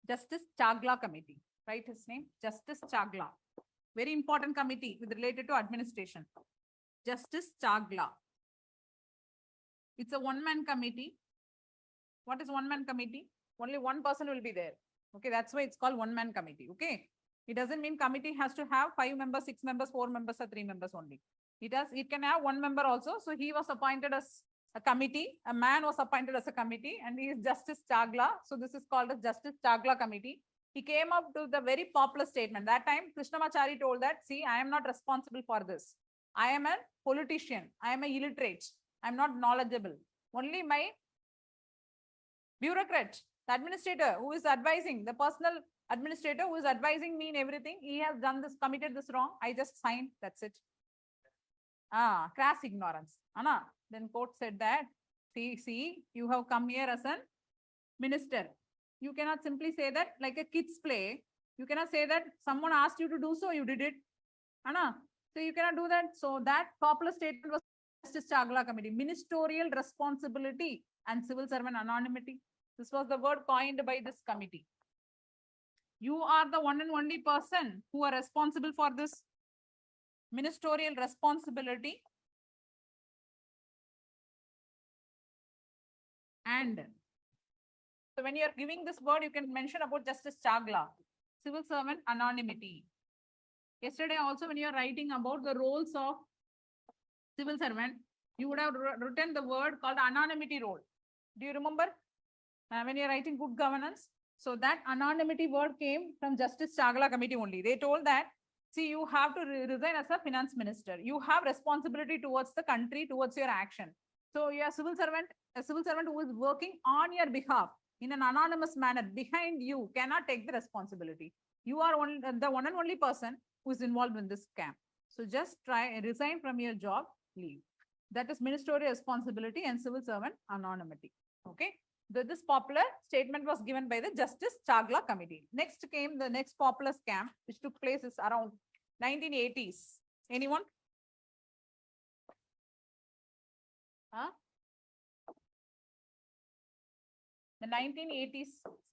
Justice Chagla committee, right? His name, Justice Chagla. Very important committee with related to administration. Justice Chagla. It's a one-man committee. What is one-man committee? Only one person will be there. Okay, that's why it's called one-man committee. Okay, it doesn't mean committee has to have 5 members, 6 members, 4 members, or 3 members only. It can have 1 member also. So he was appointed as a committee. A man was appointed as a committee, and he is Justice Chagla. So this is called as Justice Chagla committee. He came up to the very popular statement. That time, Krishnamachari told that, see, I am not responsible for this. I am a politician. I am a illiterate. I'm not knowledgeable. Only my bureaucrat, the administrator who is advising, the personal administrator who is advising me in everything, he has done this, committed this wrong. I just signed. That's it. Crass ignorance. Anna. Then court said that, see, you have come here as a minister. You cannot simply say that like a kid's play. You cannot say that someone asked you to do so, you did it. Anna. So you cannot do that. So that popular statement was Justice Chagla committee, ministerial responsibility and civil servant anonymity. This was the word coined by this committee. You are the one and only person who are responsible for this ministerial responsibility and so when you are giving this word, you can mention about Justice Chagla, civil servant anonymity. Yesterday also, when you are writing about the roles of civil servant, you would have written the word called anonymity role. Do you remember? When you are writing good governance, so that anonymity word came from Justice Chagla committee only. They told that, see, you have to resign as a finance minister. You have responsibility towards the country, towards your action. So you are a civil servant who is working on your behalf in an anonymous manner behind you cannot take the responsibility. You are the one and only person who is involved in this scam. So just resign from your job, leave. That is ministerial responsibility and civil servant anonymity. Okay. This popular statement was given by the Justice Chagla committee. Next came the next popular scam, which took place is around 1980s. Anyone? The 1980s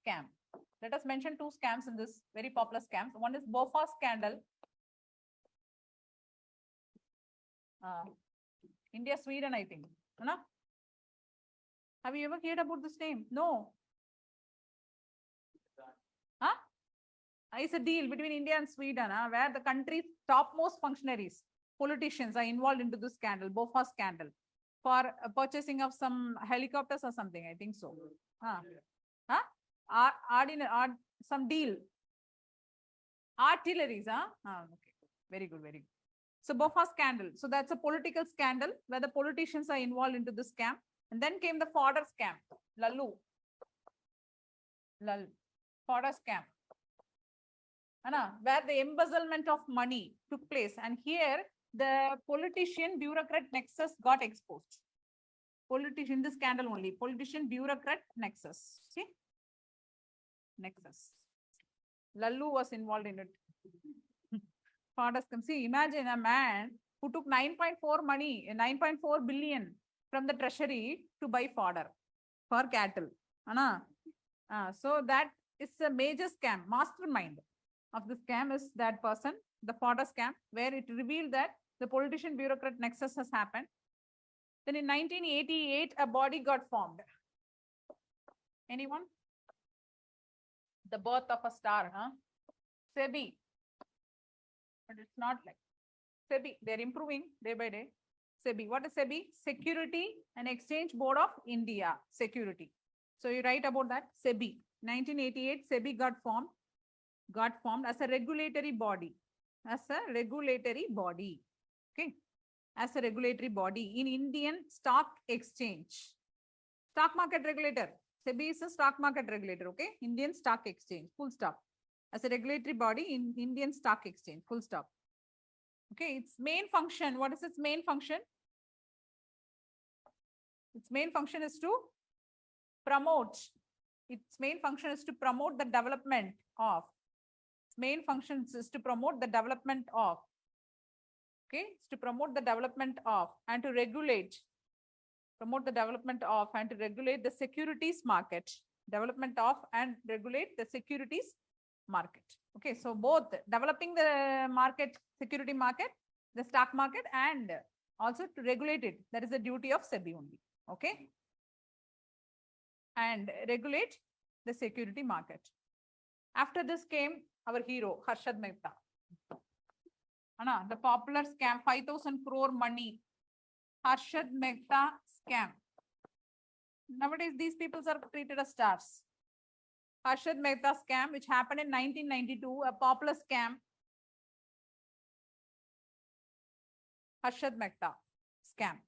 scam. Let us mention 2 scams in this very popular scams. One is BOFA scandal India, Sweden, I think. No? Have you ever heard about this name? No. Huh? It's a deal between India and Sweden, where the country's topmost functionaries, politicians are involved into this scandal, BOFA scandal, for purchasing of some helicopters or something. I think so. Some deal. Artilleries, okay. Very good, very good. So BOFA scandal. So that's a political scandal where the politicians are involved into this scam. And then came the fodder scam, fodder scam, where the embezzlement of money took place. And here the politician bureaucrat nexus got exposed. Politician, this scandal only, politician bureaucrat nexus. See? Nexus. Lallu was involved in it. Fodder scam. See, imagine a man who took 9.4 billion from the treasury to buy fodder for cattle. So that is a major scam. Mastermind of the scam is that person, the fodder scam, where it revealed that the politician bureaucrat nexus has happened. Then in 1988, a body got formed. Anyone? The birth of a star, SEBI. But it's not like SEBI. They're improving day by day. SEBI. What is SEBI? Security and Exchange Board of India. Security. So you write about that. SEBI. 1988, SEBI got formed as a regulatory body. As a regulatory body. Okay. As a regulatory body in Indian Stock Exchange. Stock market regulator. SEBI is a stock market regulator. Okay. Indian Stock Exchange. Full stop. As a regulatory body in Indian Stock Exchange. Full stop. Okay. Its main function. What is its main function? Its main function is to promote. Its main function is to promote the development of. Its main function is to promote the development of. Okay, it's to promote the development of and to regulate. Promote the development of and to regulate the securities market. Development of and regulate the securities market. Okay, so both developing the market, security market, the stock market, and also to regulate it. That is the duty of SEBI only. Okay. And regulate the security market. After this came our hero, Harshad Mehta. The popular scam, 5,000 crore money. Harshad Mehta scam. Nowadays, these people are treated as stars. Harshad Mehta scam, which happened in 1992, a popular scam. Harshad Mehta scam.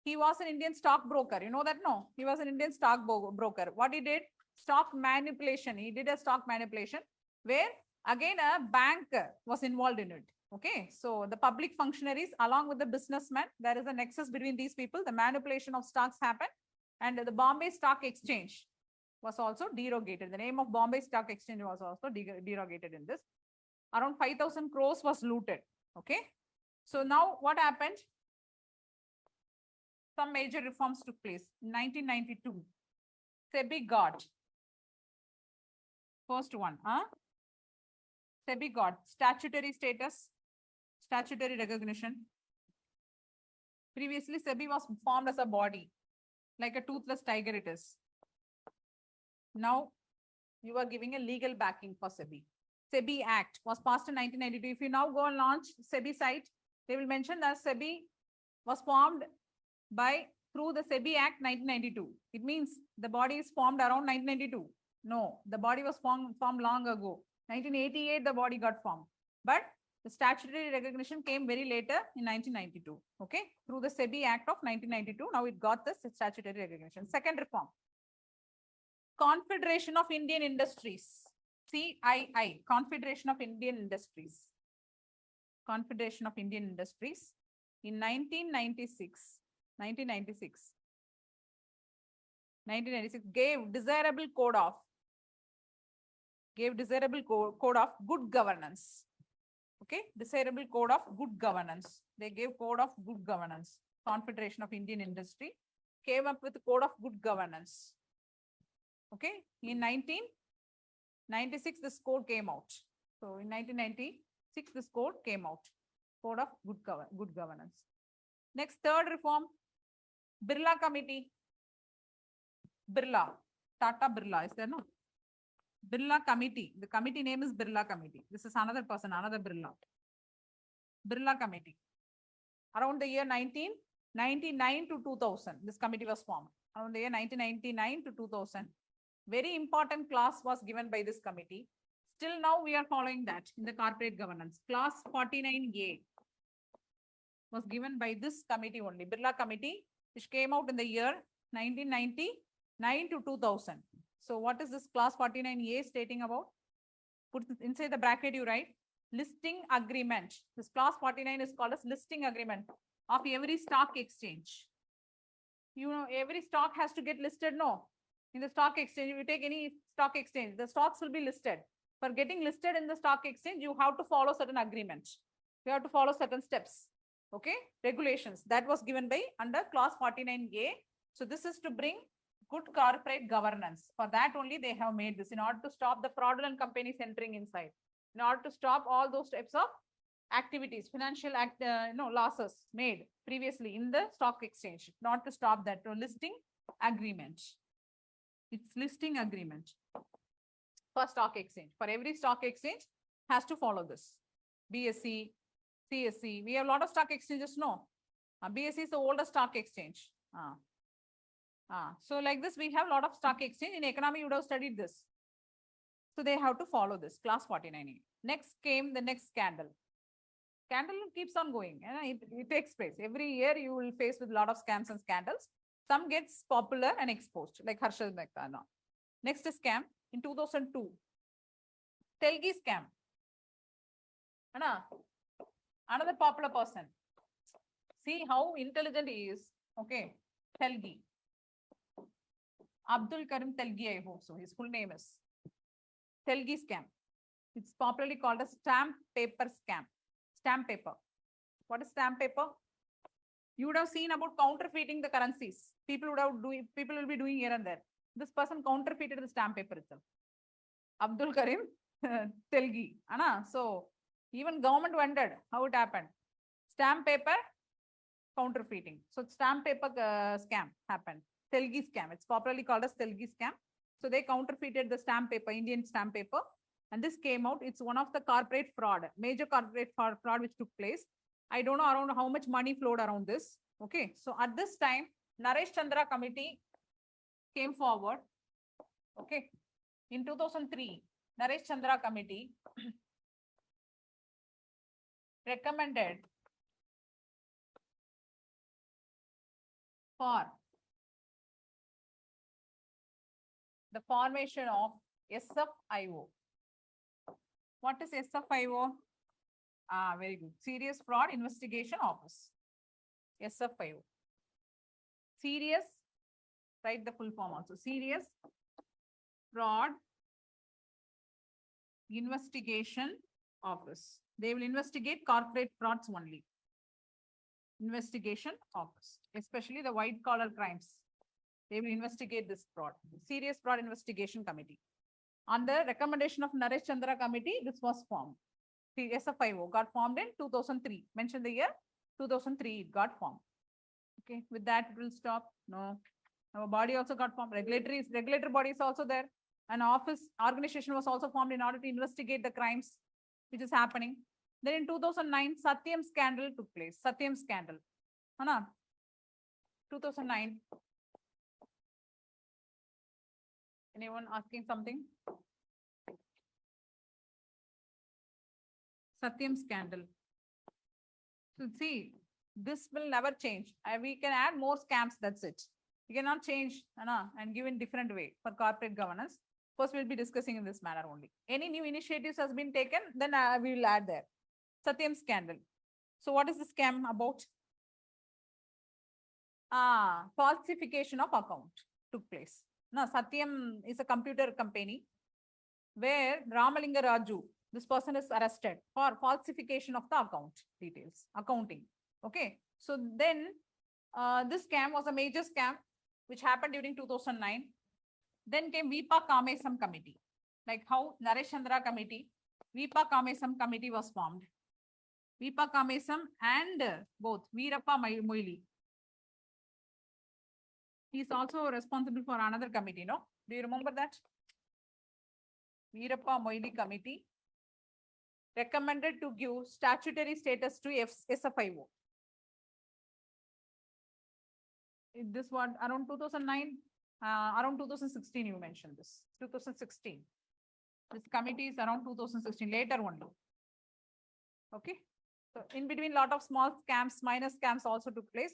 He was an Indian stockbroker. You know that? No, he was an Indian stockbroker. What he did? Stock manipulation. He did a stock manipulation where again a bank was involved in it. Okay, so the public functionaries along with the businessmen, there is a nexus between these people. The manipulation of stocks happened, and the Bombay Stock Exchange was also derogated. The name of Bombay Stock Exchange was also derogated in this. Around 5,000 crores was looted. Okay, so now what happened? Some major reforms took place in 1992. SEBI got first one. SEBI got statutory status, statutory recognition. Previously, SEBI was formed as a body, like a toothless tiger it is. Now, you are giving a legal backing for SEBI. SEBI Act was passed in 1992. If you now go and launch SEBI site, they will mention that SEBI was formed through the SEBI Act 1992. It means the body is formed around 1992. No, the body was formed long ago. 1988, the body got formed. But the statutory recognition came very later in 1992. Okay, through the SEBI Act of 1992. Now it got the statutory recognition. Second reform. Confederation of Indian Industries. CII. Confederation of Indian Industries. Confederation of Indian Industries. In 1996 gave desirable code of good governance. Okay, desirable code of good governance. They gave code of good governance. Confederation of Indian Industry came up with code of good governance. Okay, in 1996 this code came out. So in 1996 this code came out. Code of good governance. Next, third reform, Birla Committee. Birla, Tata Birla, is there no? Birla Committee. The committee name is Birla Committee. This is another person, another Birla. Birla Committee. Around the year 1999 to 2000, this committee was formed. Around the year 1999 to 2000. Very important class was given by this committee. Still now we are following that in the corporate governance. Class 49A was given by this committee only, Birla Committee, which came out in the year 1999 to 2000. So what is this class 49A stating about? Put inside the bracket you write listing agreement. This class 49 is called as listing agreement of every stock exchange. You know, every stock has to get listed, no? In the stock exchange, if you take any stock exchange, the stocks will be listed. For getting listed in the stock exchange, you have to follow certain agreements. You have to follow certain steps. Okay, regulations that was given by under class 49A. So this is to bring good corporate governance. For that only they have made this in order to stop the fraudulent companies entering inside, in order to stop all those types of activities, financial losses made previously in the stock exchange, not to stop that. To listing agreement. It's listing agreement for stock exchange. For every stock exchange has to follow this. BSE, CSE, we have a lot of stock exchanges, no? BSE is the oldest stock exchange. So like this, we have a lot of stock exchange. In economy, you would have studied this. So they have to follow this, class 49A. Next came the next scandal. Scandal keeps on going. It takes place. Every year you will face with a lot of scams and scandals. Some gets popular and exposed, like Harshad Mehta. Next is scam in 2002. Telgi scam. Another popular person. See how intelligent he is. Okay. Telgi. Abdul Karim Telgi, I hope so. His full name is Telgi scam. It's popularly called a stamp paper scam. Stamp paper. What is stamp paper? You would have seen about counterfeiting the currencies. People will be doing here and there. This person counterfeited the stamp paper itself. Abdul Karim Telgi. So even government wondered how it happened. Stamp paper counterfeiting. So stamp paper scam happened. Telgi scam. It's popularly called as Telgi scam. So they counterfeited the stamp paper, Indian stamp paper. And this came out. It's one of the corporate fraud, major corporate fraud which took place. I don't know around how much money flowed around this. Okay. So at this time, Naresh Chandra committee came forward. Okay. In 2003, Naresh Chandra committee recommended for the formation of SFIO. What is SFIO? Very good. Serious Fraud Investigation Office. SFIO. Serious, write the full form also. Serious Fraud Investigation Office. They will investigate corporate frauds only. Investigation Office, especially the white collar crimes. They will investigate this fraud. Serious Fraud Investigation Committee. On the recommendation of Naresh Chandra committee, this was formed. The SFIO got formed in 2003. Mention the year 2003 it got formed. Okay, with that it will stop. No, our body also got formed. Regulatory body is also there. An office organization was also formed in order to investigate the crimes which is happening. Then in 2009, Satyam scandal took place. Satyam scandal. 2009. Anyone asking something? Satyam scandal. So see, this will never change. We can add more scams, that's it. We cannot change and give in different way for corporate governance. First, we'll be discussing in this manner only. Any new initiatives has been taken, then we will add there. Satyam scandal. So what is the scam about? Falsification of account took place. Now, Satyam is a computer company where Ramalinga Raju, this person is arrested for falsification of the account details, accounting. Okay. So then this scam was a major scam which happened during 2009. Then came Vipa Kamesam committee, like how Naresh Chandra committee, Vipa Kamesam committee was formed. Vipa Kamesam and both Veerappa Moili. He is also responsible for another committee, no? Do you remember that? Veerappa Moili committee recommended to give statutory status to SFIO. This one around 2009, around 2016 you mentioned this, 2016. This committee is around 2016, later only. Okay. So in between, lot of small scams, minor scams also took place.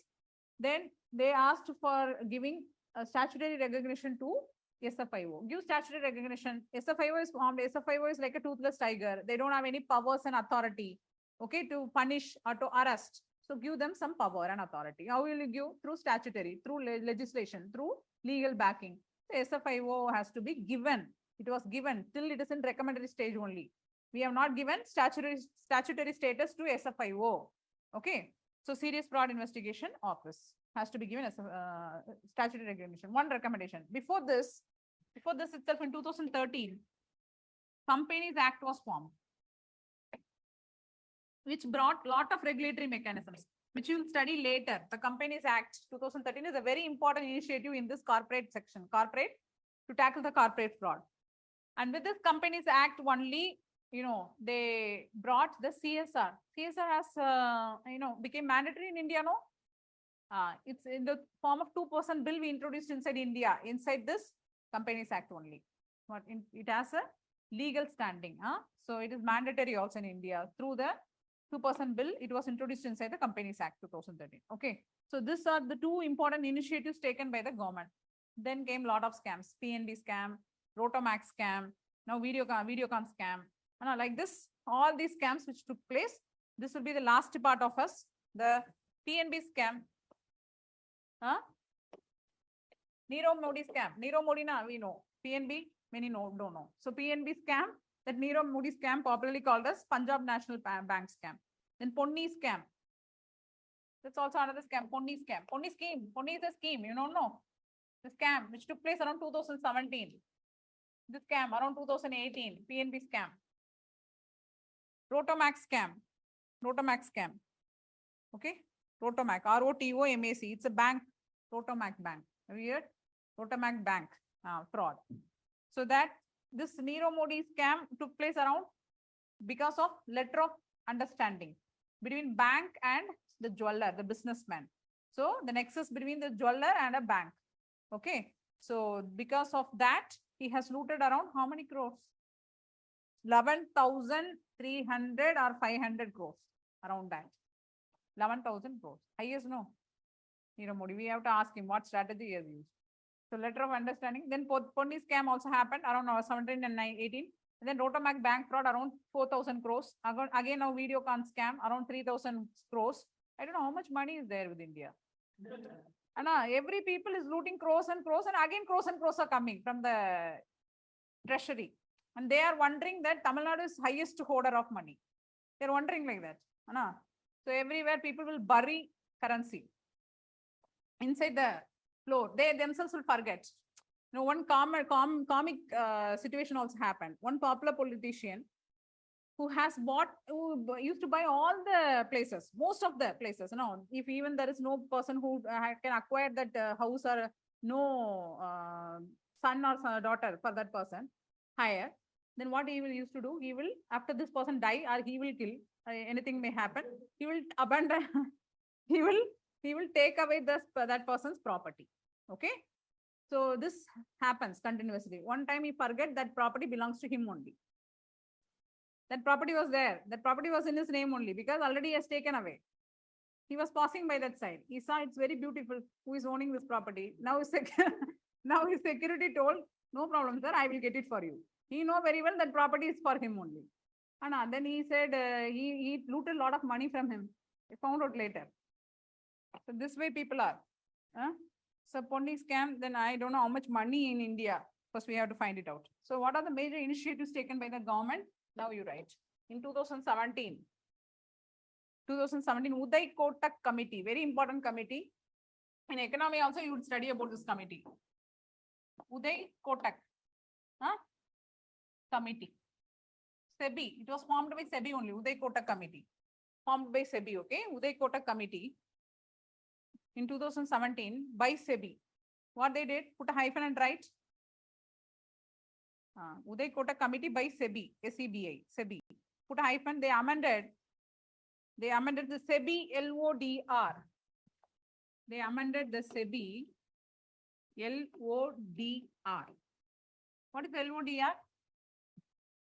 Then they asked for giving a statutory recognition to SFIO. Give statutory recognition. SFIO is formed. SFIO is like a toothless tiger. They don't have any powers and authority, okay, to punish or to arrest. So give them some power and authority. How will you give? Through statutory, through legislation, through legal backing. So SFIO has to be given. It was given till it is in recommendatory stage only. We have not given statutory status to SFIO. Okay. So Serious Fraud Investigation Office has to be given as a statutory recognition. One recommendation. Before this itself in 2013, Companies Act was formed, which brought lot of regulatory mechanisms, which you will study later. The Companies Act 2013 is a very important initiative in this corporate section, corporate, to tackle the corporate fraud. And with this Companies Act only, they brought the CSR. CSR has, became mandatory in India, no? It's in the form of 2% bill we introduced inside India, inside this Companies Act only. But it has a legal standing. So it is mandatory also in India. Through the 2% bill, it was introduced inside the Companies Act 2013. Okay. So these are the two important initiatives taken by the government. Then came a lot of scams, PNB scam, Rotomax scam, now Videocon scam. Like this, all these scams which took place, this will be the last part of us. The PNB scam. Nirav Modi scam. Nirav Modi, we know. PNB, many don't know. So PNB scam, that Nirav Modi scam, popularly called as Punjab National Bank scam. Then Ponni scam. That's also another scam. Ponni scam. Ponni scheme. Ponni is a scheme. You don't know. The scam which took place around 2017. This scam around 2018. PNB scam. Rotomax scam. Rotomax scam. Okay. Rotomac. ROTOMAC. It's a bank. Rotomac Bank. Have you heard? Rotomac Bank fraud. So that this Nirav Modi scam took place around because of letter of understanding between bank and the jeweler, the businessman. So the nexus between the jeweler and a bank. Okay. So because of that, he has looted around how many crores? 11,300 or 500 crores, around that. 11,000 crores. Highest, no? Nirav Modi, we have to ask him what strategy he has used. So letter of understanding. Then Ponni scam also happened around 17 and 18. And then Rotomac bank fraud around 4,000 crores. Again, now Videocon scam around 3,000 crores. I don't know how much money is there with India. And every people is looting crores and crores, and again crores and crores are coming from the treasury. And they are wondering that Tamil Nadu is highest hoarder of money. They're wondering like that. So everywhere people will bury currency inside the floor. They themselves will forget. One comic situation also happened. One popular politician who used to buy all the places, most of the places. If even there is no person who can acquire that house, or no son or daughter for that person, hire, then what he will used to do, he will, after this person die or he will kill, anything may happen, he will abandon, he will take away that person's property. Okay. So this happens continuously. One time he forget that property belongs to him only. That property was there. That property was in his name only, because already he has taken away. He was passing by that side. He saw it's very beautiful. Who is owning this property? Now his security told, no problem, sir. I will get it for you. He know very well that property is for him only. And then he said he looted a lot of money from him. He found out later. So this way people are. So Ponni scam, then I don't know how much money in India. First we have to find it out. So what are the major initiatives taken by the government? Now you write. In 2017, Uday Kotak Committee, very important committee. In economy also you would study about this committee. Uday Kotak Committee. SEBI, it was formed by SEBI only, Uday Kotak Committee. formed by SEBI, okay? Uday Kotak Committee in 2017 by SEBI. What they did, put a hyphen and write. Uday Kotak Committee by SEBI, SEBI, SEBI. Put a hyphen, they amended the SEBI LODR. They amended the SEBI LODR. What is LODR?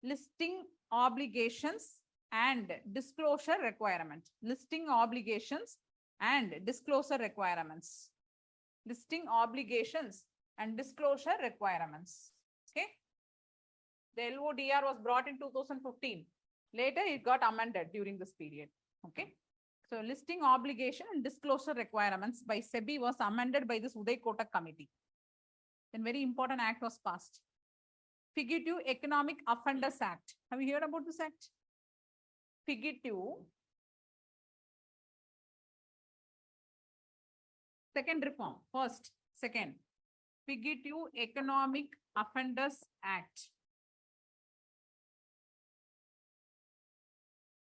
Listing obligations and disclosure requirement. Listing obligations and disclosure requirements. Listing obligations and disclosure requirements. Okay. The LODR was brought in 2015. Later, it got amended during this period. Okay. So, listing obligation and disclosure requirements by SEBI was amended by this Uday Kotak Committee. Then very important act was passed. Fugitive Economic Offenders Act. Have you heard about this act? Fugitive. Second reform. First, second. Fugitive Economic Offenders Act.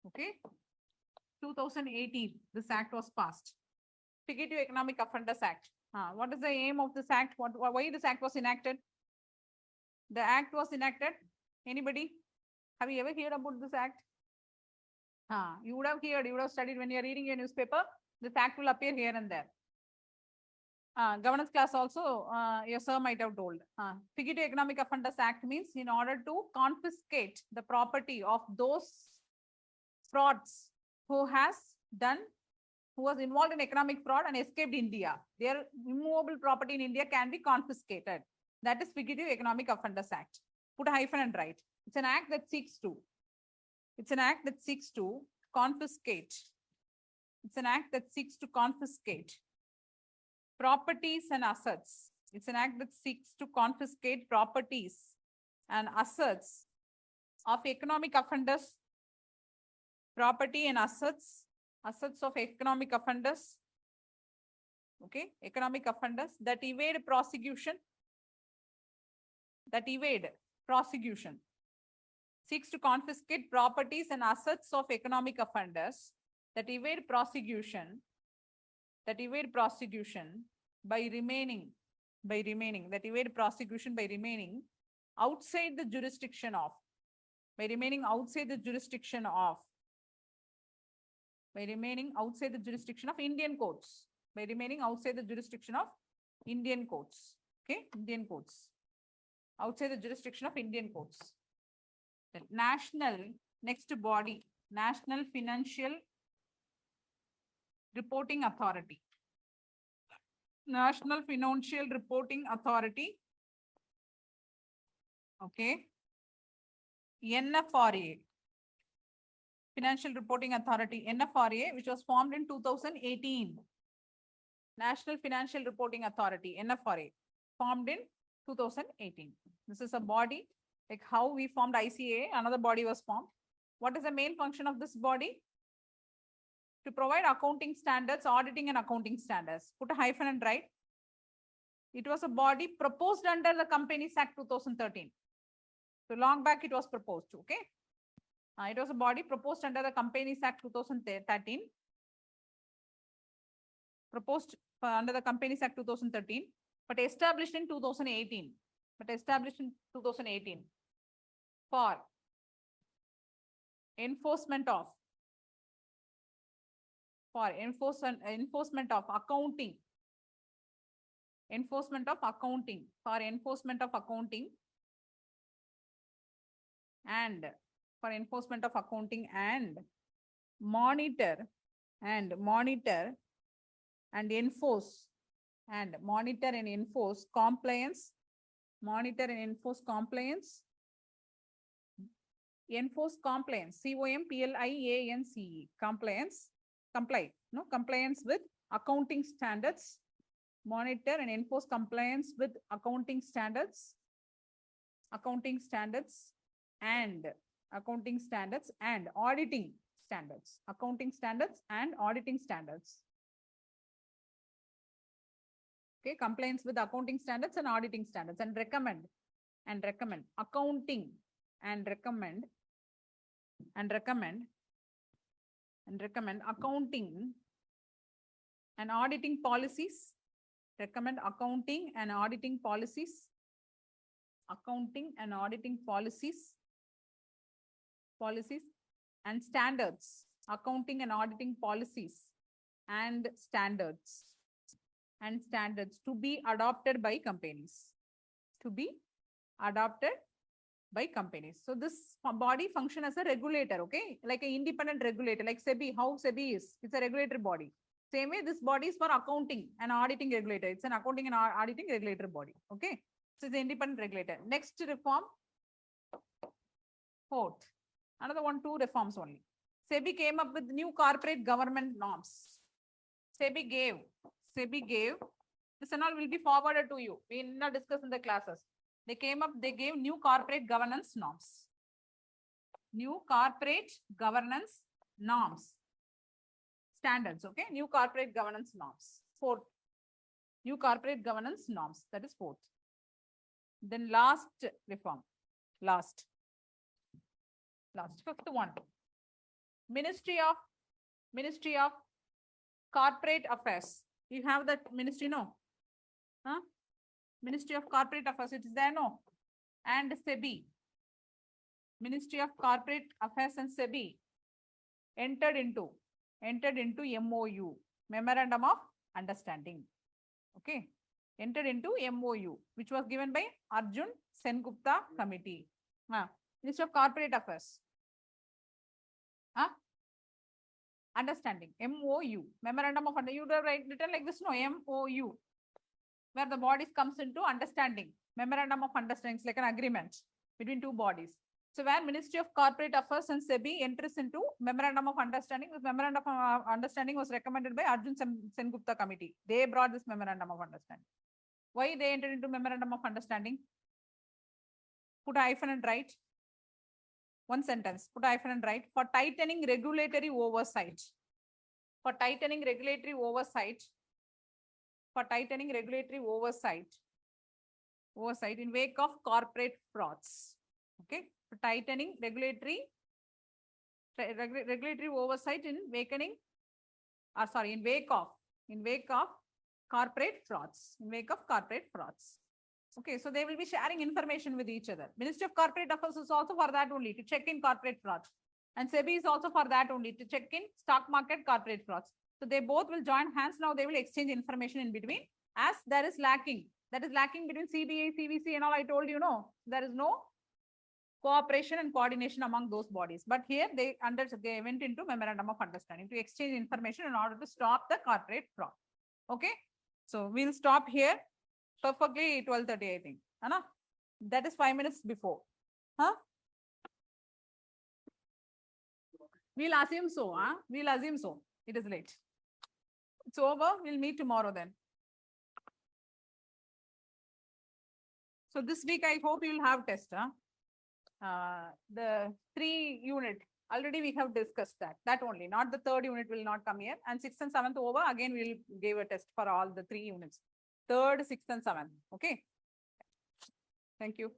Okay. 2018, this act was passed. Fugitive Economic Offenders Act. What is the aim of this act? Why this act was enacted? The act was enacted. Anybody? Have you ever heard about this act? You would have heard, you would have studied when you are reading a newspaper. This act will appear here and there. Governance class also, your sir might have told. Fugitive Economic Offenders Act means in order to confiscate the property of those frauds who was involved in economic fraud and escaped India. Their immovable property in India can be confiscated. That is Fugitive Economic Offenders Act. Put a hyphen and write. It's an act that seeks to confiscate. It's an act that seeks to confiscate properties and assets. It's an act that seeks to confiscate properties and assets of economic offenders, property and assets of economic offenders, okay, economic offenders that evade prosecution, seeks to confiscate properties and assets of economic offenders that evade prosecution by remaining outside the jurisdiction of Indian courts, okay, Indian courts, outside the jurisdiction of Indian courts. The next body, National Financial Reporting Authority. National Financial Reporting Authority. Okay. NFRA. Financial Reporting Authority, NFRA, which was formed in 2018. National Financial Reporting Authority, NFRA, formed in 2018. This is a body, like how we formed ICAA, another body was formed. What is the main function of this body? To provide accounting standards, auditing and accounting standards. Put a hyphen and write. It was a body proposed under the Companies Act 2013. So long back it was proposed, okay? It was a body proposed under the Companies Act 2013. Proposed under the Companies Act 2013, but established in 2018. For enforcement of accounting. And monitor and enforce compliance. Compliance with accounting standards. Monitor and enforce compliance with accounting standards and auditing standards. Okay, compliance with accounting standards and auditing standards, and recommend and recommend accounting and auditing policies. Recommend accounting and auditing policies. Accounting and auditing policies. Policies and standards. Accounting and auditing policies and standards. And standards to be adopted by companies. To be adopted by companies. So this body function as a regulator, okay? Like an independent regulator, like SEBI, how SEBI is. It's a regulatory body. Same way, this body is for accounting and auditing regulator. It's an accounting and auditing regulator body, okay? So it's an independent regulator. Next reform, fourth. Another one, two reforms only. SEBI came up with new corporate government norms. SEBI gave, this and all will be forwarded to you. We will not discuss in the classes. They gave new corporate governance norms. New corporate governance norms. Standards, okay? New corporate governance norms. Fourth. New corporate governance norms. That is fourth. Then last reform. Last. Fifth one. Ministry of Corporate Affairs. You have that ministry, no? Huh? Ministry of Corporate Affairs, it is there, no? And SEBI. Ministry of Corporate Affairs and SEBI entered into MOU, Memorandum of Understanding. Okay. Entered into MOU, which was given by Arjun Sengupta Committee. Ministry of Corporate Affairs. Understanding, MOU, Memorandum of Understanding. You have written like this, no? MOU, where the bodies comes into understanding. Memorandum of Understanding is like an agreement between two bodies. So where Ministry of Corporate Affairs and SEBI enters into Memorandum of Understanding. This Memorandum of Understanding was recommended by Arjun Sengupta Committee. They brought this Memorandum of Understanding. Why they entered into Memorandum of Understanding? Put a hyphen and write. One sentence. Put a hyphen and write. For tightening regulatory oversight. For tightening regulatory oversight. For tightening regulatory oversight. Oversight in wake of corporate frauds. Okay. For tightening regulatory oversight in wake of corporate frauds. In wake of corporate frauds. Okay, so they will be sharing information with each other. Ministry of Corporate Affairs is also for that only, to check in corporate frauds. And SEBI is also for that only, to check in stock market corporate frauds. So they both will join hands. Now they will exchange information in between. As there is lacking, that is lacking between CBA, CVC and all, I told you, no, there is no cooperation and coordination among those bodies. But here they went into Memorandum of Understanding to exchange information in order to stop the corporate fraud. Okay, so we'll stop here. Perfectly 12:30, I think. Anna? That is 5 minutes before. Huh? We'll assume so. Huh? We'll assume so. It is late. It's over. We'll meet tomorrow then. So this week, I hope you'll have test. Huh? The 3 unit, already we have discussed that. That only, not the 3rd unit will not come here. And 6th and 7th over, again, we'll give a test for all the 3 units. 3rd, 6th and 7th. Okay. Thank you.